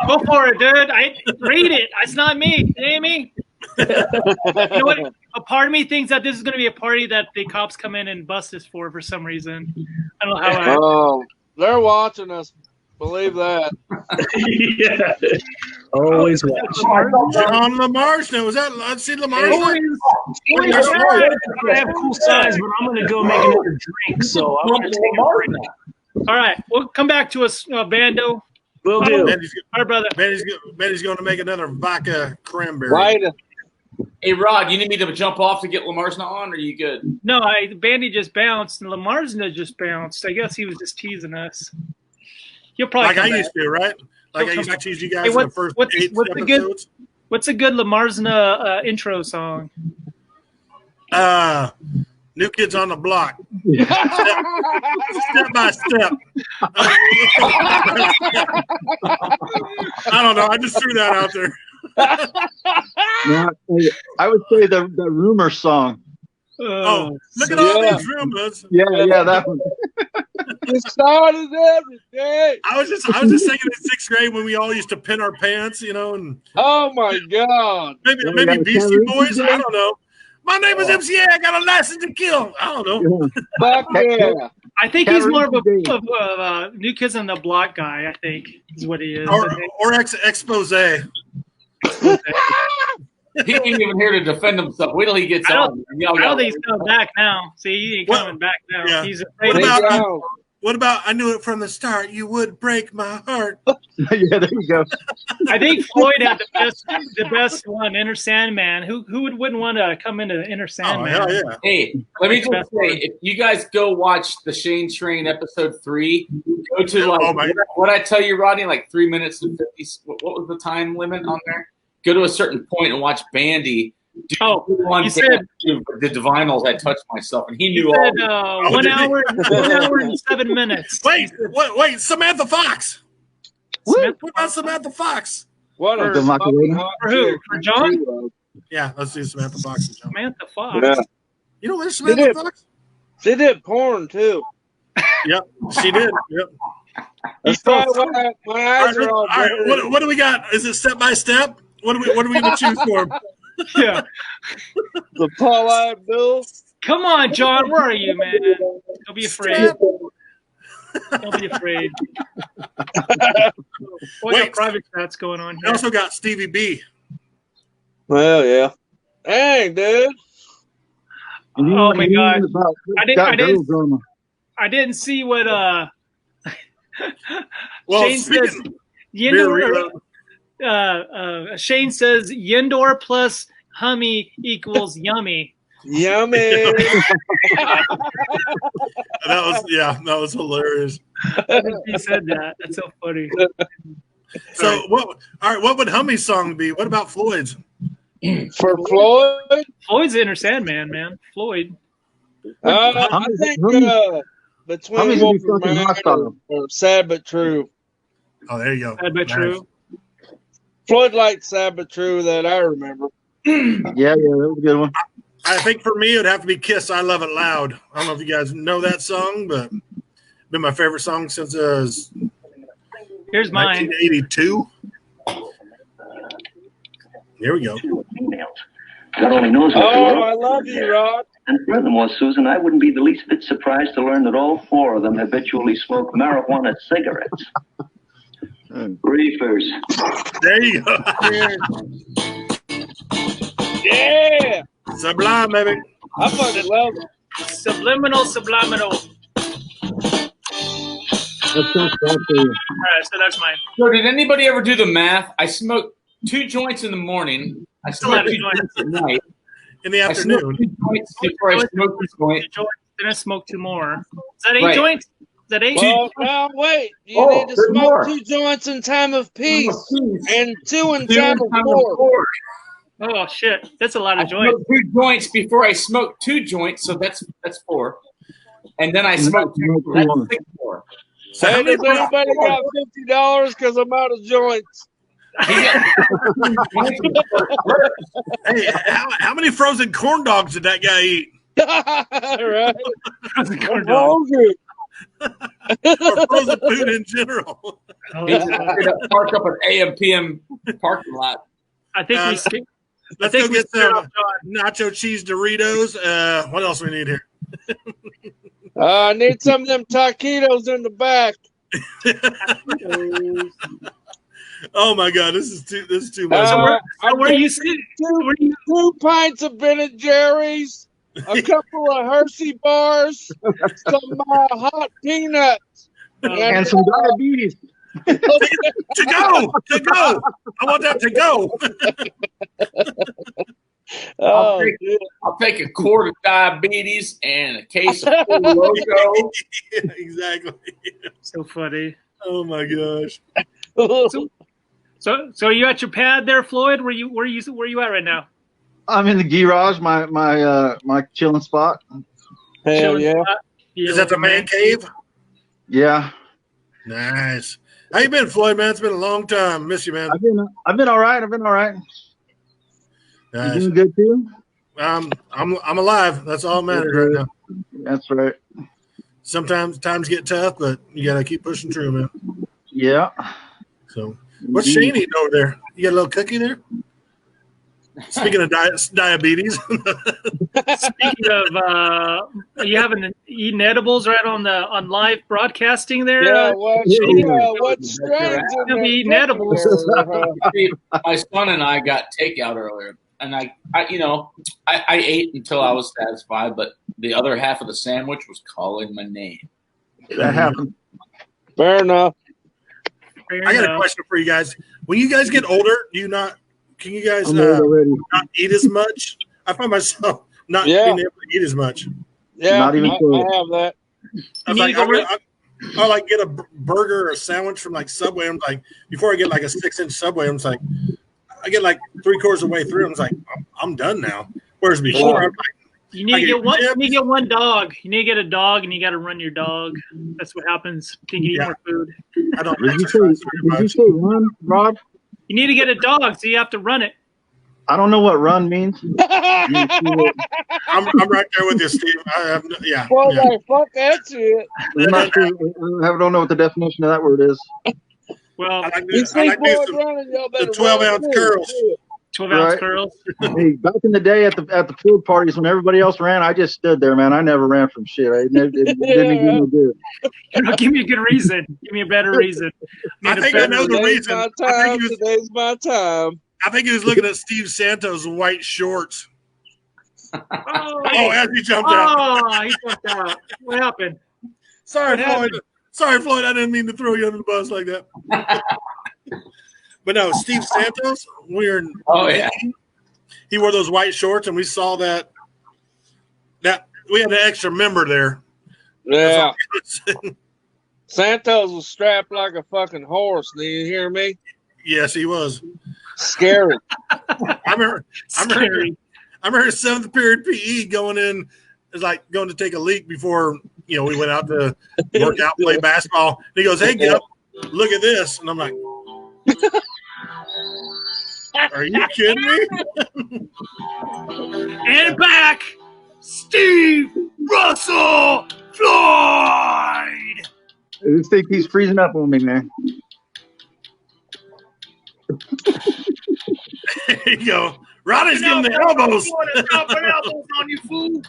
Speaker 1: Go for it, dude. Read it. It's not me. It ain't me. You know what? A part of me thinks that this is going to be a party that the cops come in and bust us for some reason. I don't know how.
Speaker 8: Oh, they're watching us. Believe that.
Speaker 5: Yeah. Always watch.
Speaker 7: John Lamar's now. Was that? Let's see Lamar's.
Speaker 5: I have cool size, but I'm going to go make another drink, so I'm going to take a break.
Speaker 1: All right. We'll come back to us, Bando.
Speaker 5: Will do.
Speaker 7: Bandy's
Speaker 1: All right, brother.
Speaker 7: going to make another vodka cranberry.
Speaker 8: Right.
Speaker 4: Hey, Rod, you need me to jump off to get Lamar's not on, or are you good?
Speaker 1: No, Bandy just bounced, and Lamar's just bounced. I guess he was just teasing us. He'll probably
Speaker 7: Like
Speaker 1: come
Speaker 7: I
Speaker 1: back.
Speaker 7: used to, right? Like
Speaker 1: He'll
Speaker 7: I used
Speaker 1: come
Speaker 7: to tease you
Speaker 1: Hey,
Speaker 7: guys in the first
Speaker 1: what's
Speaker 7: 8
Speaker 1: a
Speaker 7: episodes.
Speaker 1: What's a good Lamarsna intro song?
Speaker 7: New Kids on the Block. Step by step. I don't know. I just threw that out there.
Speaker 9: Now, I would say the rumor song.
Speaker 7: Oh, look at all these rumors.
Speaker 9: Yeah, that one.
Speaker 8: It started everything.
Speaker 7: I was just thinking in 6th grade when we all used to pin our pants, you know, and
Speaker 8: Oh my God.
Speaker 7: maybe Beastie Boys. I don't know. My name is MCA. I got a license to kill. I don't know.
Speaker 8: Fuck yeah.
Speaker 1: I think he's more of a New Kids on the Block guy. I think is what he is.
Speaker 7: Or expose.
Speaker 4: He ain't even here to defend himself. Wait till he gets
Speaker 1: I
Speaker 4: on.
Speaker 1: don't think he's coming back now. See, he ain't coming back now.
Speaker 7: Yeah.
Speaker 1: He's
Speaker 7: What
Speaker 1: afraid.
Speaker 7: about I knew it from the start. You would break my heart.
Speaker 9: Yeah, there you go.
Speaker 1: I think Floyd had the best one, Inner Sandman. Who wouldn't want to come into Inner
Speaker 7: Oh,
Speaker 1: Sandman?
Speaker 7: hell yeah.
Speaker 4: Hey, let me just say, if you guys go watch the Shane Train episode 3, go to what I tell you, Rodney, like 3 minutes and 50. What was the time limit on there? Go to a certain point and watch Bandy
Speaker 1: Oh,
Speaker 4: on
Speaker 1: you said
Speaker 4: the divinals. I touched myself, and he
Speaker 1: you
Speaker 4: knew
Speaker 1: said
Speaker 4: all.
Speaker 1: 1 hour, 1 hour and 7 minutes.
Speaker 7: Wait, Samantha Fox. What about Samantha Fox?
Speaker 8: What
Speaker 1: For who? For John?
Speaker 7: Yeah, let's do Samantha Fox and John.
Speaker 1: Samantha Fox.
Speaker 8: Yeah.
Speaker 7: You know there's Samantha Fox?
Speaker 8: She did porn too.
Speaker 7: Yep, she did. Yep.
Speaker 8: That's probably why my eyes are all
Speaker 7: right, what do we got? Is it step by step? What are we gonna choose for?
Speaker 1: Yeah.
Speaker 8: The Paula Abdul.
Speaker 1: Come on, John. Where are you, man? Don't be afraid. Don't be afraid. What got private chats going on here?
Speaker 7: I also got Stevie B.
Speaker 8: Well, yeah. Dang, dude.
Speaker 1: Oh my God! I didn't see what Shane says. Shane says YeNDoR plus Hummy equals yummy.
Speaker 8: Yummy.
Speaker 7: that was hilarious.
Speaker 1: He said that. That's so funny.
Speaker 7: So what would Hummy's song be? What about Floyd's?
Speaker 8: For Floyd?
Speaker 1: Floyd's Inner Sandman, man. Floyd.
Speaker 8: I think between Wolf and or Sad But True.
Speaker 7: Oh, there you go.
Speaker 1: Sad But True.
Speaker 8: Floyd liked Sad But True that I remember.
Speaker 9: Yeah, that was a good one.
Speaker 7: I think for me it would have to be Kiss I Love It Loud. I don't know if you guys know that song, but it's been my favorite song since
Speaker 1: here's mine.
Speaker 7: 1982. Here we go.
Speaker 10: God only knows what
Speaker 8: I love you, Rod.
Speaker 10: And furthermore, Susan, I wouldn't be the least bit surprised to learn that all four of them habitually smoke marijuana cigarettes. Reefers.
Speaker 7: There you go.
Speaker 8: Yeah.
Speaker 7: Sublime, baby.
Speaker 8: I fucking love it.
Speaker 1: Subliminal.
Speaker 9: All
Speaker 1: right, so that's mine.
Speaker 4: So did anybody ever do the math? I smoked 2 joints in the the I smoked 2 joints at night.
Speaker 7: In the afternoon.
Speaker 4: I smoked 2 joints before I smoked this joint.
Speaker 1: Then I smoked 2 more. Is that 8 joints? Is that 8?
Speaker 8: Well, now wait. You need to smoke 2 joints in time of peace and 2 in time of war.
Speaker 1: Oh shit, that's a lot of joints.
Speaker 4: 2 joints before I smoked 2 joints, so that's 4. And then I smoked 2. That's 6 more.
Speaker 8: So hey, does anybody got $50 because I'm out of joints?
Speaker 7: Hey, how many frozen corn dogs did that guy eat?
Speaker 8: Right.
Speaker 1: Frozen corn dogs.
Speaker 7: Or frozen food in general.
Speaker 4: Park up an AM PM parking lot.
Speaker 1: I think we skipped.
Speaker 7: Let's go get some nacho cheese Doritos. What else we need here?
Speaker 8: I need some of them taquitos in the back.
Speaker 7: Oh my God, this is too much.
Speaker 1: Where are you sitting?
Speaker 8: 2 pints of Ben & Jerry's, a couple of Hershey bars, some hot peanuts,
Speaker 9: and some diabetes.
Speaker 7: To go. I want that to go.
Speaker 4: I'll take a quart of diabetes and a case of Loco.
Speaker 7: Yeah, exactly.
Speaker 1: So funny.
Speaker 7: Oh my gosh.
Speaker 1: So are you at your pad there, Floyd? Where you at right now?
Speaker 9: I'm in the garage, my chilling spot.
Speaker 8: Hell yeah.
Speaker 7: Is that the man cave?
Speaker 9: Yeah.
Speaker 7: Nice. How you been, Floyd, man? It's been a long time. Miss you, man.
Speaker 9: I've been all right.
Speaker 7: Nice.
Speaker 9: You doing good too?
Speaker 7: I'm alive. That's all that matters right now.
Speaker 9: That's right.
Speaker 7: Sometimes times get tough, but you gotta keep pushing through, man.
Speaker 9: Yeah.
Speaker 7: So what's Shane eating over there? You got a little cookie there? Speaking of diabetes.
Speaker 1: Speaking of, you haven't eaten edibles right on live broadcasting there?
Speaker 8: Yeah, what strains
Speaker 1: are you eating edibles?
Speaker 4: My son and I got takeout earlier, and I ate until I was satisfied, but the other half of the sandwich was calling my name.
Speaker 9: That happened.
Speaker 8: Fair enough.
Speaker 7: I got a question for you guys. When you guys get older, can you guys not eat as much? I find myself not being able to eat as much.
Speaker 8: Yeah, not even I have that.
Speaker 7: I like get a burger or a sandwich from like Subway. I'm like, before I get like a 6-inch Subway, I'm like, I get like 3/4 of the way through. I'm like, I'm done now. Whereas before, I'm like,
Speaker 1: you need to get one. You need to get one dog. You need to get a dog, and you got to run your dog. That's what happens. You can eat more food.
Speaker 7: I don't.
Speaker 9: Did you say run, Rob?
Speaker 1: You need to get a dog, so you have to run it.
Speaker 9: I don't know what run means.
Speaker 7: I'm right there with you, Steve. I have yeah.
Speaker 8: Well,
Speaker 7: yeah.
Speaker 8: like, fuck that shit.
Speaker 9: I'm not sure. I don't know what the definition of that word is.
Speaker 1: Well,
Speaker 7: I like
Speaker 8: You
Speaker 7: I
Speaker 8: see
Speaker 7: like
Speaker 8: Floyd
Speaker 7: some,
Speaker 8: running, y'all better
Speaker 7: the 12-ounce
Speaker 8: run
Speaker 7: curls.
Speaker 8: too.
Speaker 1: 12-ounce
Speaker 9: Right.
Speaker 1: curls.
Speaker 9: Hey, back in the day at the field parties when everybody else ran, I just stood there, man. I never ran from shit. It didn't do no good.
Speaker 1: Give me a good reason. Give me a better reason.
Speaker 7: I think I know the
Speaker 8: Today's
Speaker 7: reason.
Speaker 8: my
Speaker 7: I
Speaker 8: time.
Speaker 7: think, he was,
Speaker 8: Today's my time.
Speaker 7: I think he was looking at Steve Santos' white shorts.
Speaker 1: Oh,
Speaker 7: as he jumped out.
Speaker 1: he jumped out. What happened?
Speaker 7: Sorry,
Speaker 1: What
Speaker 7: Floyd.
Speaker 1: happened?
Speaker 7: Sorry, Floyd. I didn't mean to throw you under the bus like that. But no, Steve Santos, we were in he wore those white shorts, and we saw that we had an extra member there.
Speaker 8: Yeah. Santos was strapped like a fucking horse. Do you hear me?
Speaker 7: Yes, he was.
Speaker 8: Scary.
Speaker 7: I remember 7th period PE going in. It was like going to take a leak before we went out to work out, play basketball. And he goes, "Hey, get up, look at this," and I'm like, "Are you kidding me?"
Speaker 1: And back, Steve Russell Floyd.
Speaker 9: I just think he's freezing up on me, man.
Speaker 7: There you go. Roddy's giving the elbows.
Speaker 1: Dropping elbows on you, fool.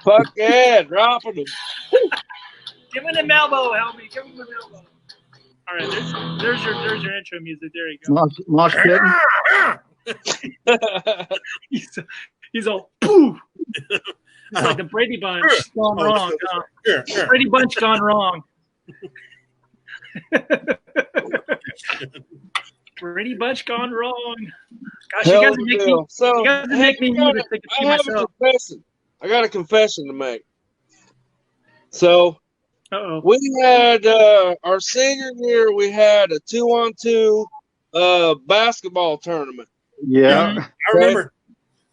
Speaker 8: Fuck yeah, dropping them.
Speaker 1: Give him an elbow, Helmy. Give him an elbow. All right, there's your intro music. There you go.
Speaker 9: Mosh pit.
Speaker 1: He's all poof. It's like the Brady Bunch gone wrong. Brady Bunch gone wrong. Brady Bunch gone wrong. Gosh,
Speaker 8: Hell
Speaker 1: you guys make me.
Speaker 8: So,
Speaker 1: You guys make me need to think to myself.
Speaker 8: I got a confession to make. So,
Speaker 1: Uh-oh.
Speaker 8: we had our senior year. We had a 2-on-2 basketball tournament.
Speaker 9: Yeah,
Speaker 7: I remember.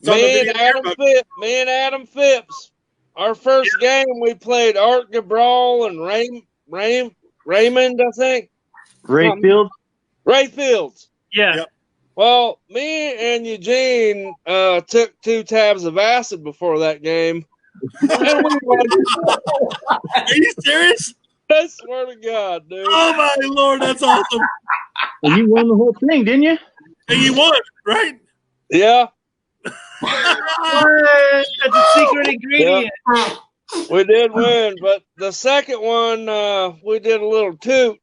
Speaker 8: Me and Adam Phipps. Our first game, we played Art Gabral and Raymond, I think.
Speaker 9: Rayfield.
Speaker 8: Rayfields.
Speaker 1: Yeah.
Speaker 7: Yep.
Speaker 8: Well, me and Eugene took 2 tabs of acid before that game. And we won.
Speaker 7: Are you serious?
Speaker 8: I swear to God, dude.
Speaker 7: Oh my Lord, that's awesome.
Speaker 9: And you won the whole thing, didn't you?
Speaker 7: And you won, right?
Speaker 8: Yeah.
Speaker 1: What? That's a secret ingredient.
Speaker 8: We did win, but the second one, we did a little toot.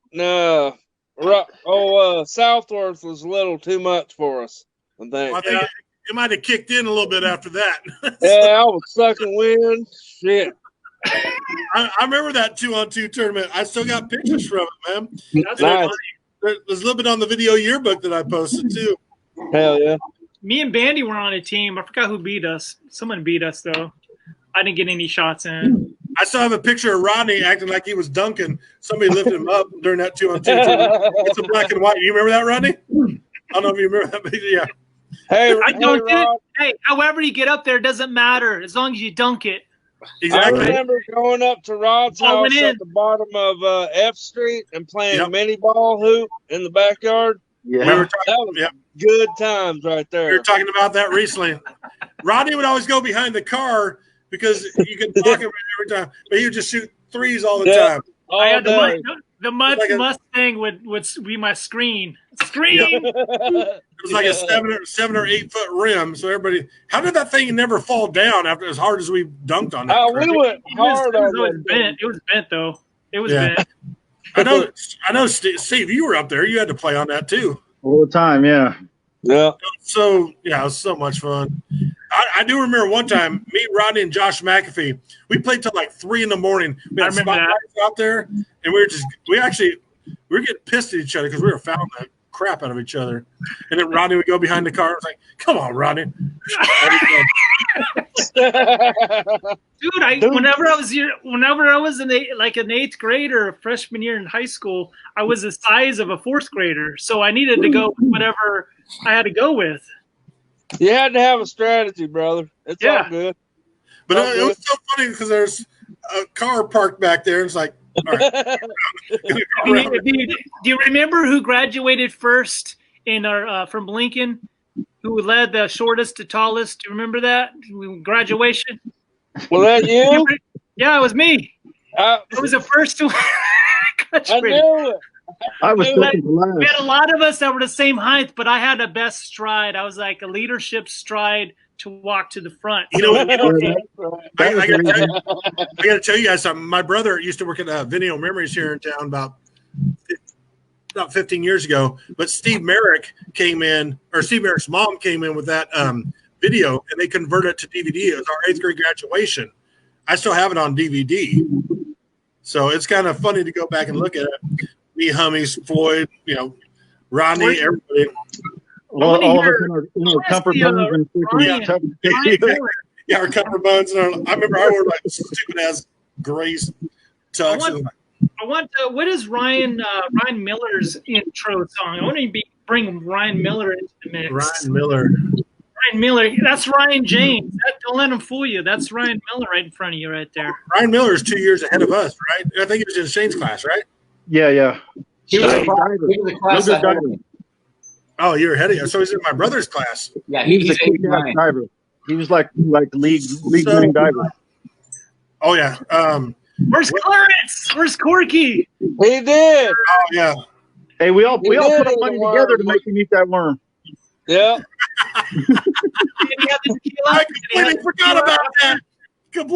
Speaker 8: Southworth was a little too much for us, I think.
Speaker 7: Well, I think it might have kicked in a little bit after that.
Speaker 8: Yeah, I was sucking wind. Shit.
Speaker 7: I remember that 2-on-2 tournament. I still got pictures from it, man.
Speaker 1: That's
Speaker 8: Nice.
Speaker 1: funny.
Speaker 7: There's a little bit on the video yearbook that I posted too.
Speaker 8: Hell yeah.
Speaker 1: Me and Bandy were on a team. I forgot who beat us. Someone beat us though. I didn't get any shots in.
Speaker 7: I still have a picture of Rodney acting like he was dunking. Somebody lifted him up during that 2-on-2 tournament. It's a black and white. You remember that, Rodney? I don't know if you remember that, but yeah.
Speaker 8: Hey,
Speaker 1: I don't do it.
Speaker 8: Rod,
Speaker 1: Hey, however you get up there doesn't matter as long as you dunk it.
Speaker 7: Exactly.
Speaker 8: I remember going up to Rod's
Speaker 1: I went
Speaker 8: house
Speaker 1: in.
Speaker 8: at the bottom of F Street and playing
Speaker 7: Yep.
Speaker 8: mini ball hoop in the backyard.
Speaker 9: Yeah.
Speaker 7: We were
Speaker 8: That
Speaker 7: talking,
Speaker 8: was
Speaker 7: yep.
Speaker 8: good times right
Speaker 7: We were
Speaker 8: there.
Speaker 7: talking about that recently. Rodney would always go behind the car because you could block him every time, but he would just shoot threes all the
Speaker 8: Yeah.
Speaker 7: time.
Speaker 8: All
Speaker 1: I had
Speaker 8: day.
Speaker 1: the
Speaker 7: Like a-
Speaker 1: Mustang would be my screen. Screen.
Speaker 7: It was like a 7 or 8 foot rim. So everybody, how did that thing never fall down after as hard as we dunked on it?
Speaker 8: We went hard
Speaker 1: It was
Speaker 8: on
Speaker 1: always
Speaker 8: that.
Speaker 1: bent. It was bent though. It was
Speaker 7: Yeah.
Speaker 1: bent.
Speaker 7: I know, Steve, you were up there. You had to play on that too.
Speaker 9: All the time, yeah.
Speaker 8: Yeah.
Speaker 7: So yeah, it was so much fun. I do remember one time, me, Rodney, and Josh McAfee, we played till like 3 a.m. We
Speaker 1: I
Speaker 7: had
Speaker 1: remember
Speaker 7: spotlights out there, and we were getting pissed at each other because we were fouling the crap out of each other. And then Rodney would go behind the car. I was like, "Come on, Rodney."
Speaker 1: Dude, whenever I was in an eighth grade or a freshman year in high school, I was the size of a fourth grader, so I needed to go with whatever I had to go with.
Speaker 8: You had to have a strategy, brother. It's all good.
Speaker 7: But it was so funny because there's a car parked back there. And it's like, all right.
Speaker 1: Do you remember who graduated first in our from Lincoln? Who led the shortest to tallest? Do you remember that graduation?
Speaker 8: Was that you?
Speaker 1: Yeah, it was me. I was the first to graduate.
Speaker 8: I knew it.
Speaker 9: I was second to last.
Speaker 1: We had a lot of us that were the same height, but I had the best stride. I was like a leadership stride to walk to the front.
Speaker 7: You know what? I got to tell you guys something. My brother used to work at Video Memories here in town about 15 years ago. But Steve Merrick came in, or Steve Merrick's mom came in with that video, and they converted it to DVD. It was our 8th grade graduation. I still have it on DVD. So it's kind of funny to go back and look at it. Me, Hummies, Floyd, Rodney, everybody.
Speaker 9: All of us in our comfort buns and
Speaker 7: our comfort buns. I remember I wore like stupid ass gray tux.
Speaker 1: What is Ryan Miller's intro song? I want to bring Ryan Miller into the mix.
Speaker 7: Ryan Miller.
Speaker 1: That's Ryan James. Don't let him fool you. That's Ryan Miller right in front of you right there.
Speaker 7: Ryan Miller is 2 years ahead of us, right? I think he was in Shane's class, right?
Speaker 9: Yeah.
Speaker 4: He was a class ahead of me.
Speaker 7: Oh, you're ahead of you. So he's in my brother's class.
Speaker 4: Yeah,
Speaker 9: he was a kick-ass diver. He was like league winning diver.
Speaker 7: Oh yeah.
Speaker 1: Where's Clarence? Where's Corky?
Speaker 8: He did.
Speaker 7: Oh yeah.
Speaker 9: Hey, we all put our money together to make him eat that worm.
Speaker 8: Yeah.
Speaker 7: I completely forgot about that.
Speaker 9: It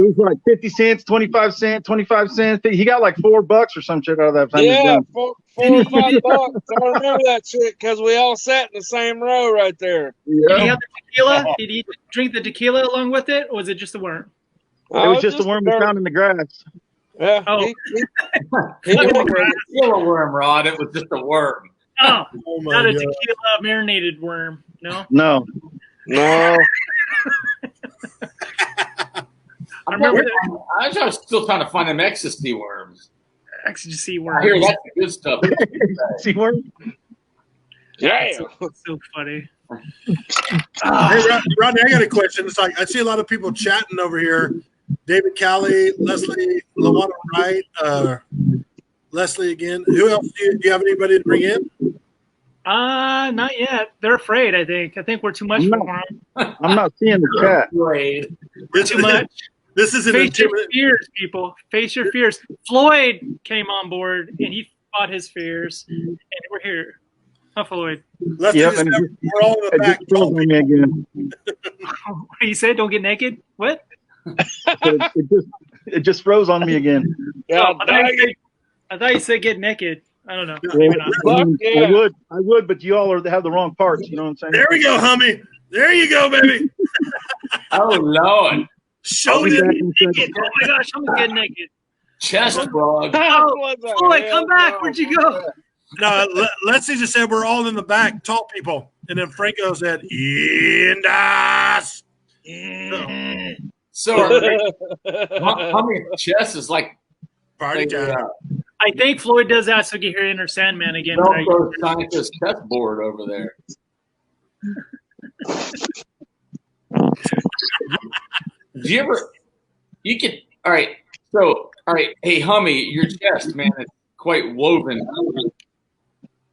Speaker 9: was like 50 cents, 25 cents, 25 cents. He got like $4 or some shit out of that.
Speaker 8: Yeah, $4 or $5. I remember that shit because we all sat in the same row right there.
Speaker 1: Yeah. Did he have the tequila? Did he drink the tequila along with it, or was it just the worm?
Speaker 9: It was just a worm we found in the grass.
Speaker 8: Yeah.
Speaker 1: Oh.
Speaker 4: It wasn't a worm, Rod. It was just a worm.
Speaker 1: Oh not a tequila marinated worm. No.
Speaker 4: I remember I was still trying to find them ecstasy worms.
Speaker 1: Ecstasy worms.
Speaker 4: I hear that's the good stuff.
Speaker 9: Ecstasy worms?
Speaker 8: Yeah.
Speaker 1: That's so funny.
Speaker 7: Hey, Rodney, I got a question. It's like I see a lot of people chatting over here. David Callie, Leslie, LaWanna Wright, Leslie again. Who else? Do you have anybody to bring in?
Speaker 1: Not yet. They're afraid, I think. I think we're too much for them.
Speaker 9: I'm not seeing the chat.
Speaker 4: Afraid.
Speaker 1: Too much.
Speaker 7: This is an
Speaker 1: Face your fears, people. Face your fears. Floyd came on board, and he fought his fears. And we're here. Huh, Floyd?
Speaker 7: Yep, we're all in the back.
Speaker 1: What do you say? Don't get naked? What?
Speaker 9: It just froze on me again.
Speaker 8: Yeah,
Speaker 1: I thought you said get naked. I don't know.
Speaker 9: I would, but you all have the wrong parts. You know what I'm saying?
Speaker 7: There we go, Hummy. There you go, baby.
Speaker 4: Oh Lord.
Speaker 7: Show it naked.
Speaker 1: Oh my gosh, I'm getting naked.
Speaker 4: Chest frog.
Speaker 1: Oh, Floyd, come back. Where'd you go?
Speaker 7: No, Leslie just said we're all in the back, tall people. And then Franco said, YeNDoR'S.
Speaker 4: So Hummy's chest is like
Speaker 7: party time.
Speaker 1: I think Floyd does that so you can hear Inner Sandman again.
Speaker 4: Scientist chessboard over there. Do you ever? You could. All right. So, all right. Hey, Hummy, your chest, man, is quite woven.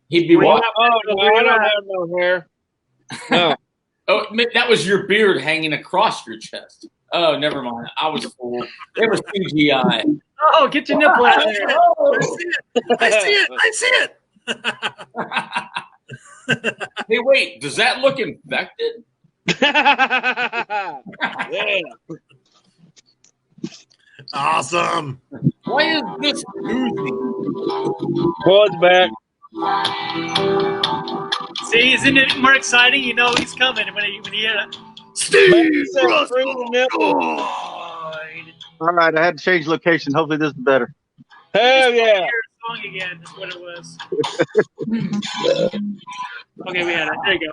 Speaker 4: He'd be walking.
Speaker 8: Oh, no, I don't have no hair. No.
Speaker 4: Oh, that was your beard hanging across your chest. Oh, never mind. I was fooled. It was CGI.
Speaker 1: Oh, get your nipple out there.
Speaker 7: I see it.
Speaker 4: Hey, wait. Does that look infected?
Speaker 8: Yeah.
Speaker 7: Awesome.
Speaker 4: Why is this oozing?
Speaker 8: Floyd's back.
Speaker 1: See, isn't it more exciting? You know he's coming when you hear that.
Speaker 7: Steve
Speaker 9: All right, I had to change location. Hopefully this is better.
Speaker 8: Hell yeah.
Speaker 1: Song again is what it was. Okay, we had it. There you go.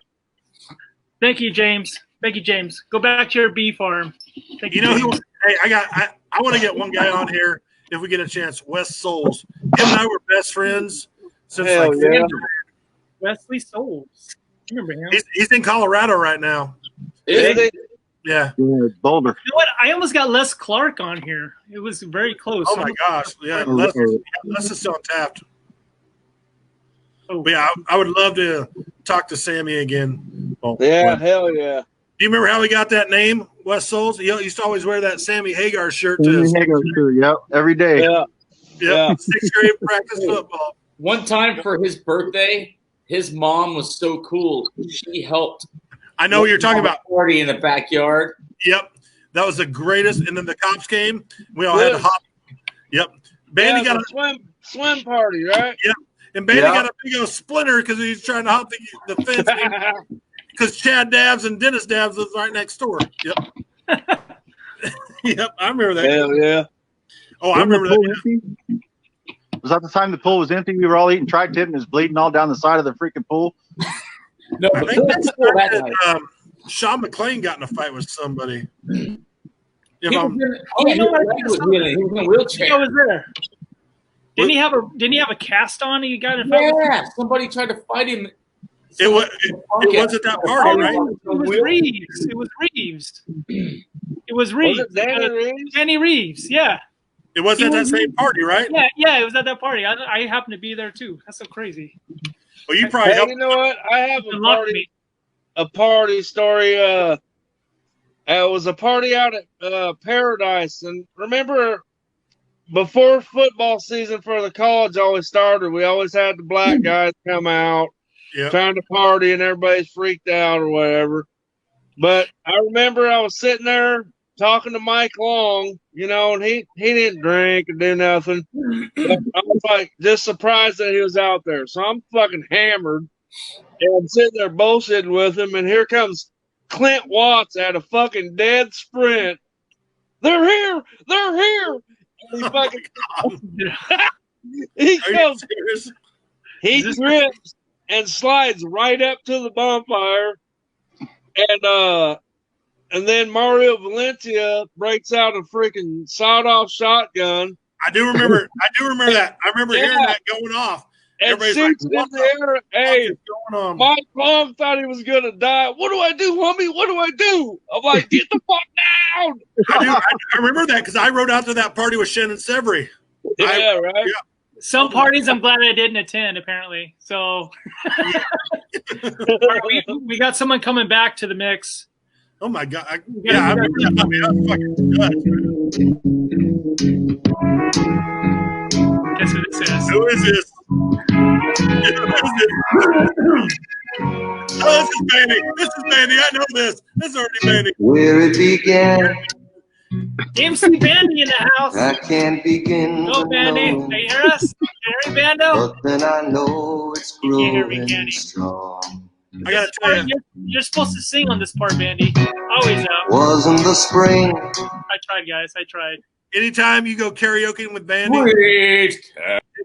Speaker 1: Thank you, James. Thank you, James. Go back to your bee farm. Thank you.
Speaker 7: You know who? Hey, I want to get one guy on here if we get a chance. Wes Souls. Him and I were best friends since
Speaker 8: Hell yeah.
Speaker 1: Wesley Souls. remember him.
Speaker 7: He's in Colorado right now.
Speaker 4: Is he?
Speaker 7: Yeah.
Speaker 9: Boulder.
Speaker 1: You know what? I almost got Les Clark on here. It was very close.
Speaker 7: Oh my gosh. Yeah. Les is still on Taft.
Speaker 1: Oh.
Speaker 7: But yeah, I would love to talk to Sammy again.
Speaker 8: Yeah, hell yeah.
Speaker 7: Do you remember how he got that name, West Souls? He used to always wear that Sammy Hagar shirt.
Speaker 9: Yep, every day.
Speaker 8: Yeah.
Speaker 7: Yep. 6th grade practice football.
Speaker 4: One time for his birthday, his mom was so cool. She helped.
Speaker 7: I know what you're talking about.
Speaker 4: Party in the backyard.
Speaker 7: Yep. That was the greatest. And then the cops came. We all had to hop. Yep. Bandy got
Speaker 8: a swim party, right?
Speaker 7: Yep. And Bandy got a big old splinter because he was trying to hop the fence. Because Chad Dabbs and Dennis Dabbs was right next door. Yep. Yep. I remember that.
Speaker 8: Hell yeah.
Speaker 7: Oh, I remember that.
Speaker 9: Was that the time the pool was empty? We were all eating tri-tip and it was bleeding all down the side of the freaking pool.
Speaker 4: No,
Speaker 7: I think that's that Sean McClain got in a fight with somebody.
Speaker 4: He was in a wheelchair.
Speaker 1: I was there. Didn't he have a cast on? He got in a fight with
Speaker 4: somebody tried to fight him.
Speaker 7: It was at that party, right?
Speaker 1: It was Reeves. It was Reeves. It was Reeves.
Speaker 8: Was it Danny Reeves?
Speaker 1: Danny Reeves, yeah.
Speaker 7: It was at that same party, right?
Speaker 1: Yeah, it was at that party. I happened to be there too. That's so crazy.
Speaker 7: Well, you probably
Speaker 8: you know what? I have a party story. It was a party out at Paradise, and remember, before football season for the college always started, we always had the black guys come out trying to party, and everybody's freaked out or whatever. But I remember I was sitting there talking to Mike Long, and he didn't drink or do nothing. But I was like just surprised that he was out there. So I'm fucking hammered, and I'm sitting there bullshitting with him, and here comes Clint Watts at a fucking dead sprint. They're here! They're here! And he fucking he comes, he trips and slides right up to the bonfire, and then Mario Valencia breaks out a freaking sawed-off shotgun.
Speaker 7: I do remember that. I remember hearing that going off.
Speaker 8: And shoots in the air. Hey, Mike Long thought he was going to die. What do I do, homie? What do I do? I'm like, get the fuck down.
Speaker 7: I remember that because I rode out to that party with Shannon Severy.
Speaker 8: Yeah, right? Yeah.
Speaker 1: Some parties I'm glad I didn't attend, apparently. So we got someone coming back to the mix.
Speaker 7: Oh, my God. I remember that. I mean, that's fucking nuts.
Speaker 1: Guess who this is?
Speaker 7: Who is this? Oh, this is Bandy. This is Bandy. I know this. This is already Bandy.
Speaker 11: Where it began.
Speaker 1: MC Bandy in the house.
Speaker 11: I can't begin.
Speaker 1: Go, Bandy. Can you hear us? Can you hear Bando?
Speaker 11: But then I know it's growing strong.
Speaker 7: I gotta tell you.
Speaker 1: You're supposed to sing on this part, Bandy. Always out.
Speaker 11: Wasn't the spring.
Speaker 1: I tried, guys. I tried.
Speaker 7: Anytime you go karaoke with Bandy, if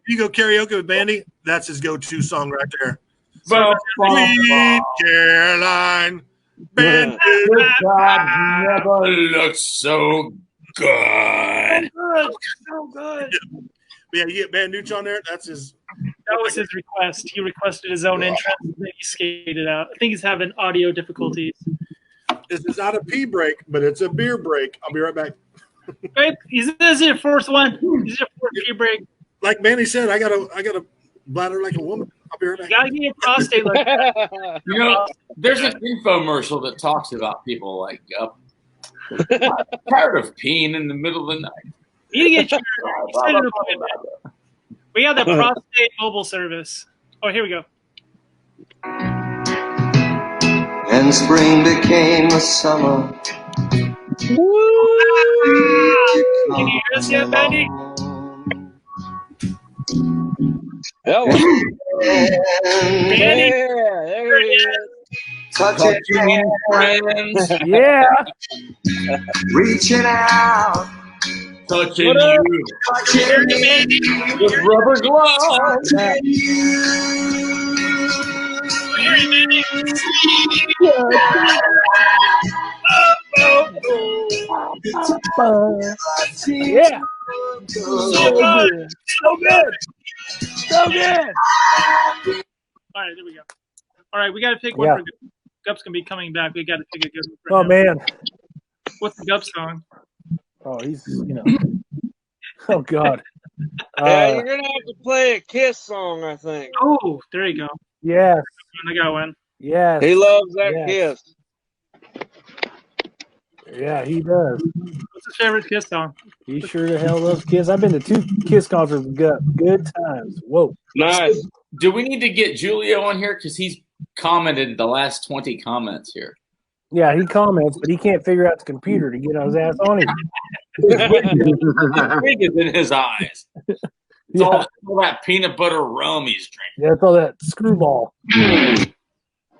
Speaker 7: you go karaoke with Bandy, that's his go-to song right there. Sweet Caroline, Bandy.
Speaker 4: Never looks so good.
Speaker 1: So good.
Speaker 7: Yeah, you get Banducci on there. That's his.
Speaker 1: That was his request. He requested his own entrance, and then he skated out. I think he's having audio difficulties.
Speaker 7: This is not a pee break, but it's a beer break. I'll be right back.
Speaker 1: Right? This is your fourth one. This is your fourth pee break.
Speaker 7: Like Bandy said, I got a bladder like a woman. I'll be right back.
Speaker 1: You gotta get your prostate like that.
Speaker 4: There's an infomercial that talks about people like tired of peeing in the middle of the night.
Speaker 1: You need to get your we have that prostate mobile service. Oh, here we go.
Speaker 11: And spring became the summer.
Speaker 1: Can you hear us yet, Bandy?
Speaker 8: Bandy. There he is.
Speaker 11: Touching
Speaker 4: friends.
Speaker 6: Yeah.
Speaker 11: Reaching out.
Speaker 4: Touching you.
Speaker 11: Touching me.
Speaker 4: With rubber gloves.
Speaker 6: Yeah. So good. So good. So good.
Speaker 1: All right, there we go. All right, we got to pick one
Speaker 12: Yeah.
Speaker 1: for Gup's gonna be coming back. We got to pick a good one for
Speaker 12: Oh
Speaker 1: him.
Speaker 12: man.
Speaker 1: What's the Gup song?
Speaker 12: Oh, he's Oh God.
Speaker 8: Yeah, you're gonna have to play a Kiss song, I think.
Speaker 1: Oh, there you go.
Speaker 12: Yes.
Speaker 1: I got one.
Speaker 12: Yes.
Speaker 8: He loves that
Speaker 12: Yes.
Speaker 8: Kiss.
Speaker 12: Yeah, he does.
Speaker 1: What's his favorite Kiss song?
Speaker 12: He sure the hell loves Kiss. I've been to 2 Kiss concerts with Gut. Good times. Whoa.
Speaker 8: Nice.
Speaker 4: Do we need to get Julio on here? Because he's commented the last 20 comments here.
Speaker 12: Yeah, he comments, but he can't figure out the computer to get his ass on him.
Speaker 4: His wig is in his eyes. It's all that peanut butter rum he's drinking.
Speaker 12: Yeah, it's all that screwball.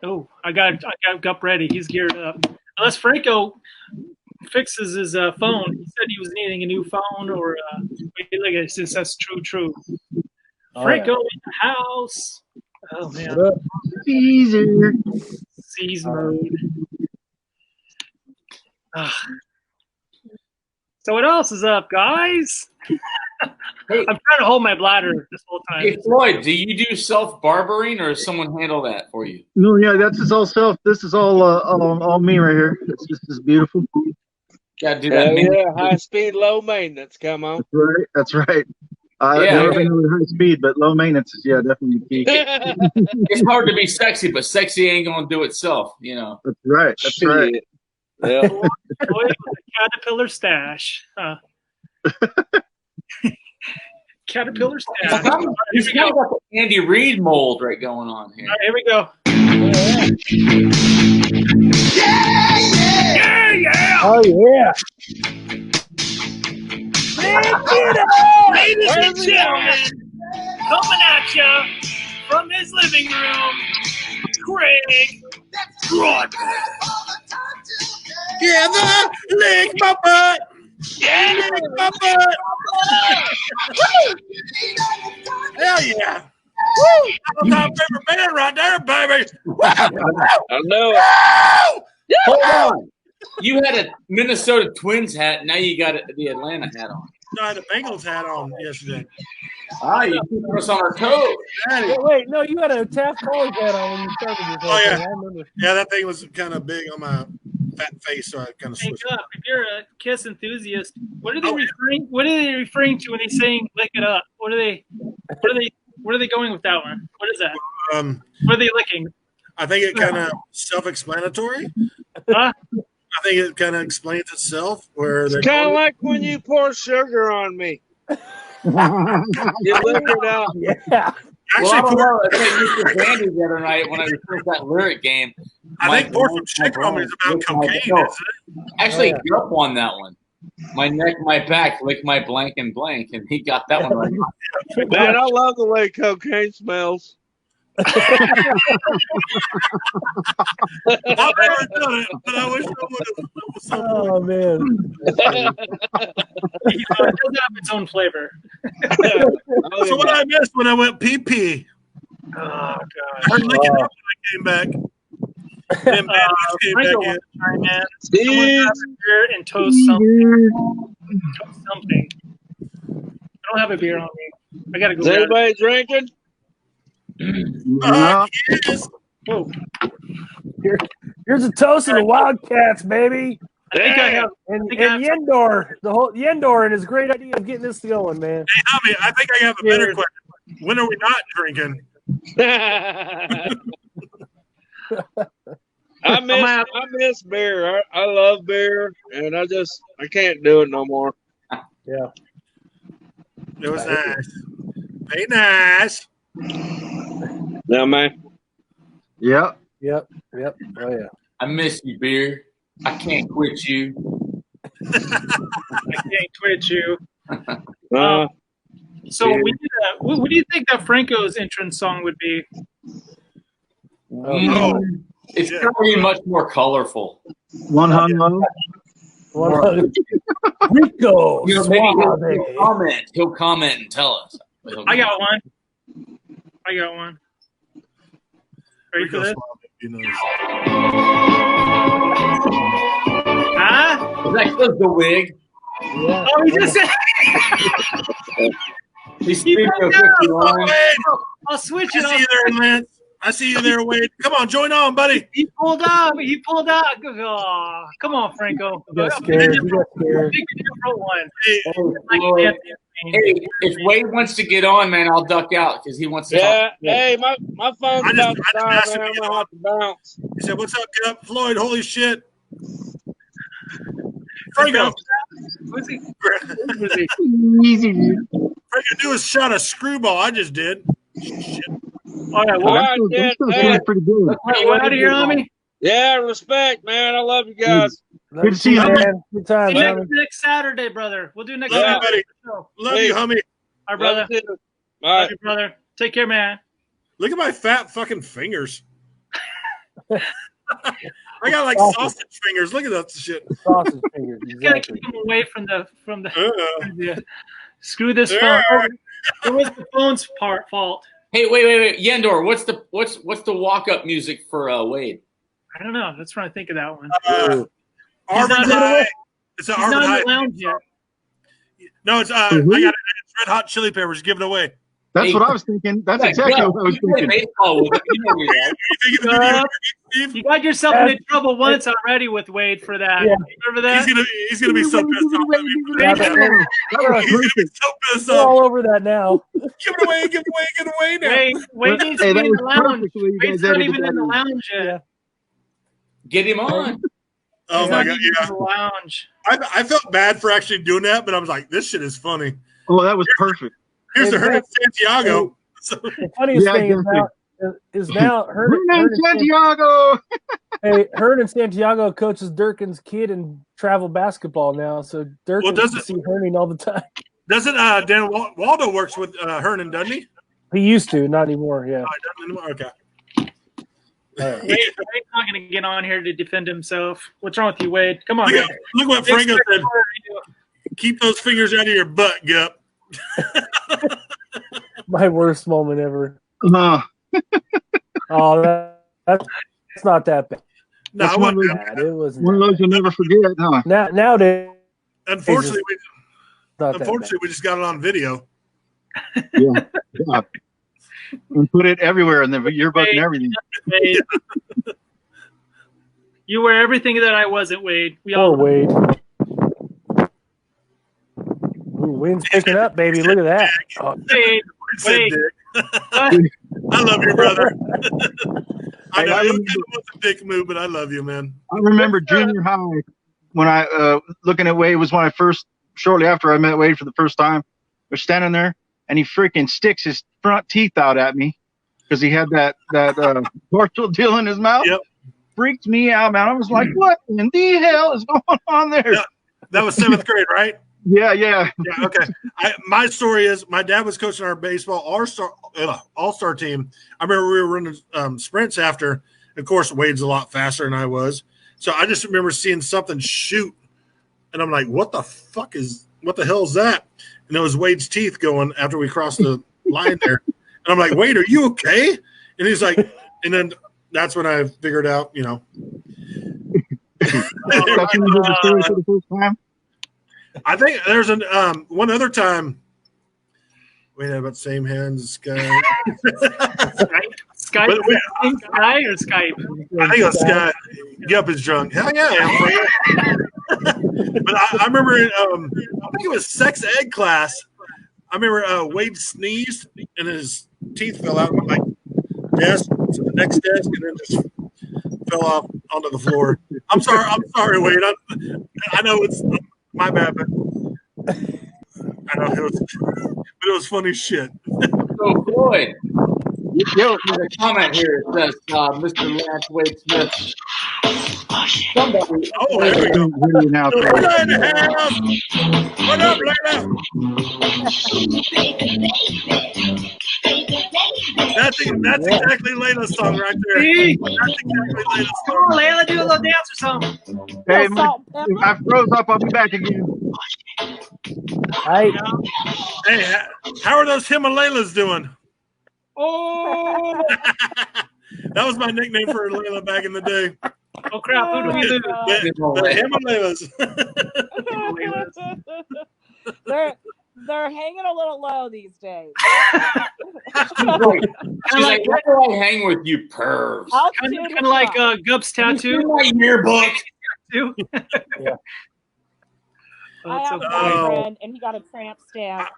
Speaker 1: Oh, I got Gup ready. He's geared up. Unless Franco fixes his phone. He said he was needing a new phone or wait, look at this. That's true.
Speaker 12: Oh,
Speaker 1: Franco in the house. Oh man.
Speaker 9: Easier.
Speaker 1: Seize mode. So what else is up, guys? I'm trying to hold my bladder this whole time.
Speaker 4: Hey, Floyd, do you do self-barbering or does someone handle that for you?
Speaker 9: No, yeah, that's just all self. This is all me right here. This is beautiful.
Speaker 4: Gotta do that.
Speaker 8: Yeah, high speed, low maintenance. Come on.
Speaker 9: That's right. I've never been with high speed, but low maintenance is definitely key.
Speaker 4: It's hard to be sexy, but sexy ain't gonna do itself, you know.
Speaker 9: That's right. That's right.
Speaker 8: Yeah.
Speaker 1: Floyd with a caterpillar stash. Caterpillar stash.
Speaker 4: He's got the Andy Reid mold right going on here.
Speaker 1: All right, here we go. Yeah.
Speaker 12: Oh yeah.
Speaker 1: Ladies and gentlemen, coming at you from his living room, Craig Graupman.
Speaker 7: Yeah, lick my butt.
Speaker 1: Yeah,
Speaker 7: lick my butt. Hell yeah. Woo! That's my favorite band right there, baby.
Speaker 8: I know it.
Speaker 4: Hold on. You had a Minnesota Twins hat. Now you got the Atlanta hat on.
Speaker 7: No, I had a Bengals hat on yesterday.
Speaker 4: Ah, you keep us on our toes.
Speaker 12: Wait, no, you had a Taft College hat on when you started this.
Speaker 7: Oh, yeah.
Speaker 12: I remember.
Speaker 7: Yeah, that thing was kind of big on my fat face, so I kind of
Speaker 1: hey,
Speaker 7: switched.
Speaker 1: Gup, if you're a Kiss enthusiast, what are they referring to when they saying "lick it up"? What are they going with that one? What is that? What are they licking?
Speaker 7: I think it kind of self-explanatory.
Speaker 1: Huh?
Speaker 7: I think it kind of explains itself. Where
Speaker 8: It's kind of like when you pour sugar on me. You lick it out.
Speaker 12: Yeah.
Speaker 4: Well, I don't know. I said Mr. Bandy the other night when I was playing that lyric game.
Speaker 7: I think pour some sugar on me is about cocaine, isn't it?
Speaker 4: Actually, Gup won that one. My neck, my back, lick my blank and blank, and he got that one right.
Speaker 8: Man, I love the way cocaine smells.
Speaker 7: I've never done it, but I wish I would have.
Speaker 12: Oh man.
Speaker 1: It does have its own flavor.
Speaker 7: So what I missed when I went pee.
Speaker 1: Oh God!
Speaker 7: I licking it up when I came back. Then Bandy came
Speaker 1: Franco
Speaker 7: back in.
Speaker 1: wants to chime in. Someone grab a beer and toast something. Toast something. I don't have a beer on me. I gotta go.
Speaker 8: Is anybody drinking?
Speaker 7: Yes.
Speaker 1: Whoa.
Speaker 12: Here's a toast to the Wildcats, baby.
Speaker 1: I think I have.
Speaker 12: And
Speaker 1: I have
Speaker 12: YeNDoR, the whole YeNDoR and his great idea of getting this going, man.
Speaker 7: Hey, Hummy, I think I have a better question. When are we not drinking?
Speaker 8: I miss beer. I love beer, and I can't do it no more.
Speaker 12: Yeah.
Speaker 7: It was nice. Very nice.
Speaker 8: Yeah, man.
Speaker 9: Yep.
Speaker 12: Oh yeah.
Speaker 4: I miss you, beer. I can't quit you.
Speaker 1: I can't quit you. So
Speaker 8: Yeah.
Speaker 1: we need what do you think that Franco's entrance song would be?
Speaker 4: It's going to be much more colorful.
Speaker 9: One hung low.
Speaker 12: Rico.
Speaker 4: You know, maybe he'll comment and tell us.
Speaker 1: I got one. Ready for this? Huh?
Speaker 4: Is that the wig?
Speaker 12: Yeah.
Speaker 1: Oh, he just said.
Speaker 4: He's speaking of 51.
Speaker 1: I'll switch
Speaker 7: I
Speaker 1: it
Speaker 7: see you there, Lance. I see you there, Wade. Come on, join on, buddy.
Speaker 1: He pulled up. Oh, come on, Franco.
Speaker 12: You got scared. You got scared.
Speaker 1: Pick a different one.
Speaker 4: Hey, if Wade wants to get on, man, I'll duck out because he wants to talk.
Speaker 8: Hey, my phone's about to die, man. I'm going to have to bounce.
Speaker 7: He said, what's up, get up, Floyd? Holy shit. Franco.
Speaker 9: Easy.
Speaker 7: Franco, do a shot of screwball. I just did. Shit.
Speaker 1: All right, well,
Speaker 9: That feels pretty good.
Speaker 1: you out of here, Hummy?
Speaker 8: Yeah, respect, man. I love you guys.
Speaker 9: Good to see you, man.
Speaker 12: Good time,
Speaker 1: See you
Speaker 12: Hummy.
Speaker 1: next Saturday, brother. We'll do next
Speaker 7: Love you,
Speaker 1: Saturday.
Speaker 7: buddy. Love you, Hummy.
Speaker 1: All right, brother.
Speaker 8: Bye.
Speaker 1: Love you, brother. Take care, man.
Speaker 7: Look at my fat fucking fingers. I got like sausage fingers. Look at that shit.
Speaker 12: Sausage fingers.
Speaker 1: You gotta keep them away from the yeah. Screw this phone. It was the phone's fault.
Speaker 4: Hey, wait. YeNDoR, what's the walk-up music for Wade?
Speaker 1: I don't know. Let's try to think of that one.
Speaker 7: Arvin High. It's an
Speaker 1: He's
Speaker 7: Arvin
Speaker 1: not in
Speaker 7: High.
Speaker 1: the lounge yet.
Speaker 7: No, it's I got it. It's Red Hot Chili Peppers. Give it away.
Speaker 9: That's what I was thinking. That's exactly what I was thinking.
Speaker 1: You got yourself into trouble once already with Wade for that.
Speaker 12: Yeah.
Speaker 1: Remember that?
Speaker 7: He's gonna be so pissed off.
Speaker 12: That was
Speaker 7: He's gonna be
Speaker 12: perfect.
Speaker 7: so pissed
Speaker 12: We're
Speaker 7: off.
Speaker 12: all over that now.
Speaker 7: Give it away now.
Speaker 1: Wade needs to
Speaker 9: Hey,
Speaker 1: be
Speaker 9: that
Speaker 1: in
Speaker 9: was
Speaker 1: the lounge.
Speaker 9: perfect the way you
Speaker 1: Wade's
Speaker 9: guys
Speaker 1: not
Speaker 9: edited
Speaker 1: even
Speaker 9: that
Speaker 1: in the
Speaker 9: in.
Speaker 1: lounge yet.
Speaker 4: Get him on.
Speaker 7: Oh
Speaker 1: He's
Speaker 7: my
Speaker 1: not
Speaker 7: god,
Speaker 1: even
Speaker 7: yeah.
Speaker 1: in the lounge.
Speaker 7: I felt bad for actually doing that, but I was like, this shit is funny.
Speaker 9: Oh, that was perfect.
Speaker 7: Here's the Hernan Santiago.
Speaker 12: The funniest thing is now
Speaker 9: Hernan Santiago.
Speaker 12: Hey, Hernan Santiago coaches Durkin's kid in travel basketball now, so Durkin gets to see Hernan all the time.
Speaker 7: Doesn't Dan Waldo works with Hernan, doesn't he?
Speaker 12: He used to, not anymore. Yeah.
Speaker 7: Oh, he doesn't anymore? Okay.
Speaker 1: Wade's not going to get on here to defend himself. What's wrong with you, Wade? Come on, man.
Speaker 7: Look what Franco said. Keep those fingers out of your butt, Gup.
Speaker 12: My worst moment ever.
Speaker 9: Uh-huh.
Speaker 12: Oh, that's not that bad.
Speaker 7: No,
Speaker 12: That's
Speaker 7: it wasn't
Speaker 12: not bad. It wasn't.
Speaker 9: One of those you'll never forget, huh?
Speaker 12: Nowadays,
Speaker 7: Unfortunately,
Speaker 12: not that
Speaker 7: we just got it on video.
Speaker 9: Yeah. And put it everywhere in the yearbook and everything.
Speaker 1: Wade. You were everything that I wasn't, Wade. We
Speaker 12: Poor
Speaker 1: all
Speaker 12: Wade. Ooh, wind's picking up, baby. Look at that. Oh,
Speaker 1: Wade.
Speaker 7: I love you, brother. I know
Speaker 9: I
Speaker 7: it
Speaker 9: remember-
Speaker 7: was a dick move, but I love you, man.
Speaker 9: I remember junior high when I looking at Wade was when I first, shortly after I met Wade for the first time, was standing there and he freaking sticks his front teeth out at me because he had that tortural deal in his mouth.
Speaker 7: Yep.
Speaker 9: Freaked me out, man. I was like, what in the hell is going on there?
Speaker 7: Yeah. That was 7th grade, right?
Speaker 9: Yeah.
Speaker 7: Yeah, okay. My story is my dad was coaching our baseball all-star team. I remember we were running sprints after. Of course, Wade's a lot faster than I was. So I just remember seeing something shoot. And I'm like, what the hell is that? And it was Wade's teeth going after we crossed the line there. And I'm like, Wade, are you okay? And he's like, and then that's when I figured out,
Speaker 9: That's when you heard the story for the first time?
Speaker 7: I think there's one other time. Wait, about the same hands as Sky.
Speaker 1: Skype or Skype?
Speaker 7: I think it was Sky. Gup is drunk. Hell yeah, I am. But I remember, I think it was sex ed class. I remember Wade sneezed and his teeth fell out of my desk to the next desk and then just fell off onto the floor. I'm sorry, Wade. I know it's my bad, but I know it was funny shit.
Speaker 4: So Floyd, there's a comment here. It says, Mr. Lance Wade Smith. Somebody.
Speaker 7: Oh, there we go.
Speaker 9: Now,
Speaker 7: Leyla in the house. What up, Leyla? That's exactly Layla's song right there.
Speaker 1: See?
Speaker 7: That's exactly Layla's
Speaker 1: Come
Speaker 7: song.
Speaker 1: on, Leyla, do a little dance or something.
Speaker 9: Hey, if I froze up, I'll be back again.
Speaker 12: Hey,
Speaker 7: how are those Himalayas doing?
Speaker 1: Oh,
Speaker 7: That was my nickname for Leyla back in the day.
Speaker 1: oh crap! Who do we lose?
Speaker 7: The Himalayas.
Speaker 6: They're hanging a little low these days.
Speaker 4: She's like, why do I hang with you pervs?
Speaker 1: Kind of like Gup's tattoo.
Speaker 4: My yearbook.
Speaker 12: Yeah.
Speaker 6: I have a friend, and he got a tramp stamp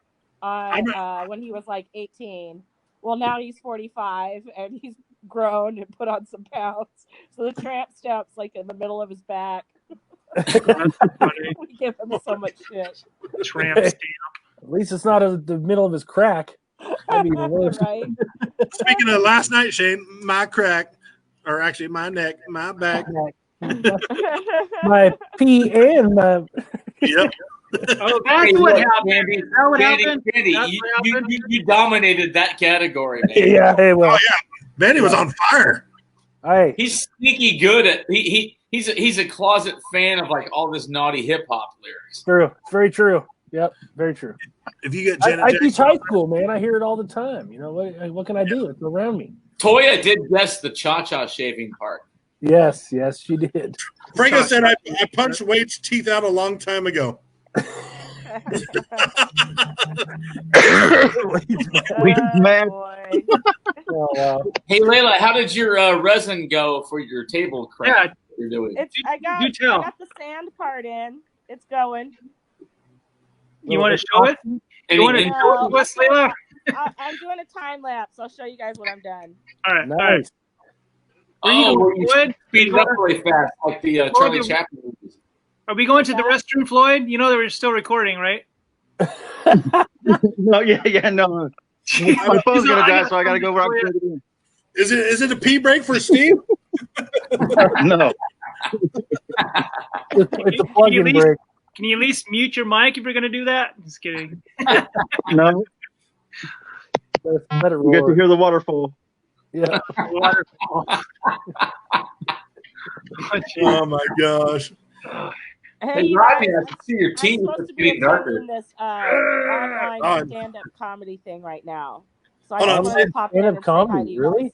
Speaker 6: on when he was like 18. Well, now he's 45, and he's grown and put on some pounds. So the tramp stamp's like in the middle of his back. We give him so much shit.
Speaker 1: Tramp stamp.
Speaker 12: At least it's not in the middle of his crack. That'd be the worst.
Speaker 6: Right?
Speaker 7: Speaking of last night, Shane, my crack, or actually my neck, my back.
Speaker 12: My pee and my.
Speaker 7: Yep.
Speaker 1: Oh, that's what happened. Is that what happened?
Speaker 4: Bandy, you dominated that category, man.
Speaker 12: Yeah, hey, well.
Speaker 7: Oh, yeah. Bandy was on fire.
Speaker 12: Hey.
Speaker 4: He's sneaky good at he's a closet fan of like all this naughty hip hop lyrics.
Speaker 12: True. Very true. Yep, very true.
Speaker 7: If you get
Speaker 12: I teach high school, man. I hear it all the time. You know, what can I do? It's around me.
Speaker 4: Toya did guess the cha-cha shaving part.
Speaker 12: Yes, she did.
Speaker 7: Franco said I punched Wade's teeth out a long time ago.
Speaker 9: Man.
Speaker 12: Oh, wow.
Speaker 4: Hey, Leyla, how did your resin go for your table craft? You're doing?
Speaker 6: I got the sand part in. It's going.
Speaker 1: You want to show it? You want to show it to us, Leyla?
Speaker 6: I'm doing a time lapse. I'll show you guys when I'm done.
Speaker 1: All right.
Speaker 12: Nice.
Speaker 1: All right.
Speaker 4: You speed up really fast, like the Charlie Chaplin movies.
Speaker 1: Are we going to the restroom, Floyd? You know that we're still recording, right?
Speaker 9: No, no. My phone's gonna die, so I gotta go where I'm going to be.
Speaker 7: Is it a pee break for Steve?
Speaker 9: No.
Speaker 12: It's a plug-in break.
Speaker 1: Can you at least mute your mic if you're gonna do that? Just kidding.
Speaker 9: No.
Speaker 12: Let it
Speaker 9: You get to
Speaker 12: roar.
Speaker 9: hear the waterfall.
Speaker 12: Yeah.
Speaker 1: Waterfall.
Speaker 7: Oh my gosh.
Speaker 6: Hey, you
Speaker 4: Rodney,
Speaker 6: guys,
Speaker 4: I can see your teeth.
Speaker 6: I'm supposed
Speaker 4: It's
Speaker 6: to be
Speaker 4: getting darker.
Speaker 6: attending this online stand-up comedy thing right now. So I just wanted to pop in and say hi to
Speaker 12: comedy,
Speaker 6: you
Speaker 12: really?
Speaker 6: guys.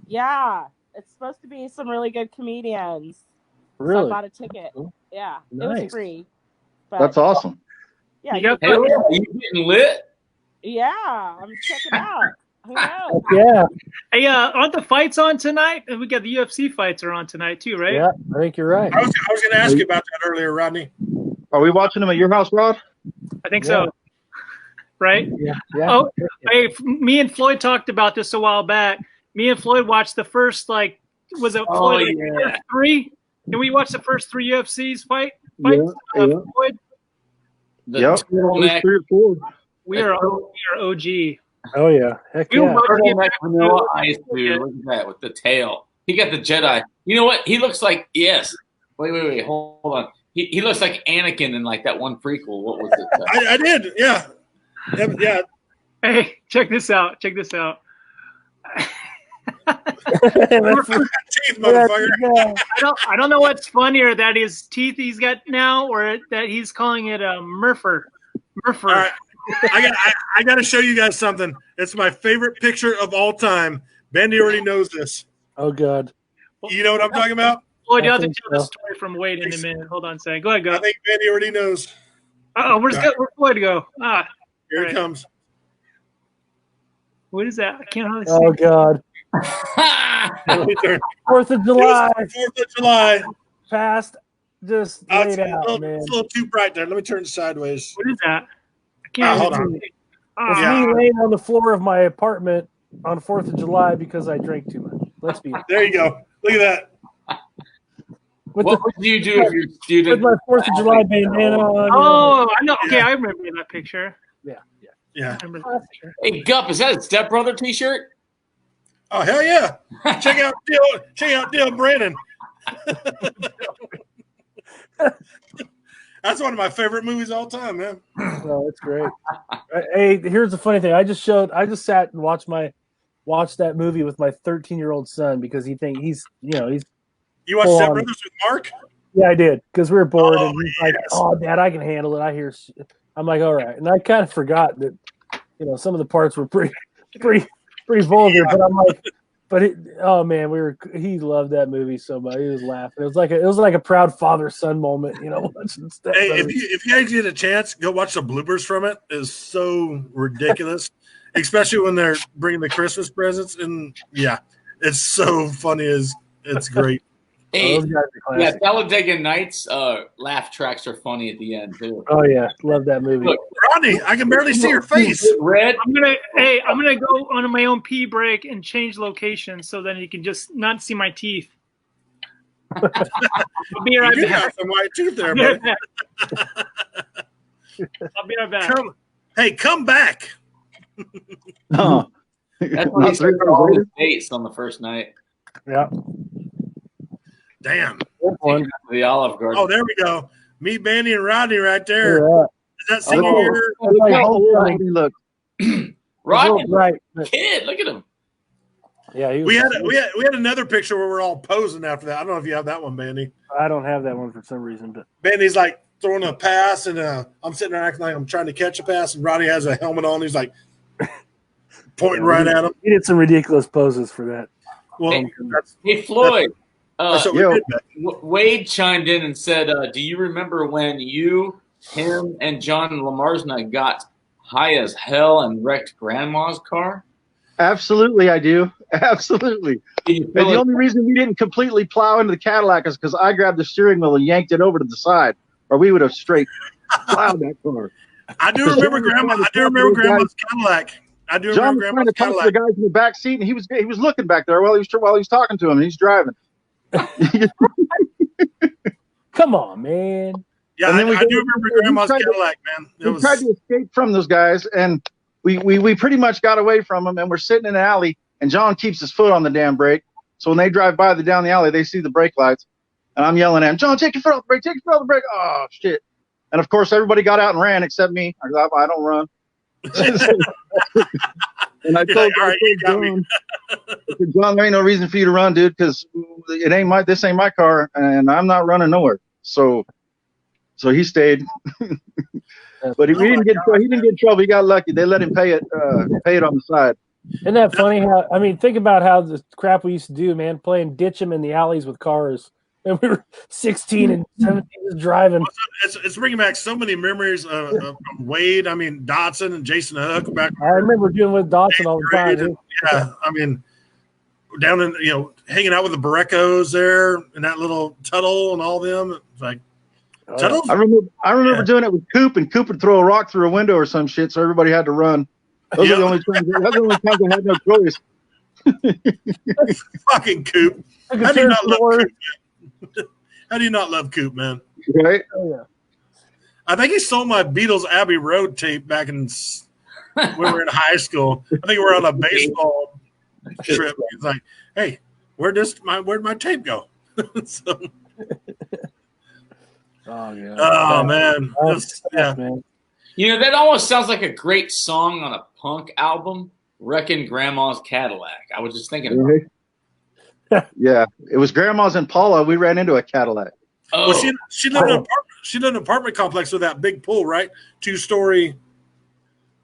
Speaker 6: Yeah, it's supposed to be some really good comedians.
Speaker 12: Really?
Speaker 6: So I bought a ticket. Yeah, it was
Speaker 12: Nice.
Speaker 6: free. But
Speaker 9: That's awesome.
Speaker 6: yeah,
Speaker 1: You got
Speaker 4: Hey, are you getting lit?
Speaker 6: yeah, I'm checking out. Who knows?
Speaker 12: Yeah.
Speaker 1: Hey, aren't the fights on tonight? And we got the UFC fights are on tonight too, right?
Speaker 12: Yeah, I think you're right.
Speaker 7: I was going to ask you about that earlier, Rodney.
Speaker 9: Are we watching them at your house, Rod?
Speaker 1: I think so. Right?
Speaker 12: Yeah.
Speaker 1: Oh, hey, me and Floyd talked about this a while back. Me and Floyd watched the first, like, was it Floyd? First three? Can we watch the first three UFCs fights? Floyd?
Speaker 9: Yep.
Speaker 4: Turtleneck.
Speaker 9: 3 or 4.
Speaker 1: We are OG.
Speaker 12: Oh yeah. Heck
Speaker 1: We
Speaker 12: yeah.
Speaker 1: were
Speaker 4: Turtleneck Vanilla Ice, dude. Look at that with the tail. He got the Jedi. You know what? He looks like Wait. Hold on. He looks like Anakin in like that one prequel. What was it?
Speaker 7: I did. Yeah. Yeah.
Speaker 1: Hey, check this out.
Speaker 7: Teeth, motherfucker.
Speaker 1: I don't know what's funnier, that his teeth he's got now, or that he's calling it a Murpher.
Speaker 7: All right. I got to show you guys something. It's my favorite picture of all time. Bandy already knows this.
Speaker 12: Oh God.
Speaker 7: You know what I'm talking about?
Speaker 1: Floyd, you have to tell the story from Wade in a minute. Hold on a second. Go ahead, go.
Speaker 7: I think Bandy already knows.
Speaker 1: Where's Floyd go?
Speaker 7: Here it comes.
Speaker 1: What is that? I can't hardly see.
Speaker 12: Oh God. 4th of July.
Speaker 7: 4th of July.
Speaker 12: Past. Just laid out, man.
Speaker 7: It's a little too bright there. Let me turn sideways.
Speaker 1: What is that? I can't
Speaker 7: hold on.
Speaker 12: It's me laying on the floor of my apartment on 4th of July because I drank too much. Let's be honest.
Speaker 7: There you go. Look at that.
Speaker 4: What would you do if your student?
Speaker 12: With my 4th of July bandana on.
Speaker 1: Oh, I know. Okay, I remember that picture.
Speaker 7: Yeah.
Speaker 4: Hey, Gup, is that a stepbrother T-shirt?
Speaker 7: Oh hell yeah! Check out Dale Brandon. That's one of my favorite movies of all time, man.
Speaker 12: Oh, it's great. Hey, here's the funny thing. I just sat and watched that movie with my 13-year-old son because he's
Speaker 7: You watched Step Brothers with Mark?
Speaker 12: Yeah, I did because we were bored and he's like, "Oh, Dad, I can handle it." I'm like, "All right," and I kind of forgot that some of the parts were pretty vulgar, but I'm like, But oh man, he loved that movie so much. He was laughing. It was like a proud father son moment, watching Step
Speaker 7: Hey,
Speaker 12: Brothers.
Speaker 7: if you guys get a chance, go watch the bloopers from it. It's so ridiculous, especially when they're bringing the Christmas presents. And yeah, it's so funny. It's great.
Speaker 4: Hey,
Speaker 12: those guys are
Speaker 4: yeah,
Speaker 12: classic.
Speaker 4: Talladega Nights laugh tracks are funny at the end too.
Speaker 12: Oh yeah, love that movie.
Speaker 4: Look,
Speaker 7: Rodney, I can barely see your face.
Speaker 4: Red.
Speaker 1: I'm gonna go on my own pee break and change location so then you can just not see my teeth. I'll be right
Speaker 7: You
Speaker 1: back.
Speaker 7: got some white teeth there, buddy.
Speaker 1: I'll be right back.
Speaker 7: Come back.
Speaker 9: Oh.
Speaker 4: That's when he started all his dates on the first night.
Speaker 12: Yeah.
Speaker 7: Damn.
Speaker 4: The Olive Garden.
Speaker 7: Oh, there we go. Me, Bandy, and Rodney right there.
Speaker 12: Yeah.
Speaker 7: Is that senior year?
Speaker 9: Look how old Rodney looks.
Speaker 4: Rodney,
Speaker 12: Right.
Speaker 4: kid, look at him.
Speaker 12: Yeah,
Speaker 7: We had another picture where we're all posing after that. I don't know if you have that one, Bandy.
Speaker 12: I don't have that one for some reason, but
Speaker 7: Bandy's like throwing a pass, and I'm sitting there acting like I'm trying to catch a pass, and Rodney has a helmet on. He's like pointing right at him.
Speaker 12: he did some ridiculous poses for that.
Speaker 7: Well,
Speaker 4: Hey, Floyd.
Speaker 7: that's what we did back.
Speaker 4: Wade chimed in and said, "Do you remember when you, him, and John Lamarsna got high as hell and wrecked Grandma's car?"
Speaker 9: Absolutely, I do. Absolutely. And the only reason we didn't completely plow into the Cadillac is because I grabbed the steering wheel and yanked it over to the side, or we would have straight plowed that car.
Speaker 7: I do remember Grandma's Cadillac. I do
Speaker 9: John
Speaker 7: remember
Speaker 9: was trying
Speaker 7: Grandma's
Speaker 9: to talk to the
Speaker 7: Cadillac.
Speaker 9: guys in the back seat, and he was looking back there while he was talking to him, and he's driving.
Speaker 12: Come on, man.
Speaker 7: Yeah,
Speaker 9: And then
Speaker 7: I do remember Grandma's Cadillac, man.
Speaker 9: We tried to escape from those guys, and we pretty much got away from them, and we're sitting in an alley, and John keeps his foot on the damn brake. So when they drive by down the alley, they see the brake lights, and I'm yelling at him, "John, take your foot off the brake, take your foot off the brake." Oh, shit. And, of course, everybody got out and ran except me. I don't run. And I told John, John, there ain't no reason for you to run, dude, because this ain't my car, and I'm not running nowhere. So he stayed. But he didn't get in trouble. He got lucky. They let him pay it on the side.
Speaker 12: Isn't that funny? Think about how the crap we used to do, man, playing ditch 'em in the alleys with cars. And we were 16 and 17 just driving.
Speaker 7: It's bringing back so many memories of Wade. I mean, Dotson and Jason Hook back.
Speaker 12: I remember doing with Dotson all the time.
Speaker 7: And, yeah, I mean, down in hanging out with the Barrecos there in that little Tuttle and all them. It's like Tuttle.
Speaker 9: I remember doing it with Coop, and Coop would throw a rock through a window or some shit, so everybody had to run. Those are the only times I had no choice.
Speaker 7: Fucking Coop. How do you not love Coop? How do you not love Coop, man?
Speaker 9: Right?
Speaker 12: Oh, yeah.
Speaker 7: I think he stole my Beatles Abbey Road tape back when we were in high school. I think we were on a baseball trip. He's like, "Hey, where'd my tape go?" So,
Speaker 12: oh yeah.
Speaker 7: Oh man. Yeah.
Speaker 12: Man.
Speaker 4: That almost sounds like a great song on a punk album, "Wrecking Grandma's Cadillac." I was just thinking about it.
Speaker 9: Yeah, it was Grandma's Impala. We ran into a Cadillac.
Speaker 4: Oh.
Speaker 7: Well, she lived in an apartment complex with that big pool, right? 2-story.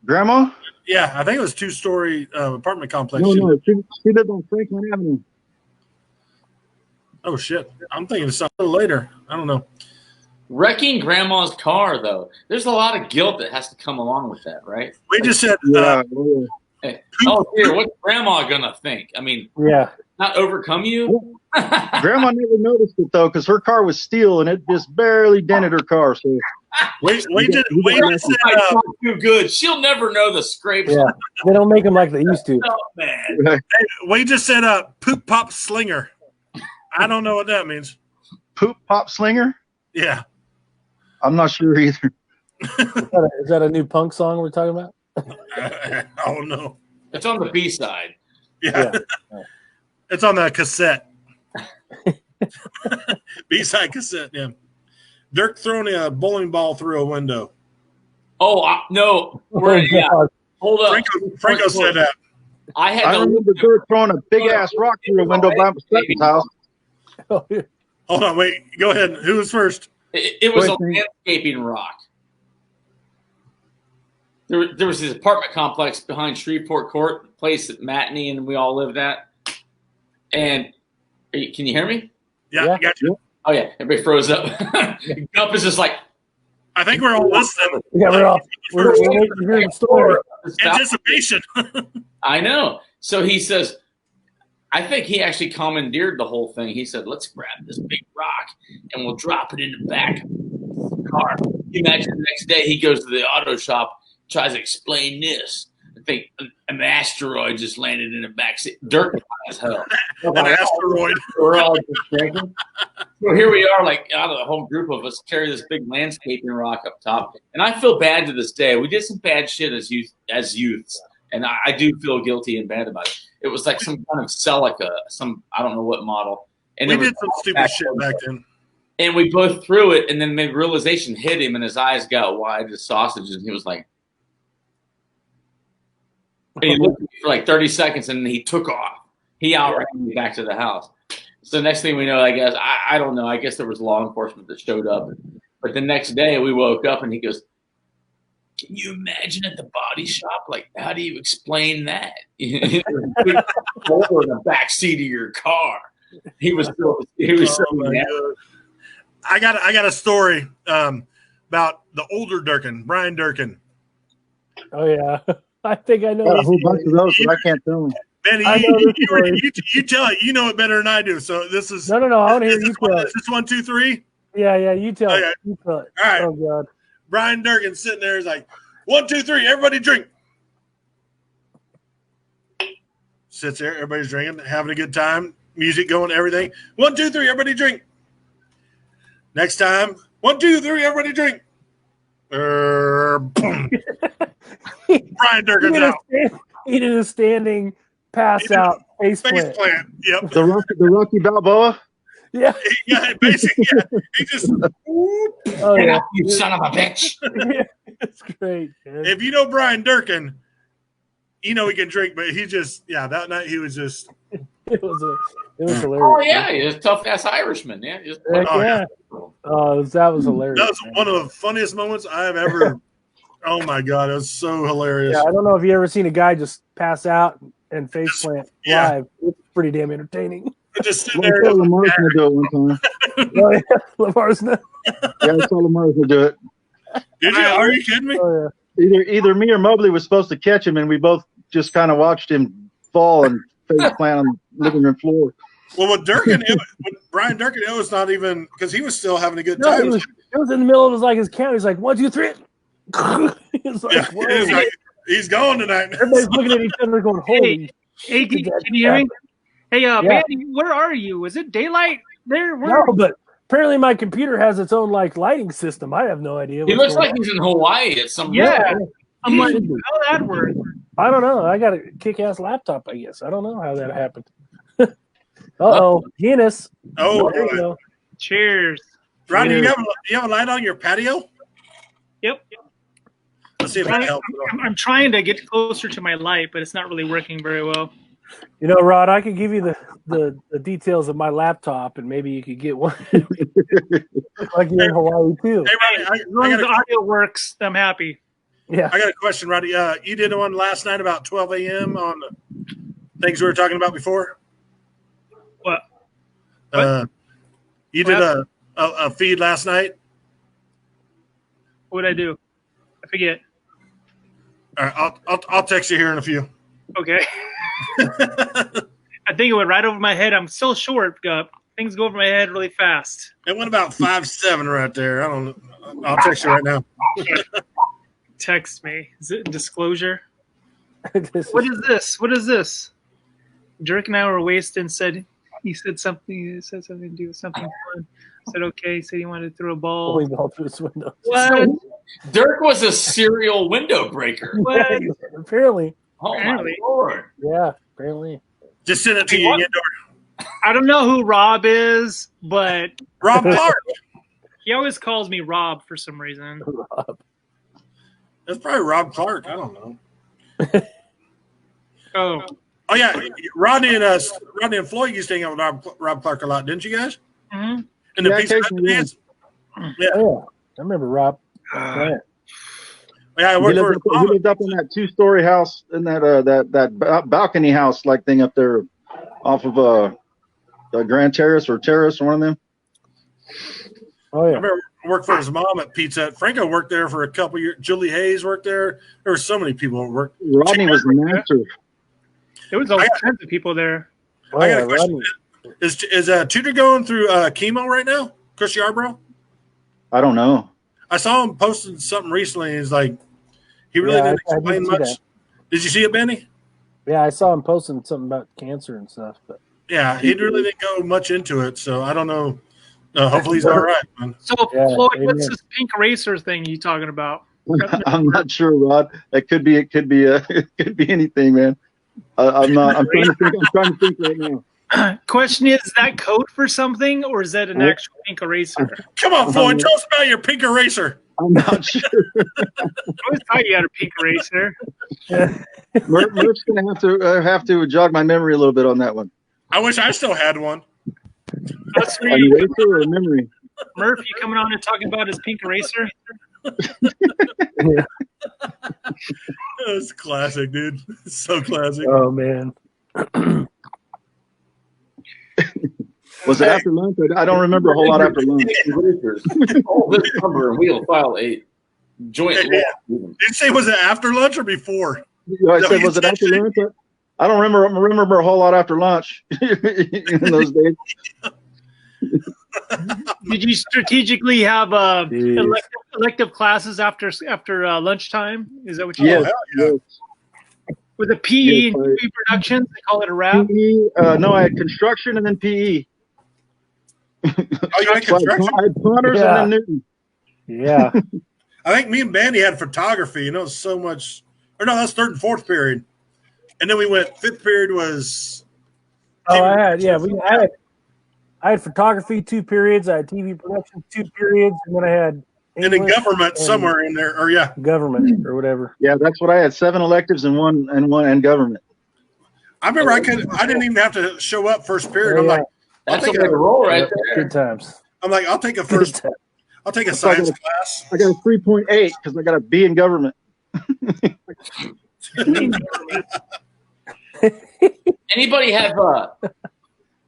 Speaker 9: Grandma?
Speaker 7: Yeah, I think it was 2-story apartment complex.
Speaker 9: No, she lived on Franklin Avenue.
Speaker 7: Oh shit! I'm thinking of something later. I don't know.
Speaker 4: Wrecking Grandma's car, though. There's a lot of guilt that has to come along with that, right?
Speaker 7: We just said,
Speaker 4: hey, oh dear, what's Grandma gonna think? I mean,
Speaker 12: yeah,
Speaker 4: not overcome you.
Speaker 9: Grandma never noticed it though, because her car was steel and it just barely dented her car. So
Speaker 7: wait said,
Speaker 4: too good. She'll never know the scrapes.
Speaker 12: Yeah, they don't make them like they used to.
Speaker 4: Oh man,
Speaker 7: hey, we just said poop pop slinger. I don't know what that means.
Speaker 9: Poop pop slinger?
Speaker 7: Yeah,
Speaker 9: I'm not sure either.
Speaker 12: Is that a new punk song we're talking about?
Speaker 7: Oh no,
Speaker 4: it's on the B side.
Speaker 7: Yeah. It's on the cassette. B-side cassette, yeah. Dirk throwing a bowling ball through a window.
Speaker 4: Oh, no. Yeah. Hold up.
Speaker 7: Franco said that.
Speaker 9: I remember Dirk throwing a big-ass rock through a window by my second house.
Speaker 7: Hold on, wait. Go ahead. Who was first?
Speaker 4: It was a landscaping rock. There was this apartment complex behind Shreveport Court, the place that Matinee and we all lived at. And can you hear me?
Speaker 7: Yeah, I got you.
Speaker 4: Oh yeah, everybody froze up. Gump is just like,
Speaker 7: I think we're all listening.
Speaker 12: Yeah, we're waiting to hear the story.
Speaker 7: Anticipation.
Speaker 4: I know. So he says, I think he actually commandeered the whole thing. He said, let's grab this big rock and we'll drop it in the back of the car. You imagine the next day he goes to the auto shop, tries to explain this. I think an asteroid just landed in the backseat. Dirt as hell.
Speaker 7: An asteroid.
Speaker 4: We're all just drinking. So here we are, like out of the whole group of us, carry this big landscaping rock up top. And I feel bad to this day. We did some bad shit as youths. And I do feel guilty and bad about it. It was like some kind of Celica, I don't know what model. And
Speaker 7: we did some stupid shit back then.
Speaker 4: And we both threw it, and then the realization hit him, and his eyes got wide as sausages, and he was like, and he looked at me for like 30 seconds, and then he took off. He outran me back to the house. So next thing we know, I guess, I don't know, I guess there was law enforcement that showed up. But the next day, we woke up, and he goes, can you imagine at the body shop? Like, how do you explain that? Over in the back seat of your car. He was so mad.
Speaker 7: I got a story about the older Durkin, Brian Durkin.
Speaker 12: Oh yeah, I think I know.
Speaker 9: Got a whole bunch of those, but I can't tell them.
Speaker 7: Benny, you tell it. You know it better than I do. So this is
Speaker 12: no. I want to hear you tell it.
Speaker 7: Is this 1, 2, 3?
Speaker 12: Yeah. You tell it. You tell it.
Speaker 7: All right.
Speaker 12: Oh God.
Speaker 7: Brian Durkin sitting there is like, 1, 2, 3, everybody drink. Sits there, everybody's drinking, having a good time, music going, everything. 1, 2, 3, everybody drink. Next time, 1, 2, 3, everybody drink. Boom. Brian Durkin's out.
Speaker 12: He did a standing pass out face plant.
Speaker 7: Yep.
Speaker 9: The Rocky Balboa.
Speaker 12: Yeah.
Speaker 7: Yeah, basically, yeah. He just,
Speaker 12: Oh yeah.
Speaker 4: You son of a bitch.
Speaker 12: It's great, man.
Speaker 7: If you know Brian Durkin, you know he can drink, but he just, that night he was just.
Speaker 12: It was hilarious.
Speaker 4: Oh yeah, he's a tough ass Irishman. Yeah.
Speaker 12: Yeah. Oh, that was hilarious.
Speaker 7: That was one of the funniest moments I've ever. Oh my God, it was so hilarious.
Speaker 12: Yeah, I don't know if you ever seen a guy just pass out and face plant live. It's pretty damn entertaining.
Speaker 7: Just sitting there.
Speaker 9: Lamar's gonna do it one time.
Speaker 12: Oh, yeah. Lamar's not.
Speaker 9: Yeah, I saw Lamar's gonna do it.
Speaker 7: Did you? Are you kidding me?
Speaker 12: Oh, yeah.
Speaker 9: Either me or Mobley was supposed to catch him, and we both just kind of watched him fall and face plant on the living room floor.
Speaker 7: Well, with Durkin, with Brian Durkin, it was not even because he was still having a good time.
Speaker 12: It was in the middle of his count. He's like 1, 2, 3. He's like,
Speaker 7: he's going tonight.
Speaker 12: Everybody's looking at each other going, "Holy!"
Speaker 1: Hey, can you hear me? Hey, Bandy, where are you? Is it daylight there?
Speaker 12: No, but apparently my computer has its own lighting system. I have no idea.
Speaker 4: He looks like he's in Hawaii at some.
Speaker 1: Yeah, I'm like, how that work?
Speaker 12: I don't know. I got a kick-ass laptop. I guess I don't know how that happened. Guinness.
Speaker 7: Oh,
Speaker 12: there you go.
Speaker 1: Cheers,
Speaker 7: Rodney. You have a light on your patio?
Speaker 1: Yep.
Speaker 7: Let's see if that helps.
Speaker 1: I'm trying to get closer to my light, but it's not really working very well.
Speaker 12: You know, Rod, I could give you the details of my laptop, and maybe you could get one. Like you're in Hawaii too.
Speaker 7: Hey, Rodney,
Speaker 1: as long as the audio works, I'm happy.
Speaker 12: Yeah.
Speaker 7: I got a question, Rodney. You did one last night about 12 a.m. on the things we were talking about before.
Speaker 1: What?
Speaker 7: You did a feed last night.
Speaker 1: What did I do? I forget.
Speaker 7: All right, I'll text you here in a few.
Speaker 1: Okay. I think it went right over my head. I'm so short, Gup. Things go over my head really fast.
Speaker 7: It went about 5'7" right there. I don't know. I'll text you right now.
Speaker 1: Text me. Is it disclosure? What is this? What is this? Dirk and I were wasted and said he said something to do with something fun. I said okay. He said he wanted to throw a ball.
Speaker 12: Pulling ball through his window.
Speaker 1: What?
Speaker 4: Dirk was a serial window breaker.
Speaker 1: What?
Speaker 12: Apparently.
Speaker 4: Oh my Lord.
Speaker 12: Yeah, apparently.
Speaker 7: Just send it to you, YeNDoR.
Speaker 1: I don't know who Rob is, but
Speaker 7: Rob Clark.
Speaker 1: He always calls me Rob for some reason.
Speaker 12: Rob.
Speaker 7: That's probably Rob Clark. I don't know. Oh yeah, Rodney and Floyd used to hang out with Rob Clark a lot, didn't you guys?
Speaker 1: Mm-hmm.
Speaker 7: And the Peace
Speaker 12: Yeah, I remember Rob.
Speaker 7: Yeah,
Speaker 9: he lived up in that 2-story house in that balcony house like thing up there off of Grand Terrace or Terrace, one of them.
Speaker 12: Oh
Speaker 7: I
Speaker 12: yeah.
Speaker 7: remember worked for his mom at Pizza Hut. Franco worked there for a couple years. Julie Hayes worked there. There were so many people that worked.
Speaker 9: Rodney was master.
Speaker 1: There was all kinds of people there.
Speaker 12: Oh,
Speaker 7: I
Speaker 12: yeah,
Speaker 7: got a question.
Speaker 12: Rodney.
Speaker 7: Is Tudor going through chemo right now? Chris Yarbrough?
Speaker 9: I don't know.
Speaker 7: I saw him posting something recently. He's like, he really didn't
Speaker 12: I
Speaker 7: explain
Speaker 12: did see
Speaker 7: much.
Speaker 12: that.
Speaker 7: Did you see it, Bandy?
Speaker 12: Yeah, I saw him posting something about cancer and stuff. But
Speaker 7: Yeah, he really didn't go much into it, so I don't know. Hopefully he's all right, man.
Speaker 1: So,
Speaker 12: Yeah,
Speaker 1: Floyd,
Speaker 12: amen.
Speaker 1: what's this pink eraser thing you talking about?
Speaker 9: I'm not sure, Rod. It could be. It could be. It could be anything, man. I'm not. I'm trying to think. I'm trying to think right now.
Speaker 1: Question is that code for something, or is that an actual pink eraser?
Speaker 7: Come on, Floyd, tell us about your pink eraser.
Speaker 9: I'm not sure.
Speaker 1: I always thought you had a pink eraser.
Speaker 9: Murph's gonna have to jog my memory a little bit on that one.
Speaker 7: I wish I still had one.
Speaker 1: That's
Speaker 9: An
Speaker 1: sweet.
Speaker 9: eraser or a memory?
Speaker 1: Murph, you coming on and talking about his pink eraser?
Speaker 7: That's classic, dude. It's so classic.
Speaker 12: oh man.
Speaker 9: Was it after lunch? I don't remember a whole lot after lunch.
Speaker 4: All this number and we'll file a joint
Speaker 7: Yeah.
Speaker 4: law.
Speaker 7: Did you say was it after lunch or before?
Speaker 9: I said, was it after lunch? I don't remember a whole lot after lunch in those days.
Speaker 1: Did you strategically have elective classes after lunchtime? Is that what you
Speaker 9: Yes.
Speaker 1: did?
Speaker 7: Yeah.
Speaker 1: With a PE
Speaker 9: Yes,
Speaker 1: and PE production, they call it a wrap.
Speaker 9: PE, no, I had construction and then PE.
Speaker 7: Oh, you had
Speaker 9: So
Speaker 7: construction?
Speaker 9: I had Connors
Speaker 12: Yeah.
Speaker 9: and then Newton.
Speaker 12: Yeah.
Speaker 7: I think me and Bandy had photography, and it was so much. Or no, that's third and fourth period. And then we went, fifth period was.
Speaker 12: Oh, I had photography 2 periods. I had TV production 2 periods, and then I had
Speaker 7: And then
Speaker 12: English
Speaker 7: government
Speaker 12: and
Speaker 7: somewhere in there. Or yeah.
Speaker 12: government or whatever.
Speaker 9: Yeah, that's what I had. 7 electives and one government.
Speaker 7: I remember I didn't even have to show up first period. I'm
Speaker 12: Yeah.
Speaker 7: like,
Speaker 4: That's a
Speaker 7: take
Speaker 4: way to roll right
Speaker 12: Yep,
Speaker 4: there.
Speaker 12: Good times.
Speaker 7: I'll take a
Speaker 12: Good
Speaker 7: first.
Speaker 12: times.
Speaker 7: I'll take a
Speaker 9: So I
Speaker 7: science
Speaker 9: got
Speaker 7: class.
Speaker 9: I got a 3.8 because I got a B in government.
Speaker 4: Anybody have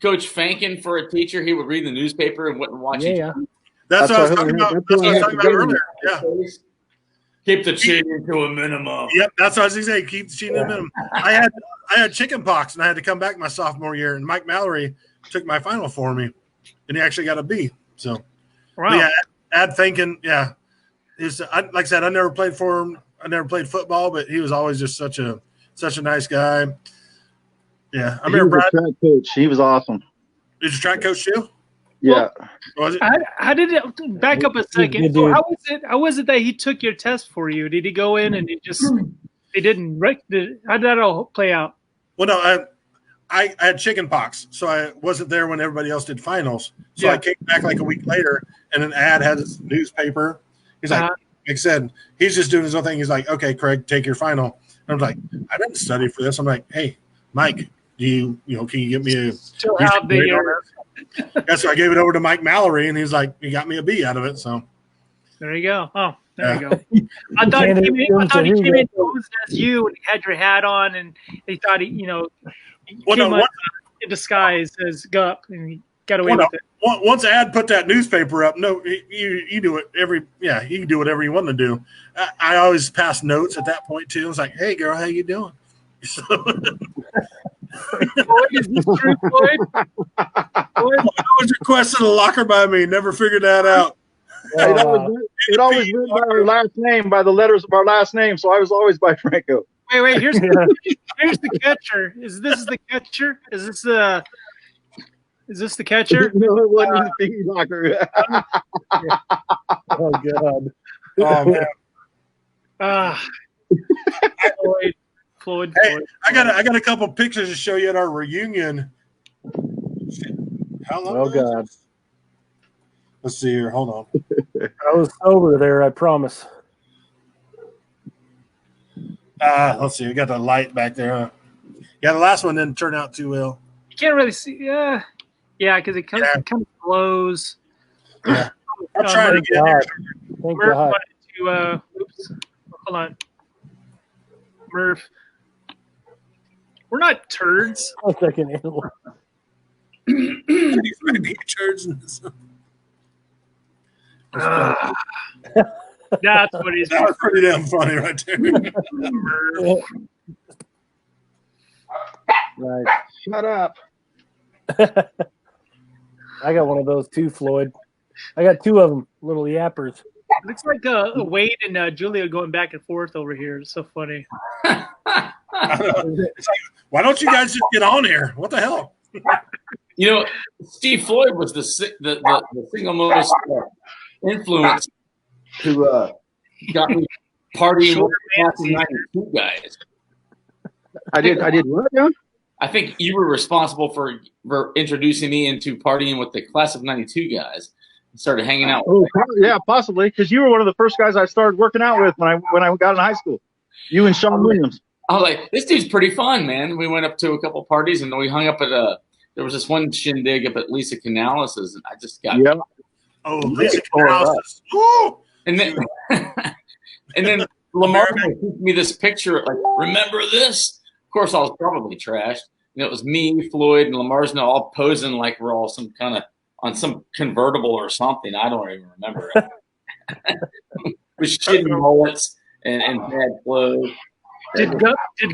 Speaker 4: Coach Fankin for a teacher? He would read the newspaper and wouldn't watch each
Speaker 12: Yeah.
Speaker 7: That's what I was
Speaker 9: what
Speaker 7: talking about.
Speaker 9: that's
Speaker 7: That's what I was
Speaker 9: what
Speaker 7: talking
Speaker 9: I
Speaker 7: about
Speaker 9: had
Speaker 7: earlier. Yeah.
Speaker 4: Keep the cheating to a minimum.
Speaker 7: Yep, that's what I was going to say. Keep the cheating in minimum. I had chicken pox, and I had to come back my sophomore year, and Mike Mallory took my final for me, and he actually got a B. So,
Speaker 1: Wow.
Speaker 7: yeah, Ad thinking, yeah. Like I said, I never played for him. I never played football, but he was always just such a nice guy. Yeah, I
Speaker 9: He
Speaker 7: remember
Speaker 9: was a
Speaker 7: Brad.
Speaker 9: track coach. He was awesome.
Speaker 7: Is your track coach too?
Speaker 9: Yeah.
Speaker 7: Was it?
Speaker 1: How did it back up a second?
Speaker 12: Good
Speaker 1: So
Speaker 12: dude.
Speaker 1: how was it that he took your test for you? Did he go in and they didn't how did that all play out?
Speaker 7: Well, no, I had chicken pox, so I wasn't there when everybody else did finals. So
Speaker 1: Yeah.
Speaker 7: I came back like a week later, and an ad had his newspaper. He's like, like I said, he's just doing his own thing. He's like, okay, Craig, take your final. And I'm like, I didn't study for this. I'm like, hey, Mike, can you get me a
Speaker 1: Still have the
Speaker 7: That's why I gave it over to Mike Mallory, and he's like, he got me a B out of it. So
Speaker 1: there you go. Oh, there
Speaker 7: Yeah.
Speaker 1: you go. I thought he came in,
Speaker 12: Here you
Speaker 1: posed
Speaker 12: go.
Speaker 1: as you and had your hat on, and they thought he
Speaker 7: Well,
Speaker 1: came
Speaker 7: no,
Speaker 1: up in disguise as Gup, and he got away
Speaker 7: well,
Speaker 1: with it.
Speaker 7: once Ad put that newspaper up, no, you do it you can do whatever you want to do. I always pass notes at that point too. I was like, hey girl, how you doing? So,
Speaker 1: Floyd, is this true, Floyd?
Speaker 7: Floyd always requested a locker by me. Never figured that out.
Speaker 9: It always went by our last name, by the letters of our last name. So I was always by Franco.
Speaker 1: Wait. Here's the catcher. Is this the catcher? Is this the catcher?
Speaker 9: No, it wasn't in the piggy locker.
Speaker 12: Oh God.
Speaker 7: Oh man.
Speaker 1: Floyd.
Speaker 7: Hey, I got a couple pictures to show you at our reunion. How long?
Speaker 12: Oh God.
Speaker 7: Let's see here. Hold on.
Speaker 12: I was sober there, I promise.
Speaker 7: Let's see. We got the light back there. Huh? Yeah, the last one didn't turn out too well.
Speaker 1: You can't really see. Yeah, because it kind of glows.
Speaker 7: Yeah. I'm trying to
Speaker 12: Thank
Speaker 7: get in there.
Speaker 12: God. Thank
Speaker 1: Murph
Speaker 12: God.
Speaker 1: wanted to. Oops. Hold on. Murph. We're not turds.
Speaker 12: One second.
Speaker 7: He's ready to charge this.
Speaker 1: That's what he's.
Speaker 7: That was pretty damn funny right there.
Speaker 12: Right.
Speaker 9: Shut up.
Speaker 12: I got one of those too, Floyd. I got two of them, little yappers.
Speaker 1: Looks like Wade and Julia going back and forth over here. It's so funny.
Speaker 7: It's like, why don't you guys just get on here? What the hell?
Speaker 4: You know, Steve Floyd was the single most influence who got me partying with the 92 guys.
Speaker 9: I did what now?
Speaker 4: I think you were responsible for introducing me into partying with the class of 92 guys. I started hanging out with
Speaker 9: Yeah, possibly, because you were one of the first guys I started working out with when I got in high school. You and Sean Williams.
Speaker 4: I was like, this dude's pretty fun, man. We went up to a couple parties and then we hung up at there was this one shindig up at Lisa Canalis's, and I just got
Speaker 7: Lisa Canalis's.
Speaker 4: And then and then Lamar sent me this picture, like, remember this? Of course, I was probably trashed. And it was me, Floyd, and Lamar's all posing like we're all some kind of on some convertible or something. I don't even remember. With shitty mullets and bad clothes.
Speaker 1: Did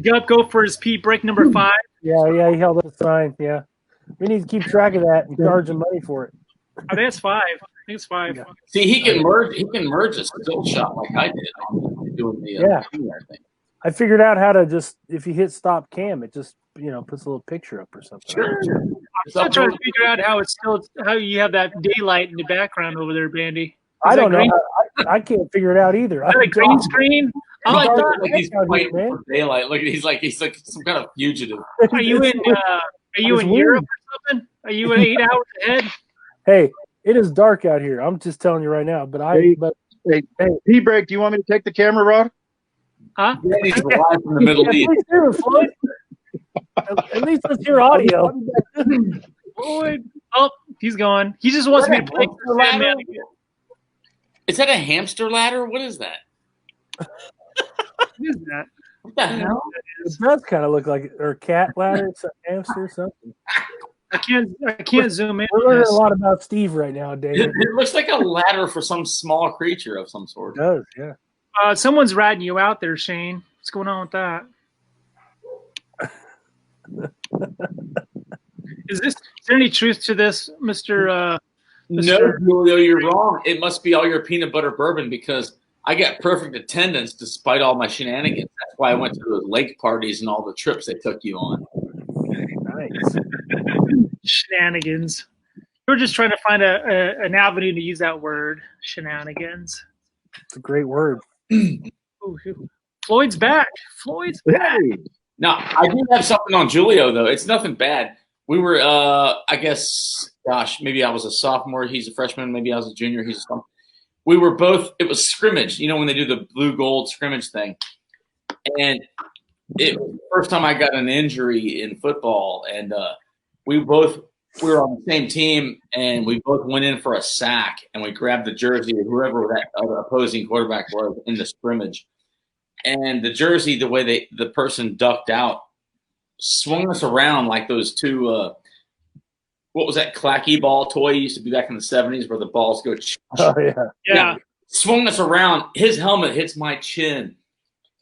Speaker 1: Gup go for his pee break number 5?
Speaker 12: Yeah, he held up a sign. Yeah, we need to keep track of that and charge him money for it.
Speaker 1: I think it's 5. I think it's 5.
Speaker 4: See, he can merge a still shot like I did doing the thing.
Speaker 12: I figured out how to just, if you hit stop cam, it just puts a little picture up or something.
Speaker 4: Sure.
Speaker 1: I'm still trying to figure out how you have that daylight in the background over there, Bandy.
Speaker 12: I don't know. I can't figure it out either.
Speaker 1: Is that a green screen?
Speaker 4: I like that. Like he's fighting for daylight. Look, he's like some kind of fugitive.
Speaker 1: Are you in Europe or something? Are you 8 hours ahead?
Speaker 12: Hey, it is dark out here. I'm just telling you right now. But
Speaker 9: hey, pee break. Do you want me to take the camera, Rod?
Speaker 1: Huh?
Speaker 4: He's alive from the Middle East.
Speaker 12: At least let's hear audio.
Speaker 1: Floyd. Oh, he's gone. He just wants me to play.
Speaker 4: Is that a hamster ladder? What is that?
Speaker 1: What is that?
Speaker 4: What the hell?
Speaker 12: It does kind of look like or cat ladder, hamster, or something.
Speaker 1: I can't zoom in.
Speaker 12: We're learning a lot about Steve right now, David.
Speaker 4: It looks like a ladder for some small creature of some sort.
Speaker 12: It does, yeah.
Speaker 1: Someone's ratting you out there, Shane. What's going on with that? Is there any truth to this, Mr.
Speaker 4: No, Julio, you're wrong. It must be all your peanut butter bourbon because I got perfect attendance despite all my shenanigans. That's why I went to those lake parties and all the trips they took you on.
Speaker 12: Nice.
Speaker 1: Shenanigans. We're just trying to find an avenue to use that word, shenanigans.
Speaker 12: It's a great word.
Speaker 1: Floyd's back. Floyd's back.
Speaker 4: Now, I do have something on Julio, though. It's nothing bad. We were, I guess, maybe I was a sophomore. He's a freshman. Maybe I was a junior. He's a sophomore. We were both, it was scrimmage, when they do the blue gold scrimmage thing. And it was the first time I got an injury in football. And we were on the same team, and we both went in for a sack, and we grabbed the jersey of whoever that other opposing quarterback was in the scrimmage. And the jersey, the way the person ducked out, swung us around like those two, what was that clacky ball toy used to be back in the 70s where the balls go.
Speaker 12: Oh,
Speaker 1: yeah.
Speaker 4: Swung us around. His helmet hits my chin,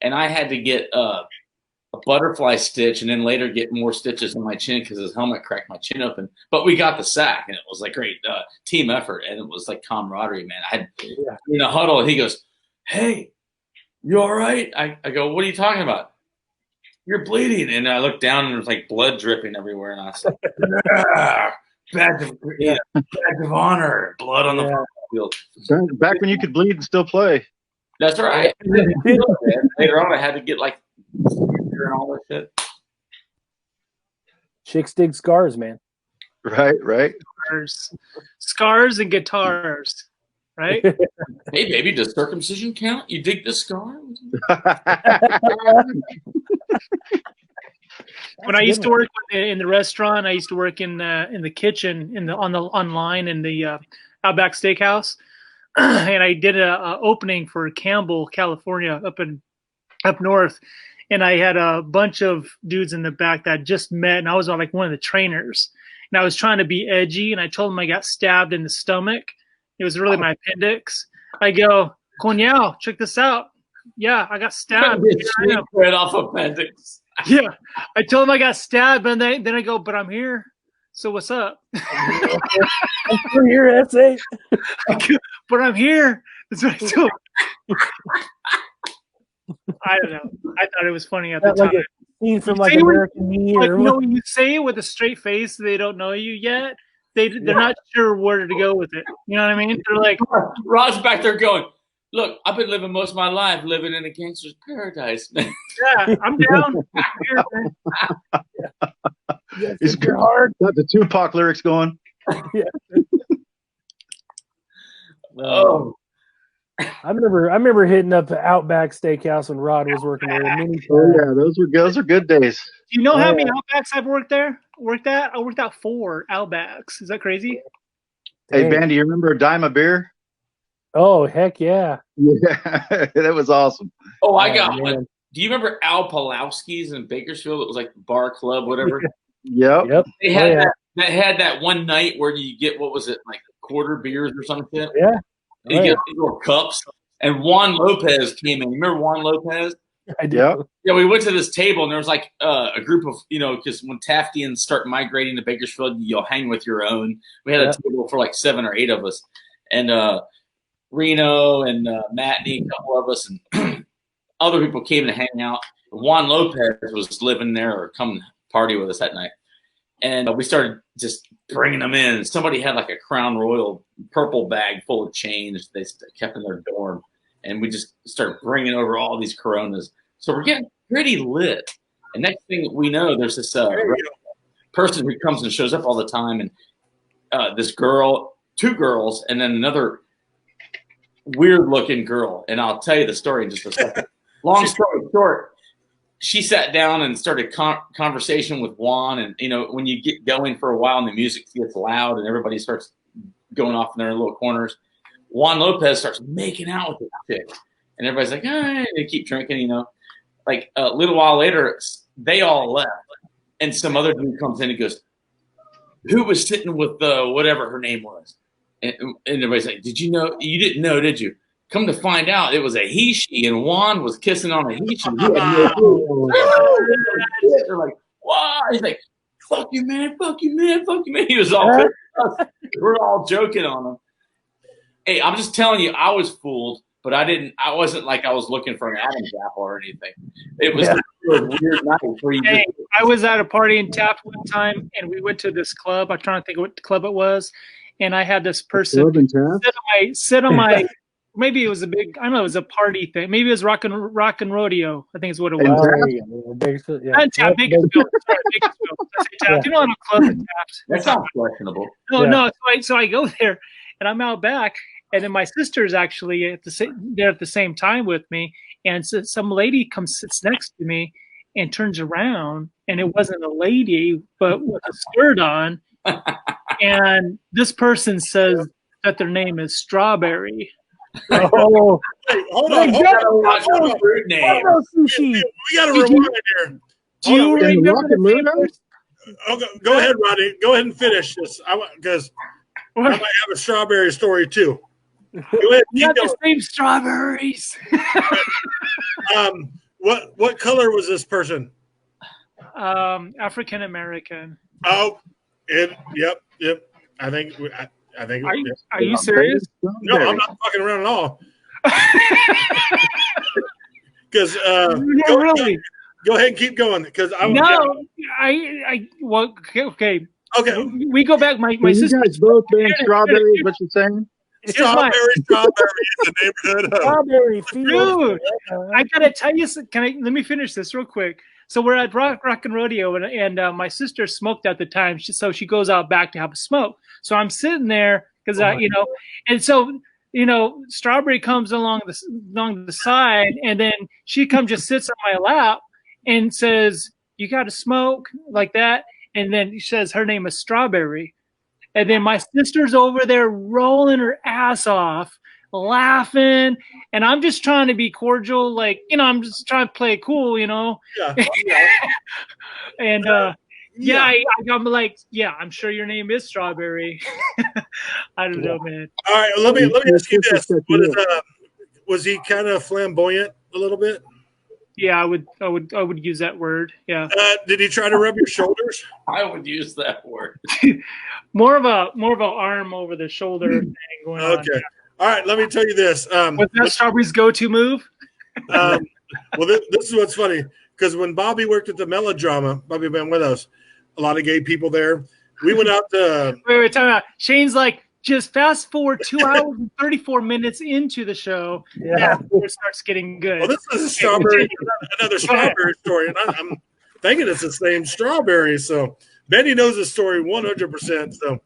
Speaker 4: and I had to get a butterfly stitch and then later get more stitches in my chin because his helmet cracked my chin open. But we got the sack, and it was like great team effort, and it was like camaraderie, man. I had in a huddle, and he goes, "Hey, you all right?" I go, "What are you talking about?" "You're bleeding." And I looked down, and there was like blood dripping everywhere, and I was like, badge of honor, blood on the field.
Speaker 9: Back when you could bleed and still play.
Speaker 4: That's right. Later on, I had to get like and all that shit.
Speaker 12: Chicks dig scars, man.
Speaker 9: Right.
Speaker 1: Scars and guitars, right?
Speaker 4: Hey, baby, does circumcision count? You dig the scar?
Speaker 1: When I used to work in the restaurant, I used to work in the kitchen online in the Outback Steakhouse, and I did a opening for Campbell, California, up north, and I had a bunch of dudes in the back that just met, and I was like one of the trainers, and I was trying to be edgy, and I told him I got stabbed in the stomach. It was really my appendix. I go, Coñao, check this out. Yeah, I got stabbed.
Speaker 4: Right off appendix.
Speaker 1: Yeah, I told him I got stabbed, and then I go, but I'm here. So what's up?
Speaker 12: I'm here, essay.
Speaker 1: But I'm here. That's what I told him. I don't know. I thought it was funny at the time.
Speaker 12: Like a scene from like American Me,
Speaker 1: like,
Speaker 12: or
Speaker 1: you know, when you say it with a straight face, they don't know you yet. They're not sure where to go with it. You know what I mean? They're like,
Speaker 4: Rod's back there going, look, I've been living most of my life living in a gangster's paradise, man.
Speaker 1: Yeah, I'm down. I'm here, man.
Speaker 12: Yes,
Speaker 9: It's
Speaker 12: it's hard.
Speaker 9: got the Tupac lyrics going.
Speaker 12: Yeah.
Speaker 4: Oh.
Speaker 12: I remember hitting up the Outback Steakhouse when Rod was working there.
Speaker 9: Oh yeah, those are good days.
Speaker 1: Do you know how many Outbacks I've worked at? I worked out 4 Outbacks. Is that crazy?
Speaker 9: Hey, Bandy, you remember a dime a beer?
Speaker 12: Oh, heck yeah.
Speaker 9: Yeah, that was awesome.
Speaker 4: Oh, I got one. Do you remember Al Pulowski's in Bakersfield? It was like bar club, whatever.
Speaker 9: Yep.
Speaker 4: They had that one night where you get, what was it, like quarter beers or something?
Speaker 12: Yeah.
Speaker 4: You get these little cups. And Juan Lopez came in. Remember Juan Lopez?
Speaker 12: I do.
Speaker 9: Yep.
Speaker 4: Yeah, we went to this table, and there was like a group of, because when Taftians start migrating to Bakersfield, you'll hang with your own. We had a table for like 7 or 8 of us. And Reno and Matney, a couple of us, and other people came to hang out. Juan Lopez was living there or come party with us that night. And we started just bringing them in. Somebody had like a Crown Royal purple bag full of change they kept in their dorm. And we just started bringing over all these Coronas. So we're getting pretty lit. And next thing we know, there's this person who comes and shows up all the time. And this girl, 2 girls, and then another weird-looking girl. And I'll tell you the story in just a second. Long story short, she sat down and started conversation with Juan. And, when you get going for a while and the music gets loud and everybody starts going off in their little corners, Juan Lopez starts making out with this chick. And everybody's like, they keep drinking, Like a little while later, they all left. And some other dude comes in and goes, who was sitting with whatever her name was? And everybody's like, did you know? You didn't know, did you? Come to find out, it was a he-she, and Juan was kissing on a he-she. They're like, wow. He's like, fuck you, man, fuck you, man, fuck you, man. He was all pissed. We're all joking on him. Hey, I'm just telling you, I was fooled, but I wasn't like I was looking for an Adam's apple or anything. It was a weird night for you.
Speaker 1: Hey, I was at a party in Taft one time, and we went to this club. I'm trying to think of what club it was. And I had this person sit on my maybe it was a big, I don't know, it was a party thing. Maybe it was rock and rodeo. I think is what it was.
Speaker 12: Bakersfield.
Speaker 1: Taft, Bakersfield. Sorry, Bakersfield. I say Taft. You know, I'm a club in Taft.
Speaker 4: That sounds questionable.
Speaker 1: No. So I go there, and I'm out back, and then my sister's actually there at the same time with me, and so some lady sits next to me, and turns around, and it wasn't a lady, but with a skirt on. And this person says that their name is Strawberry.
Speaker 12: Oh,
Speaker 7: hey, hold on. We got to rewind here.
Speaker 1: Do you remember
Speaker 7: Go ahead, Rodney. Go ahead and finish this, because I might have a strawberry story too. Go ahead.
Speaker 1: We got the same strawberries.
Speaker 7: What color was this person?
Speaker 1: African American.
Speaker 7: Oh, yep. I think.
Speaker 1: Are you serious?
Speaker 7: No, I'm not fucking around at all. Because
Speaker 1: really.
Speaker 7: Go ahead and keep going. Because
Speaker 1: okay.
Speaker 7: We
Speaker 1: go back. My
Speaker 9: you
Speaker 1: sister.
Speaker 9: Guys both been strawberries. What you saying?
Speaker 7: Strawberry is the neighborhood of
Speaker 12: Strawberry
Speaker 1: Dude, I gotta tell you. Let me finish this real quick. So we're at Rock and Rodeo, and my sister smoked at the time, so she goes out back to have a smoke. So I'm sitting there because and so Strawberry comes along the side, and then she just sits on my lap and says, "You got to smoke," like that, and then she says her name is Strawberry, and then my sister's over there rolling her ass off, laughing, and I'm just trying to be cordial, like I'm just trying to play it cool,
Speaker 7: Yeah.
Speaker 1: and Yeah, I'm like, yeah, I'm sure your name is Strawberry. I don't know, man.
Speaker 7: All right, let me ask you this: was he kind of flamboyant a little bit?
Speaker 1: Yeah, I would use that word. Yeah.
Speaker 7: Did he try to rub your shoulders?
Speaker 4: I would use that word.
Speaker 1: more of a arm over the shoulder thing going on.
Speaker 7: Okay. All right, let me tell you this.
Speaker 1: Was that Strawberry's go-to move?
Speaker 7: Well, this is what's funny, because when Bobby worked at the Melodrama, Bobby been with us, a lot of gay people there. We went out to
Speaker 1: wait, time out. Shane's like, just fast forward 2 hours and 34 minutes into the show. Yeah, it starts getting good.
Speaker 7: Well, this is another Strawberry story, and I'm thinking it's the same Strawberry. So Bandy knows the story 100%. So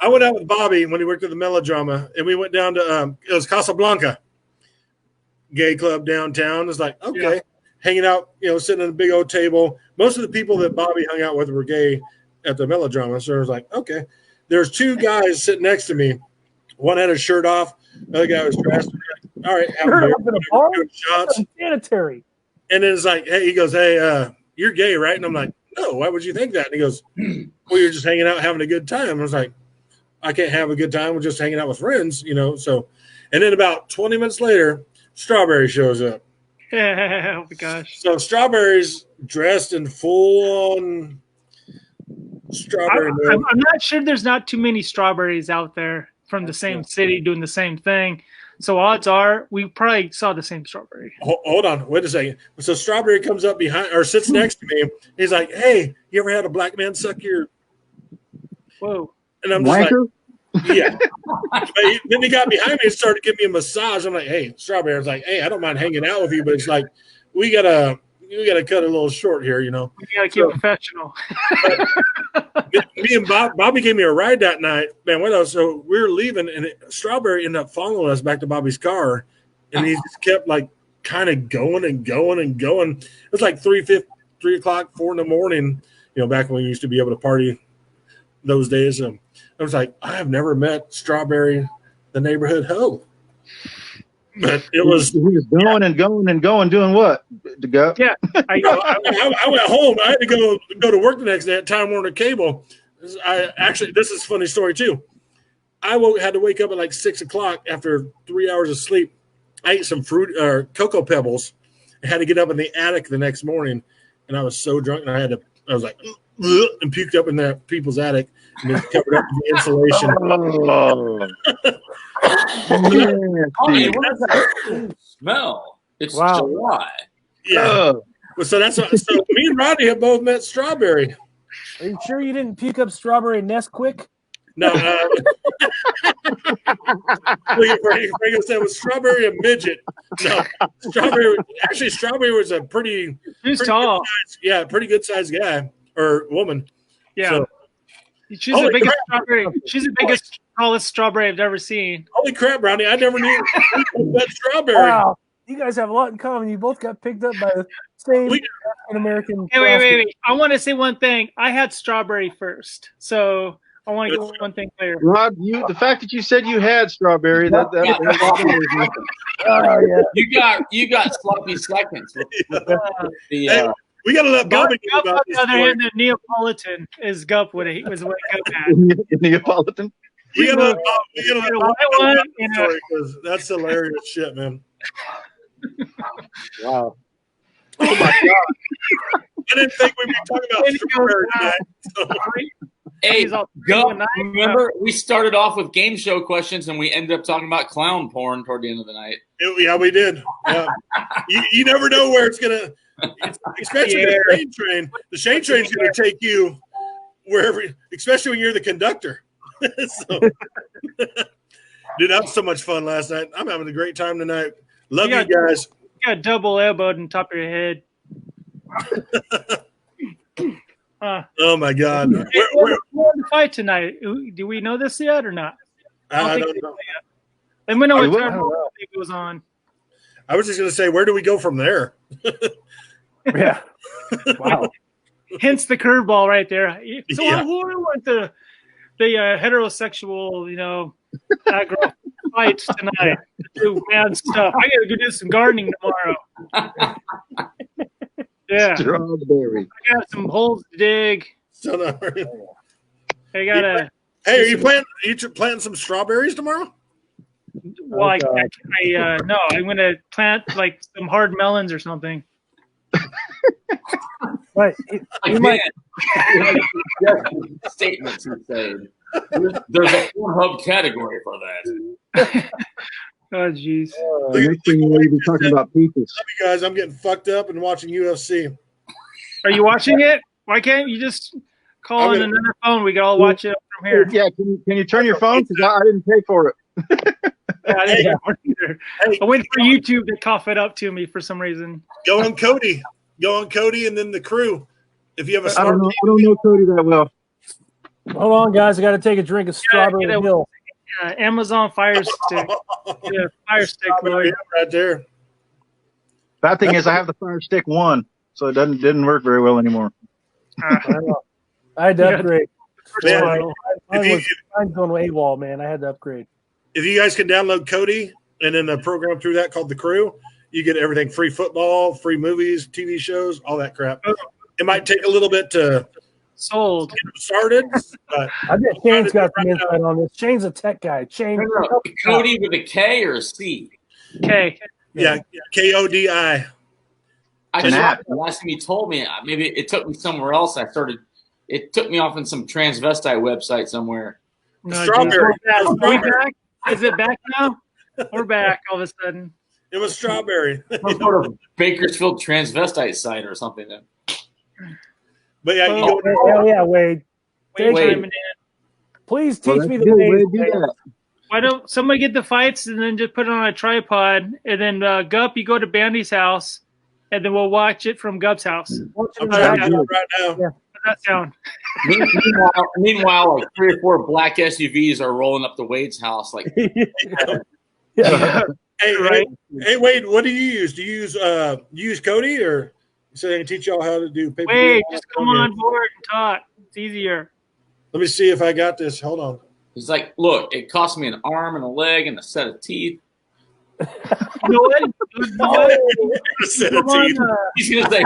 Speaker 7: I went out with Bobby when he worked at the Melodrama, and we went down to it was Casablanca, gay club downtown. It's like, okay, hanging out, sitting at a big old table. Most of the people that Bobby hung out with were gay at the Melodrama. So I was like, okay. There's two guys sitting next to me. One had his shirt off. The other guy was dressed. All right, shots.
Speaker 12: Sanitary.
Speaker 7: And then it's like, hey, he goes, hey, you're gay, right? And I'm like, no, why would you think that? And he goes, well, you're just hanging out, having a good time. I was like, I can't have a good time. We're just hanging out with friends, So, and then about 20 minutes later, Strawberry shows up.
Speaker 1: Oh my gosh!
Speaker 7: So Strawberry's dressed in full on Strawberry.
Speaker 1: I'm not sure there's not too many Strawberries out there from the same city doing the same thing. So odds are we probably saw the same Strawberry.
Speaker 7: Hold on, wait a second. So Strawberry comes up behind or sits next to me. He's like, "Hey, you ever had a black man suck your?"
Speaker 1: Whoa!
Speaker 7: And I'm just like, yeah. But then he got behind me and started giving me a massage. I'm like, "Hey, Strawberry." I was like, "Hey, I don't mind hanging out with you, but it's like we gotta cut it a little short here, We
Speaker 1: gotta keep it professional."
Speaker 7: Me and Bobby gave me a ride that night, man. So we were leaving, and Strawberry ended up following us back to Bobby's car, and he just kept like kind of going and going and going. It was like 3 o'clock, 4 in the morning, back when we used to be able to party those days. I was like, I have never met Strawberry, the neighborhood hoe. But it was
Speaker 9: he was going and going and going, doing what? To go?
Speaker 1: Yeah,
Speaker 7: I went home. I had to go to work the next day at Time Warner Cable. This is a funny story too. I had to wake up at like 6 o'clock after 3 hours of sleep. I ate some fruit or Cocoa Pebbles. I had to get up in the attic the next morning, and I was so drunk, and I was like, and puked up in that people's attic, and then covered up with the insulation.
Speaker 4: What is that smell? It's July.
Speaker 7: Yeah. So me and Rodney have both met Strawberry.
Speaker 12: Are you sure you didn't puke up Strawberry Nesquik?
Speaker 7: No. Franco said it was Strawberry and midget. No, Strawberry was a pretty
Speaker 1: tall.
Speaker 7: Pretty good sized guy or woman.
Speaker 1: Yeah.
Speaker 7: So,
Speaker 1: she's the biggest Strawberry. She's the biggest, tallest Strawberry I've ever seen.
Speaker 7: Holy crap, Brownie! I never knew that Strawberry.
Speaker 12: Wow, you guys have a lot in common. You both got picked up by the same American.
Speaker 1: Hey, wait! I want to say one thing. I had Strawberry first, so I want to get one thing clear.
Speaker 9: Rod, the fact that you said you had Strawberry,
Speaker 4: you got sloppy seconds.
Speaker 7: We got to let Bobby
Speaker 1: Gup, on the other hand, the Neapolitan is Gup was what Gup had.
Speaker 9: Neapolitan?
Speaker 7: We got to let Bobby because that's hilarious shit, man.
Speaker 9: Wow.
Speaker 7: Oh, my God. I didn't think we'd be talking about Strawberry tonight.
Speaker 4: Hey, Gup, remember we started off with game show questions and we ended up talking about clown porn toward the end of the night.
Speaker 7: Yeah, we did. Yeah. you never know where it's going to – especially the Shane train. The Shane train's going to take you wherever, especially when you're the conductor. Dude, that was so much fun last night. I'm having a great time tonight. Love you guys.
Speaker 1: You got double elbowed on top of your head.
Speaker 7: Oh my God!
Speaker 1: We're going to fight tonight. Do we know this yet or not?
Speaker 7: I don't know.
Speaker 1: And we know what time it goes on.
Speaker 7: I was just going to say, where do we go from there?
Speaker 12: Yeah. Wow.
Speaker 1: Hence the curveball right there. So who want the heterosexual, aggro fights tonight? Do bad stuff. I got to go do some gardening tomorrow. Yeah.
Speaker 9: Strawberry.
Speaker 1: I got some holes to dig. I gotta.
Speaker 7: Hey, are you planting some strawberries tomorrow?
Speaker 1: Well, no, I'm gonna plant like some hard melons or something.
Speaker 12: Right. You might.
Speaker 4: Statements you say. There's a Pornhub category for that.
Speaker 1: Oh, jeez.
Speaker 9: The next thing you be talking about peaches.
Speaker 7: Love you guys. I'm getting fucked up and watching UFC.
Speaker 1: Are you watching it? Why can't you just call on another phone? We can all watch it from here.
Speaker 9: Yeah, can you turn your phone? Because I didn't pay for it.
Speaker 1: Yeah, I didn't pay for it either. I waited for YouTube to cough it up to me for some reason.
Speaker 7: Go on Cody, and then the crew. If you have a
Speaker 9: I
Speaker 7: smart
Speaker 9: don't know Cody that well.
Speaker 12: Hold on, guys. I got to take a drink of Strawberry Hill.
Speaker 1: Amazon Fire Stick. Yeah, Fire Stick, Lloyd.
Speaker 7: Right there.
Speaker 9: Bad thing is I have the Fire Stick 1, so it didn't work very well anymore.
Speaker 12: I had to upgrade.
Speaker 7: Man,
Speaker 12: I'm going AWOL, man. I had to upgrade.
Speaker 7: If you guys can download Cody and then a program through that called The Crew, you get everything: free football, free movies, TV shows, all that crap. It might take a little bit to
Speaker 1: sold
Speaker 7: get started, but
Speaker 12: I bet Shane's got some insight on this. Shane's a tech guy. Shane,
Speaker 4: Cody with a K or a C?
Speaker 1: K.
Speaker 7: Yeah, Kodi.
Speaker 4: I just the last time you told me, maybe it took me somewhere else. It took me off in some transvestite website somewhere.
Speaker 1: No,
Speaker 7: Strawberry.
Speaker 1: Are we back? Is it back now? We're back all of a sudden.
Speaker 7: It was Strawberry.
Speaker 4: Some sort of Bakersfield transvestite site or something. Then.
Speaker 7: But yeah,
Speaker 12: Wade.
Speaker 1: Wade.
Speaker 12: Please teach me the way.
Speaker 1: Why don't somebody get the fights and then just put it on a tripod, and then Gup, you go to Bandy's house, and then we'll watch it from Gup's house.
Speaker 7: I'm trying to do it right now.
Speaker 1: Yeah. How's that sound?
Speaker 4: Meanwhile, like 3 or 4 black SUVs are rolling up to Wade's house. Like,
Speaker 7: Hey, Wade, what do you use? Do you use Cody, or so they can teach y'all how to do paper?
Speaker 1: Wade, just come on board and talk. It's easier.
Speaker 7: Let me see if I got this. Hold on.
Speaker 4: He's like, look, it cost me an arm and a leg and a set of teeth.
Speaker 1: You know what?
Speaker 7: A set of teeth.
Speaker 4: He's gonna say,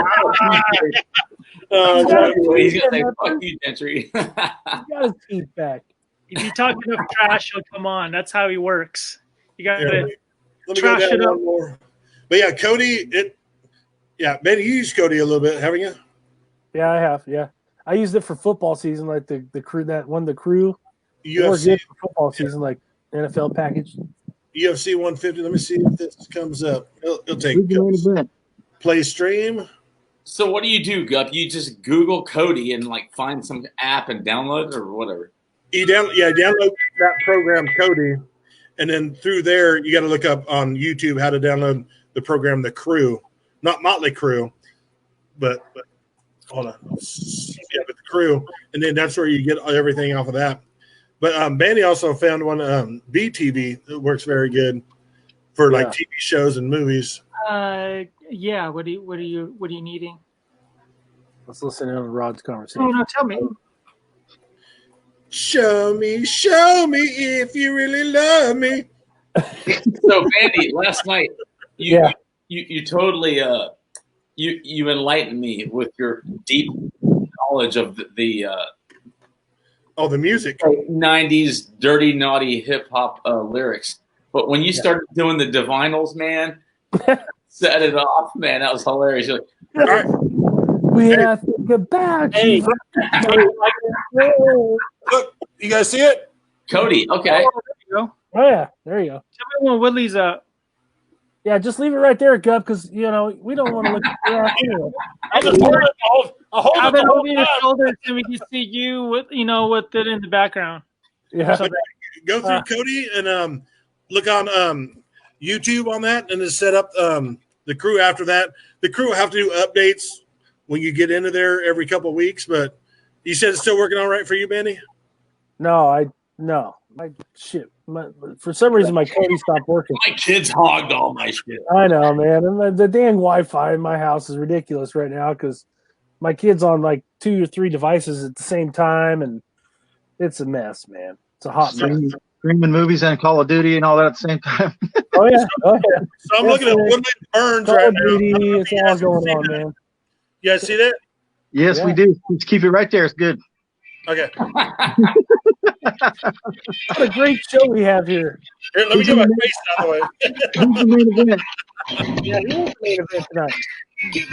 Speaker 4: he's gonna say, fuck you, Gentry.
Speaker 12: He got his teeth back.
Speaker 1: If you talk enough trash, he'll come on. That's how he works. You got to
Speaker 7: let me
Speaker 1: trash
Speaker 7: go down
Speaker 1: it up.
Speaker 7: one more. But yeah, Cody, Benny, you used Cody a little bit, haven't you?
Speaker 12: Yeah, I have. Yeah, I used it for football season, like the crew that won the crew.
Speaker 7: UFC
Speaker 12: for football season, like NFL package.
Speaker 7: UFC 150. Let me see if this comes up. It'll take play stream.
Speaker 4: So what do you do, Gup? You just Google Cody and like find some app and download it or whatever.
Speaker 7: You download that program Cody, and then through there you got to look up on YouTube how to download the program The Crew, not Motley Crue, but hold on, but The Crew, and then that's where you get everything off of that. But Bandy also found one BTV that works very good for like TV shows and movies.
Speaker 1: Yeah. What are you needing?
Speaker 12: Let's listen in on Rod's conversation.
Speaker 1: Oh no, tell me.
Speaker 7: Show me if you really love me.
Speaker 4: So Bandy, last night you totally you enlightened me with your deep knowledge of the
Speaker 7: music,
Speaker 4: 90s dirty naughty hip hop lyrics. But when you started doing the Divinals, man, set it off, man. That was hilarious. You're like, all right.
Speaker 12: We have to think about you.
Speaker 7: Look, you guys see it?
Speaker 4: Cody, okay.
Speaker 1: Oh, there you go.
Speaker 12: Oh yeah, there you go.
Speaker 1: Tell me when Woodley's up.
Speaker 12: Yeah, just leave it right there, Gup, because we don't want to look at your ass anyway.
Speaker 1: I'll hold it over your shoulder so we can see you with it in the background.
Speaker 12: Yeah.
Speaker 7: Go through Cody and look on YouTube on that, and then set up the crew after that. The crew will have to do updates when you get into there every couple of weeks, but you said it's still working all right for you, Bandy? For some reason my Cody stopped working.
Speaker 4: My kids hogged all my shit.
Speaker 12: I know, man. And the damn Wi-Fi in my house is ridiculous right now because my kid's on like 2 or 3 devices at the same time, and it's a mess, man. It's a hot mess.
Speaker 9: Streaming movies and Call of Duty and all that at the same time.
Speaker 12: Oh yeah.
Speaker 7: So I'm looking at Woodland Burns
Speaker 12: Call
Speaker 7: right
Speaker 12: of Duty,
Speaker 7: now.
Speaker 12: it's all going on, man.
Speaker 7: You guys see that?
Speaker 9: Yes, we do. Just keep it right there. It's good.
Speaker 7: Okay.
Speaker 12: What a great show we have here.
Speaker 7: Here, let me get my face out of the way.
Speaker 9: Who's the main event?
Speaker 12: Yeah, he is the main event tonight. Is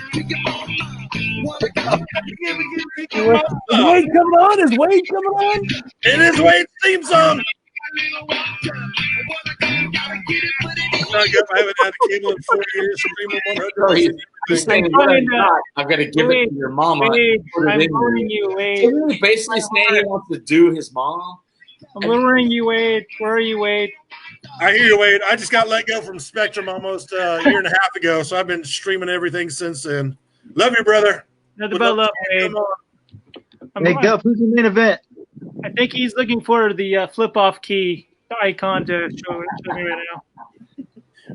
Speaker 12: Wade coming on? Is Wade coming on?
Speaker 7: It is Wade's theme song. I haven't had a cable in 4 years.
Speaker 4: He's saying, I've got to give it to your mama.
Speaker 1: Wade, I'm luring you, Wade.
Speaker 4: Isn't he basically saying he wants to do his mom?
Speaker 1: I'm luring you, Wade. Where are you, Wade?
Speaker 7: I hear you, Wade. I just got let go from Spectrum almost a year and a half ago, so I've been streaming everything since then. Love you, brother.
Speaker 1: Nothing but love, Wade.
Speaker 9: Hey, Gup, who's the main event?
Speaker 1: I think he's looking for the flip-off key icon to show me right now.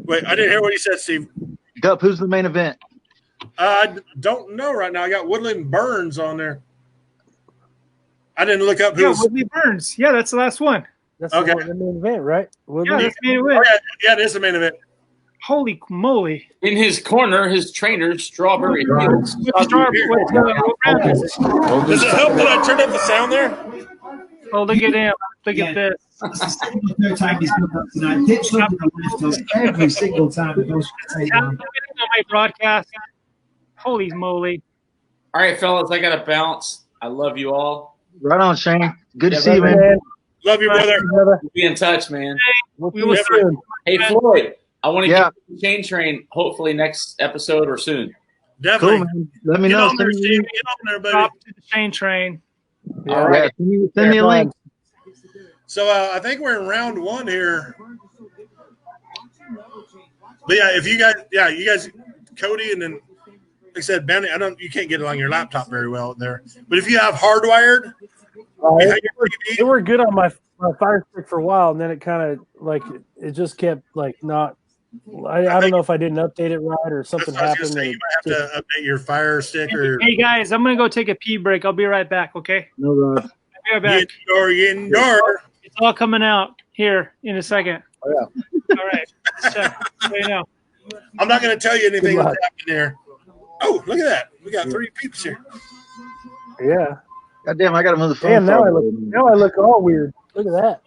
Speaker 7: Wait, I didn't hear what you said, Steve.
Speaker 9: Gup, who's the main event?
Speaker 7: I don't know right now. I got Woodland Burns on there. I didn't look up who's.
Speaker 1: Yeah, Woodland Burns. Yeah, that's the last one.
Speaker 12: That's
Speaker 7: Okay.
Speaker 12: the main event, right?
Speaker 1: Yeah, that's the main event.
Speaker 7: Oh, yeah, it is the main event.
Speaker 1: Holy moly.
Speaker 4: In his corner, his trainer, Strawberry Hills.
Speaker 7: Does it help that I turned up the sound there?
Speaker 1: Oh, look at him. Look at this.
Speaker 13: Third time he's come up tonight. Hits up in the left hook every single time it goes for a takedown.
Speaker 1: On my broadcast. Holy moly.
Speaker 4: All right, fellas, I got to bounce. I love you all.
Speaker 9: Right on, Shane. Good to see you, man.
Speaker 7: Love you, brother.
Speaker 4: We'll be in touch, man.
Speaker 1: We will soon.
Speaker 4: Hey, Floyd, I want to get the Chain Train hopefully next episode or soon.
Speaker 7: Definitely.
Speaker 9: Cool, man. Let me know.
Speaker 7: Get on there, baby.
Speaker 1: Drop to the Chain Train.
Speaker 9: Yeah, all right. Send me a link.
Speaker 7: So I think we're in round one here. But yeah, if you guys, Cody, and then like I said, Bandy, you can't get it on your laptop very well there. But if you have hardwired,
Speaker 12: it worked good on my Fire Stick for a while, and then it kind of it just kept not. I don't know if I didn't update it right or something happened.
Speaker 7: You might have to update your Fire Stick or.
Speaker 1: Hey guys, I'm gonna go take a pee break. I'll be right back. Okay.
Speaker 9: No, Rob.
Speaker 1: I'll be right back.
Speaker 7: YeNDoR.
Speaker 1: It's all coming out here in a second.
Speaker 9: Oh, yeah.
Speaker 1: All right. Check. Right now.
Speaker 7: I'm not going to tell you anything that's happening there. Oh, look at that. We got 3 peeps here.
Speaker 12: Yeah.
Speaker 9: God damn, I got to move the phone.
Speaker 12: Damn, now I look all weird. Look at that.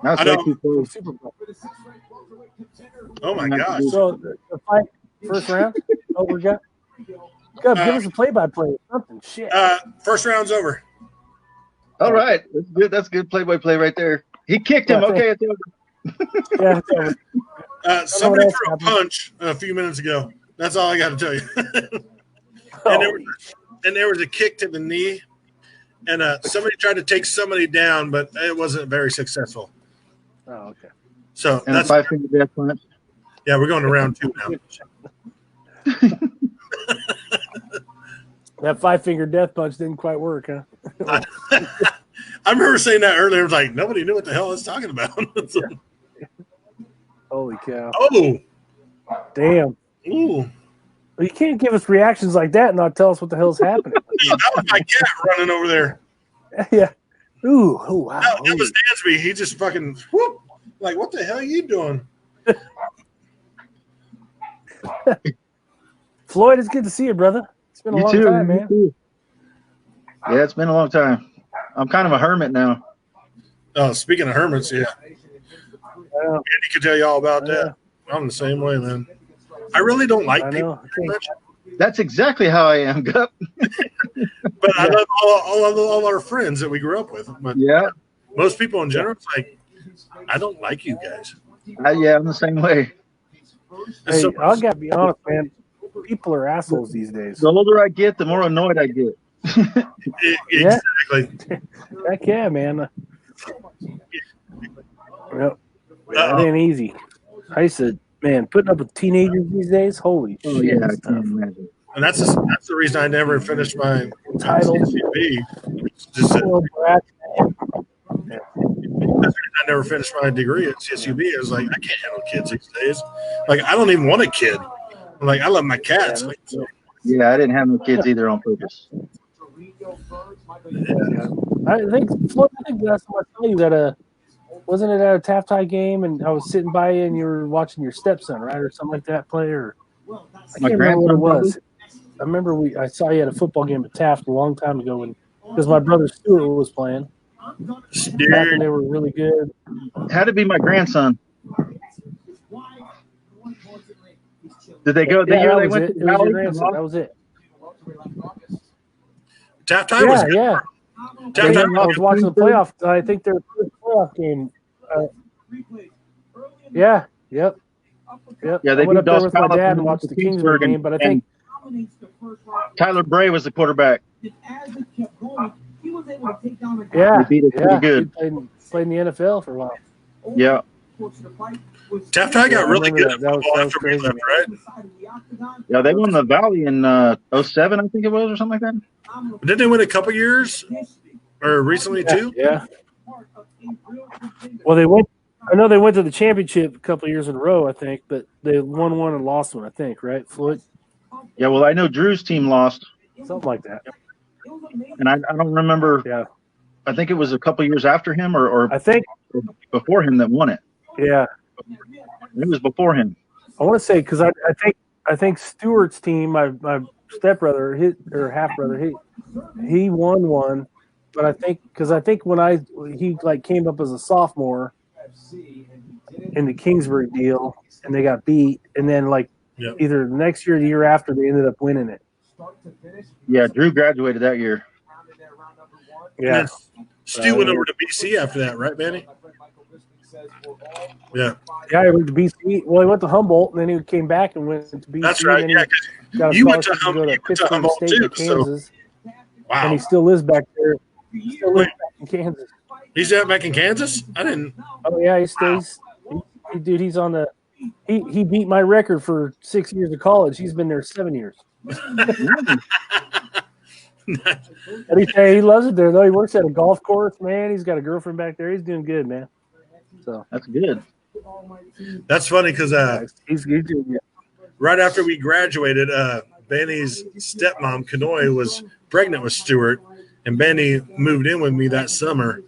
Speaker 9: That's way too close.
Speaker 7: Oh my gosh.
Speaker 12: So the fight first round over. Give us a play-by-play or something. Shit.
Speaker 7: First round's over.
Speaker 9: All right. That's good. That's good play-by-play right there. He kicked him. Okay, it's over.
Speaker 12: Yeah, it's over.
Speaker 7: Somebody threw a punch a few minutes ago. That's all I got to tell you. and there was a kick to the knee, and somebody tried to take somebody down, but it wasn't very successful.
Speaker 12: Oh, okay.
Speaker 9: So and that's 5-finger death punch.
Speaker 7: Yeah, we're going to round 2 now.
Speaker 12: That 5-finger death punch didn't quite work, huh?
Speaker 7: I remember saying that earlier. I was like, nobody knew what the hell I was talking about.
Speaker 12: Holy cow.
Speaker 7: Oh.
Speaker 12: Damn.
Speaker 7: Ooh.
Speaker 12: Well, you can't give us reactions like that and not tell us what the hell's happening.
Speaker 7: That was my cat running over there.
Speaker 12: Yeah. Ooh. Oh, wow.
Speaker 7: That was Dansby. He just fucking, whoop. Like, what the hell are you doing?
Speaker 12: Floyd, it's good to see you, brother. It's been a long time, man.
Speaker 9: Yeah, it's been a long time. I'm kind of a hermit now.
Speaker 7: Oh, speaking of hermits, yeah. Andy can tell you all about that. I'm the same way, man. I really don't like people very much.
Speaker 9: That's exactly how I am, Gup.
Speaker 7: But I love all our friends that we grew up with. But most people in general, it's like, I don't like you guys.
Speaker 9: Yeah, I'm the same way.
Speaker 12: Hey, I gotta be honest, man. People are assholes these days.
Speaker 9: The older I get, the more annoyed I get.
Speaker 7: Exactly.
Speaker 12: Heck yeah, man. Yep. It ain't easy. I said, man, putting up with teenagers these days, holy shit.
Speaker 9: Yeah, I can't imagine.
Speaker 7: And that's the reason I never finished my
Speaker 12: title.
Speaker 7: Just I never finished my degree at CSUB. I was like, I can't handle kids these days. Like, I don't even want a kid. I'm like, I love my cats.
Speaker 9: Yeah, I didn't have no kids either on purpose.
Speaker 12: I think last time I saw you at wasn't it at a Taft High game, and I was sitting by you and you were watching your stepson, right, or something like that play, or I can't remember what it was. I saw you at a football game at Taft a long time ago because my brother Stuart was playing. Back when they were really good.
Speaker 9: Had to be my grandson. Did they go the year they went to the Valley?
Speaker 12: That was it.
Speaker 7: Taft High was good.
Speaker 12: Yeah.
Speaker 7: Taft High
Speaker 12: I was watching the playoff. I think their first playoff game. Yeah. Yep.
Speaker 9: Yeah,
Speaker 12: I
Speaker 9: they
Speaker 12: went up
Speaker 9: beat
Speaker 12: there with my
Speaker 9: Dallas
Speaker 12: dad and watched the Kingsburg game, but I think
Speaker 9: Tyler Bray was the quarterback.
Speaker 12: Yeah,
Speaker 9: They beat it pretty good.
Speaker 12: He played in the NFL for a while.
Speaker 9: Yeah.
Speaker 7: Taft High got really good at
Speaker 12: that was
Speaker 7: football after we
Speaker 12: crazy.
Speaker 7: left, right?
Speaker 9: Yeah, they won the Valley in 07, I think it was, or something like that.
Speaker 7: Didn't they win a couple years or recently too?
Speaker 12: Yeah. Well, I know they went to the championship a couple of years in a row, I think, but they won one and lost one, I think, right, Floyd?
Speaker 9: Yeah, well, I know Drew's team lost.
Speaker 12: Something like that.
Speaker 9: And I don't remember.
Speaker 12: Yeah.
Speaker 9: I think it was a couple years after him or
Speaker 12: I think
Speaker 9: before him that won it.
Speaker 12: Yeah.
Speaker 9: It was before him.
Speaker 12: I want to say because I think Stewart's team, my stepbrother, or half brother, he won one, but I think when he like came up as a sophomore in the Kingsburg deal and they got beat, and then like either the next year or the year after they ended up winning it.
Speaker 9: Yeah, Drew graduated that year.
Speaker 12: Yeah.
Speaker 7: Stu went over to BC after that, right, Bandy? Yeah.
Speaker 12: Yeah, he went to BC. Well, he went to Humboldt, and then he came back and went to BC.
Speaker 7: That's right.
Speaker 12: And
Speaker 7: Yeah,
Speaker 12: got a
Speaker 7: you went to
Speaker 12: Pittsburgh
Speaker 7: Humboldt
Speaker 12: State
Speaker 7: too.
Speaker 12: in Kansas.
Speaker 7: So, wow.
Speaker 12: And he still lives back there. He still lives back in Kansas.
Speaker 7: He's out back in Kansas? I didn't.
Speaker 12: Oh yeah, he stays. Dude, he's on the. He beat my record for 6 years of college. He's been there 7 years. And he loves it there though. He works at a golf course, man. He's got a girlfriend back there. He's doing good, man. So
Speaker 9: that's good.
Speaker 7: That's funny because
Speaker 12: he's doing good.
Speaker 7: Right after we graduated, Bandy's stepmom Kanoy was pregnant with Stuart, and Bandy moved in with me that summer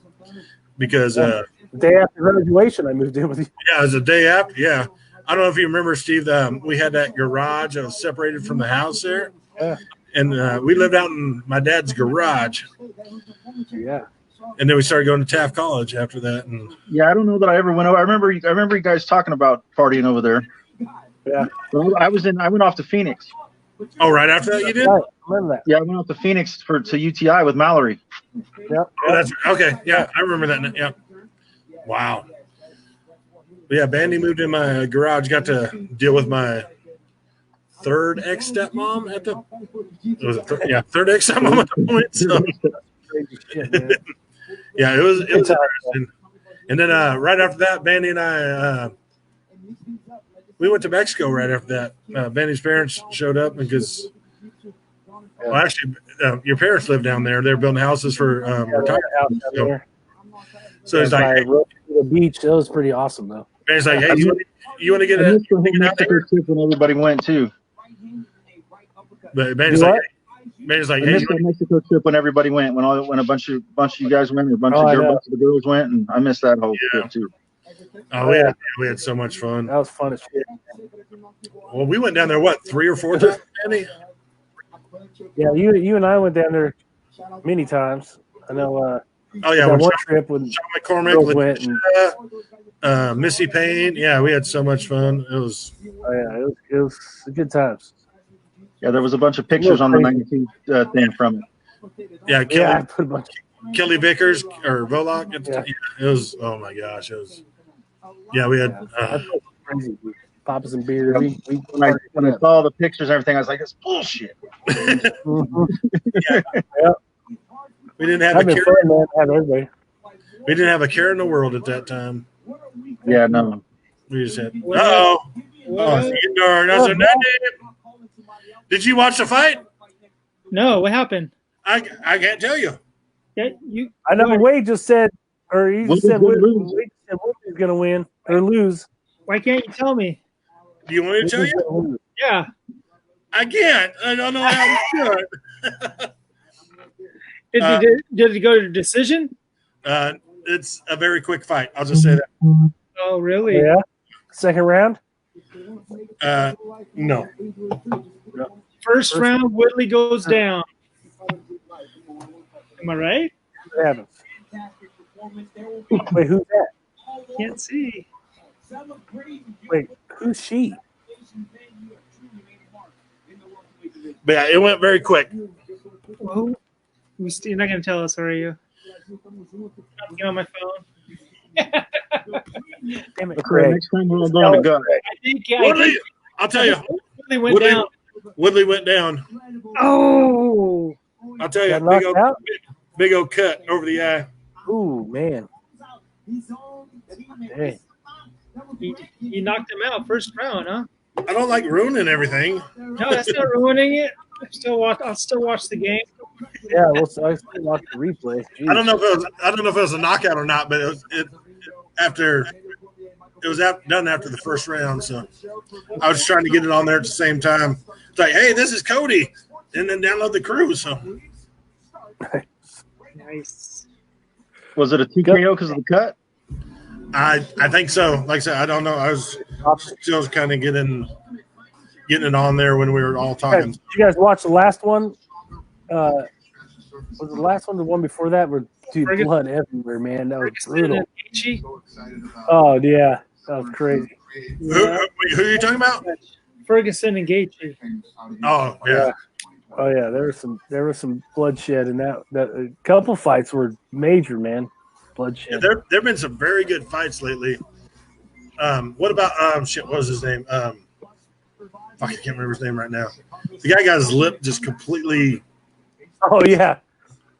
Speaker 7: because
Speaker 12: the day after graduation, I moved in with you.
Speaker 7: Yeah, it was the day after. Yeah, I don't know if you remember, Steve. We had that garage that was separated from the house there.
Speaker 12: Yeah.
Speaker 7: And we lived out in my dad's garage.
Speaker 12: Yeah.
Speaker 7: And then we started going to Taft College after that. And
Speaker 9: yeah, I don't know that I ever went over. I remember you guys talking about partying over there.
Speaker 12: Yeah.
Speaker 9: I went off to Phoenix.
Speaker 7: Oh, right after that you did?
Speaker 12: Right. I remember that.
Speaker 9: Yeah, I went off to Phoenix to UTI with Mallory.
Speaker 12: Yep.
Speaker 7: Oh, that's okay. Yeah, I remember that. Yeah. Wow. But yeah, Bandy moved in my garage, got to deal with my third ex-stepmom at the third ex-stepmom at the point. So yeah, it was interesting. And then right after that, Bandy and I we went to Mexico right after that. Bandy's parents showed up because well, actually your parents live down there. They're building houses for retired. So it's like
Speaker 12: the beach. That was pretty awesome though.
Speaker 7: Bandy's like, hey, you want to get
Speaker 9: a Mexico trip when everybody went too.
Speaker 7: But Bandy's like,
Speaker 9: I missed the Mexico trip when everybody went. When a bunch of you guys went, or a bunch of the girls went, and I missed that whole trip too.
Speaker 7: Oh, we had so much fun.
Speaker 12: That was fun as shit.
Speaker 7: Well, we went down there 3 or 4 times, Bandy?
Speaker 12: Yeah, you and I went down there many times. I know. One trip when
Speaker 7: Sean McCormick
Speaker 12: went
Speaker 7: and Missy Payne. Yeah, we had so much fun. It was.
Speaker 12: Oh yeah, it was good times.
Speaker 9: Yeah, there was a bunch of pictures on the 92 thing from it.
Speaker 7: Yeah, Kelly Vickers or Volok.
Speaker 12: Yeah.
Speaker 7: It was. Oh my gosh, it was. Yeah, we had.
Speaker 12: Crazy. Popping some beer.
Speaker 9: When I saw the pictures and everything, I was like, "That's bullshit."
Speaker 12: Yeah.
Speaker 7: We didn't have a care. We didn't have a care in the world at that time.
Speaker 9: Yeah, no.
Speaker 7: We just had. YeNDoR, that's her name. Did you watch the fight?
Speaker 1: No, what happened?
Speaker 7: I can't tell you.
Speaker 1: Yeah,
Speaker 12: I know Wade just said, or he said Wade said Wade going to win or lose.
Speaker 1: Why can't you tell me?
Speaker 7: Do you want me to tell you?
Speaker 1: Yeah.
Speaker 7: I can't. I don't know how to do
Speaker 1: it. Did it go to decision?
Speaker 7: It's a very quick fight. I'll just say that.
Speaker 1: Oh, really?
Speaker 12: Yeah. Second round?
Speaker 7: No.
Speaker 1: First round, Woodley goes down. Am I right?
Speaker 12: What happens? Wait, who's that?
Speaker 1: Can't see.
Speaker 12: Wait, who's she?
Speaker 7: But yeah, it went very quick.
Speaker 1: Who? You're not going to tell us, are you? Get on my phone.
Speaker 12: Damn it,
Speaker 9: Okay,
Speaker 12: Craig.
Speaker 9: next time we're all going to go.
Speaker 1: I think, yeah.
Speaker 7: Woodley, I'll tell you.
Speaker 1: Woodley went down.
Speaker 7: Woodley went down.
Speaker 1: Oh.
Speaker 7: I'll tell you,
Speaker 12: Got knocked out?
Speaker 7: big old cut over the eye.
Speaker 12: Ooh, man. Dang.
Speaker 1: You knocked him out first round, huh?
Speaker 7: I don't like ruining everything.
Speaker 1: No, that's not ruining it. I'll still watch the game.
Speaker 12: Yeah, well, so I still watch the replay. Jeez.
Speaker 7: I don't know if it was a knockout or not, but it was done after the first round. So I was trying to get it on there at the same time. It's like, hey, this is Cody, and then download the crew. So
Speaker 1: nice.
Speaker 9: Was it a TKO because of the cut?
Speaker 7: I think so. Like I said, I don't know. I was still kind of getting it on there when we were all talking.
Speaker 12: Did you guys watch the last one? Was the last one the one before that? Where dude, blood everywhere, man. That was brutal. Oh yeah, that was crazy.
Speaker 7: Who are you talking about?
Speaker 1: Ferguson and Gaethje.
Speaker 7: Oh yeah.
Speaker 12: Oh yeah, there was some bloodshed in that. A couple fights were major, man. Bloodshed.
Speaker 7: Yeah, there've been some very good fights lately. What about what was his name? Fuck, I can't remember his name right now. The guy got his lip just completely.
Speaker 12: Oh yeah.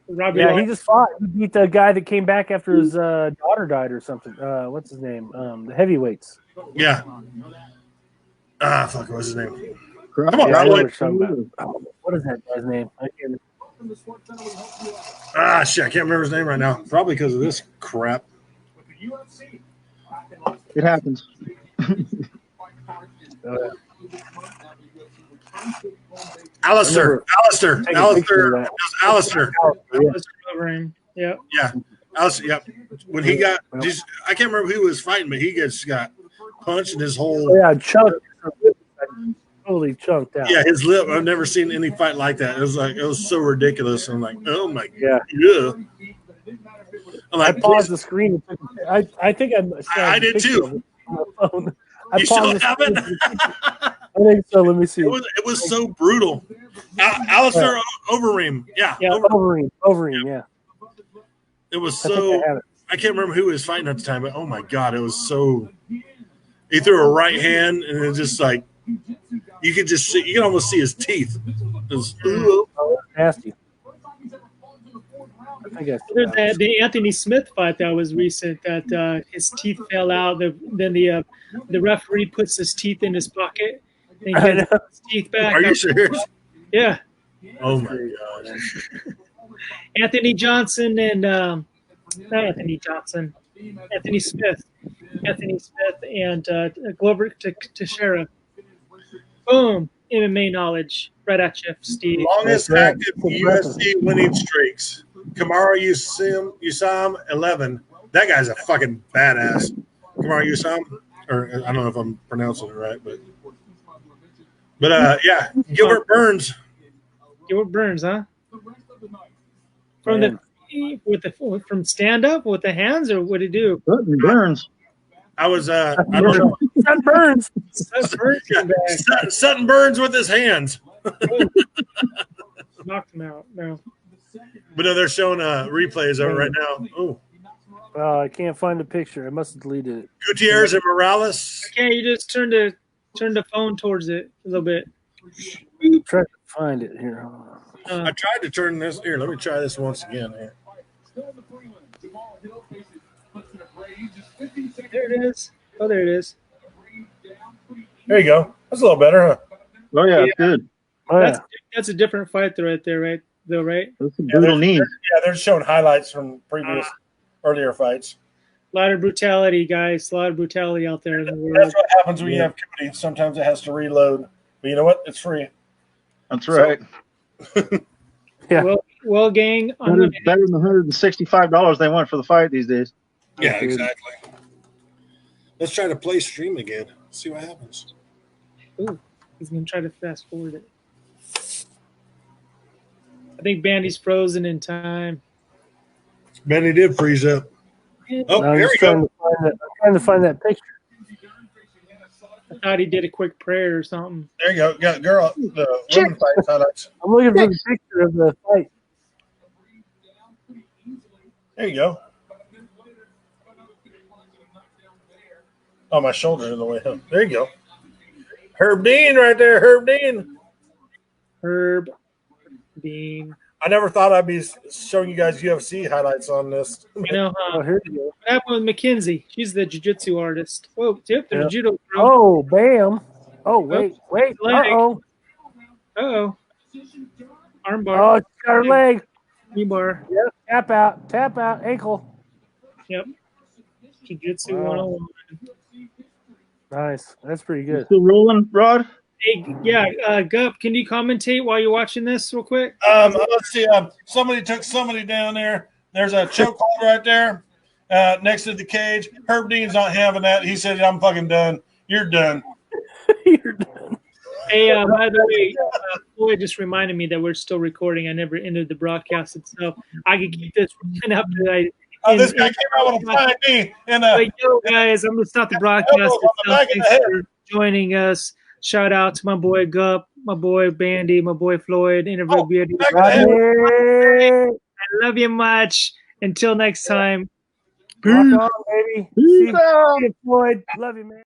Speaker 1: Robbie
Speaker 12: He just fought. He beat the guy that came back after his daughter died or something. What's his name? The heavyweights.
Speaker 7: Yeah. Fuck, what's his name?
Speaker 9: Come
Speaker 7: on,
Speaker 12: Floyd. What is that guy's name? I can't.
Speaker 7: Shit, I can't remember his name right now. Probably because of this crap.
Speaker 9: It happens.
Speaker 7: Alistair.
Speaker 1: Yeah.
Speaker 7: Yeah. Alistair, yep. When he got, I can't remember who he was fighting, but he got punched in his whole.
Speaker 12: Yeah, chunked. Totally chunked out.
Speaker 7: Yeah, his lip. I've never seen any fight like that. It was so ridiculous. I'm like, oh my god.
Speaker 12: Yeah.
Speaker 7: I'm like,
Speaker 12: I paused the screen. I think
Speaker 7: I did too. You still have it?
Speaker 12: I think so. Let me see.
Speaker 7: It was so brutal. Alistair Overeem. Yeah.
Speaker 12: Overeem. Yeah.
Speaker 7: It was so. I can't remember who he was fighting at the time, but oh my god, it was so. He threw a right hand, and it was just like you could just see. You can almost see his teeth. It was,
Speaker 12: nasty.
Speaker 1: There's the Anthony Smith fight that was recent. That his teeth fell out. Then the referee puts his teeth in his pocket. And he gets his teeth back.
Speaker 7: Are you serious?
Speaker 1: Yeah.
Speaker 7: Oh my gosh.
Speaker 1: Anthony Johnson and not Anthony Johnson. Anthony Smith. Anthony Smith and Glover Teixeira. Boom. MMA knowledge. Right at you, Steve.
Speaker 7: Longest active UFC winning streaks. Kamaru Usam 11. That guy's a fucking badass. Kamaru Usam, or I don't know if I'm pronouncing it right, but yeah, Gilbert Burns.
Speaker 1: Gilbert Burns, huh? From from stand up with the hands, or what did he do?
Speaker 9: Burns.
Speaker 7: I was I don't know.
Speaker 12: Sutton Burns.
Speaker 7: Sutton Burns with his hands.
Speaker 1: Knocked him out. No.
Speaker 7: But no, they're showing replays of it right now. Oh,
Speaker 12: I can't find the picture. I must have deleted it.
Speaker 7: Gutierrez and Morales.
Speaker 1: Okay, you just turn the phone towards it a little bit.
Speaker 12: Try to find it here.
Speaker 7: I tried to turn this here. Let me try this once again here.
Speaker 1: There it is. Oh, there it is.
Speaker 7: There you go. That's a little better, huh?
Speaker 9: Oh yeah, good.
Speaker 12: Oh, yeah.
Speaker 1: That's a different fight right there, right? Though, right?
Speaker 9: That's a brutal knee.
Speaker 7: Yeah, they're showing highlights from previous earlier fights.
Speaker 1: A lot of brutality, guys. A lot of brutality out there in the world.
Speaker 7: That's what happens when you have Cody. Sometimes it has to reload. But you know what? It's free.
Speaker 9: That's right.
Speaker 12: Yeah.
Speaker 1: Well, gang.
Speaker 9: Better than the $165 they want for the fight these days.
Speaker 7: Yeah, exactly. Let's try to play stream again. See what happens.
Speaker 1: Ooh, he's gonna try to fast forward it. think Bandy's frozen in time.
Speaker 7: Bandy did freeze up. Oh,
Speaker 12: I'm
Speaker 7: here
Speaker 12: just
Speaker 7: we
Speaker 12: trying
Speaker 7: go.
Speaker 12: I'm trying to find that picture.
Speaker 1: I thought he did a quick prayer or something.
Speaker 7: There you go. Got girl the women fight highlights.
Speaker 12: I'm looking for the picture of the fight.
Speaker 7: There you go. Oh, my shoulder's in the way. There you go. Herb Dean right there. Herb Dean.
Speaker 1: Herb Dean.
Speaker 7: I never thought I'd be showing you guys UFC highlights on this.
Speaker 1: I know, huh?
Speaker 12: Oh, here you go.
Speaker 1: What happened with Mackenzie? She's the jiu-jitsu artist. Whoa, tip the
Speaker 12: Yeah.
Speaker 1: judo.
Speaker 12: Oh, bam. Oh, wait. Uh-oh.
Speaker 1: Uh-oh. Armbar.
Speaker 12: Oh, it's got her leg.
Speaker 1: Knee bar.
Speaker 12: Yep. Tap out. Ankle.
Speaker 1: Yep. Jiu-jitsu
Speaker 12: Wow.
Speaker 1: 101.
Speaker 12: Nice. That's pretty good.
Speaker 9: Still rolling, Rod?
Speaker 1: Hey, yeah, Gup, can you commentate while you're watching this real quick?
Speaker 7: Let's see. Somebody took somebody down there. There's a chokehold right there next to the cage. Herb Dean's not having that. He said, I'm fucking done. You're done.
Speaker 12: You're done.
Speaker 1: Hey, by the way, Floyd just reminded me that we're still recording. I never ended the broadcast itself. I could keep this running up to I.
Speaker 7: This guy came out with a flying knee.
Speaker 1: Like, yo, guys, I'm going to stop the broadcast itself. Thanks for joining us. Shout out to my boy Gup, my boy Bandy, my boy Floyd. I love you much. Until next time.
Speaker 12: Rock on, baby. See you, Floyd. Love you, man.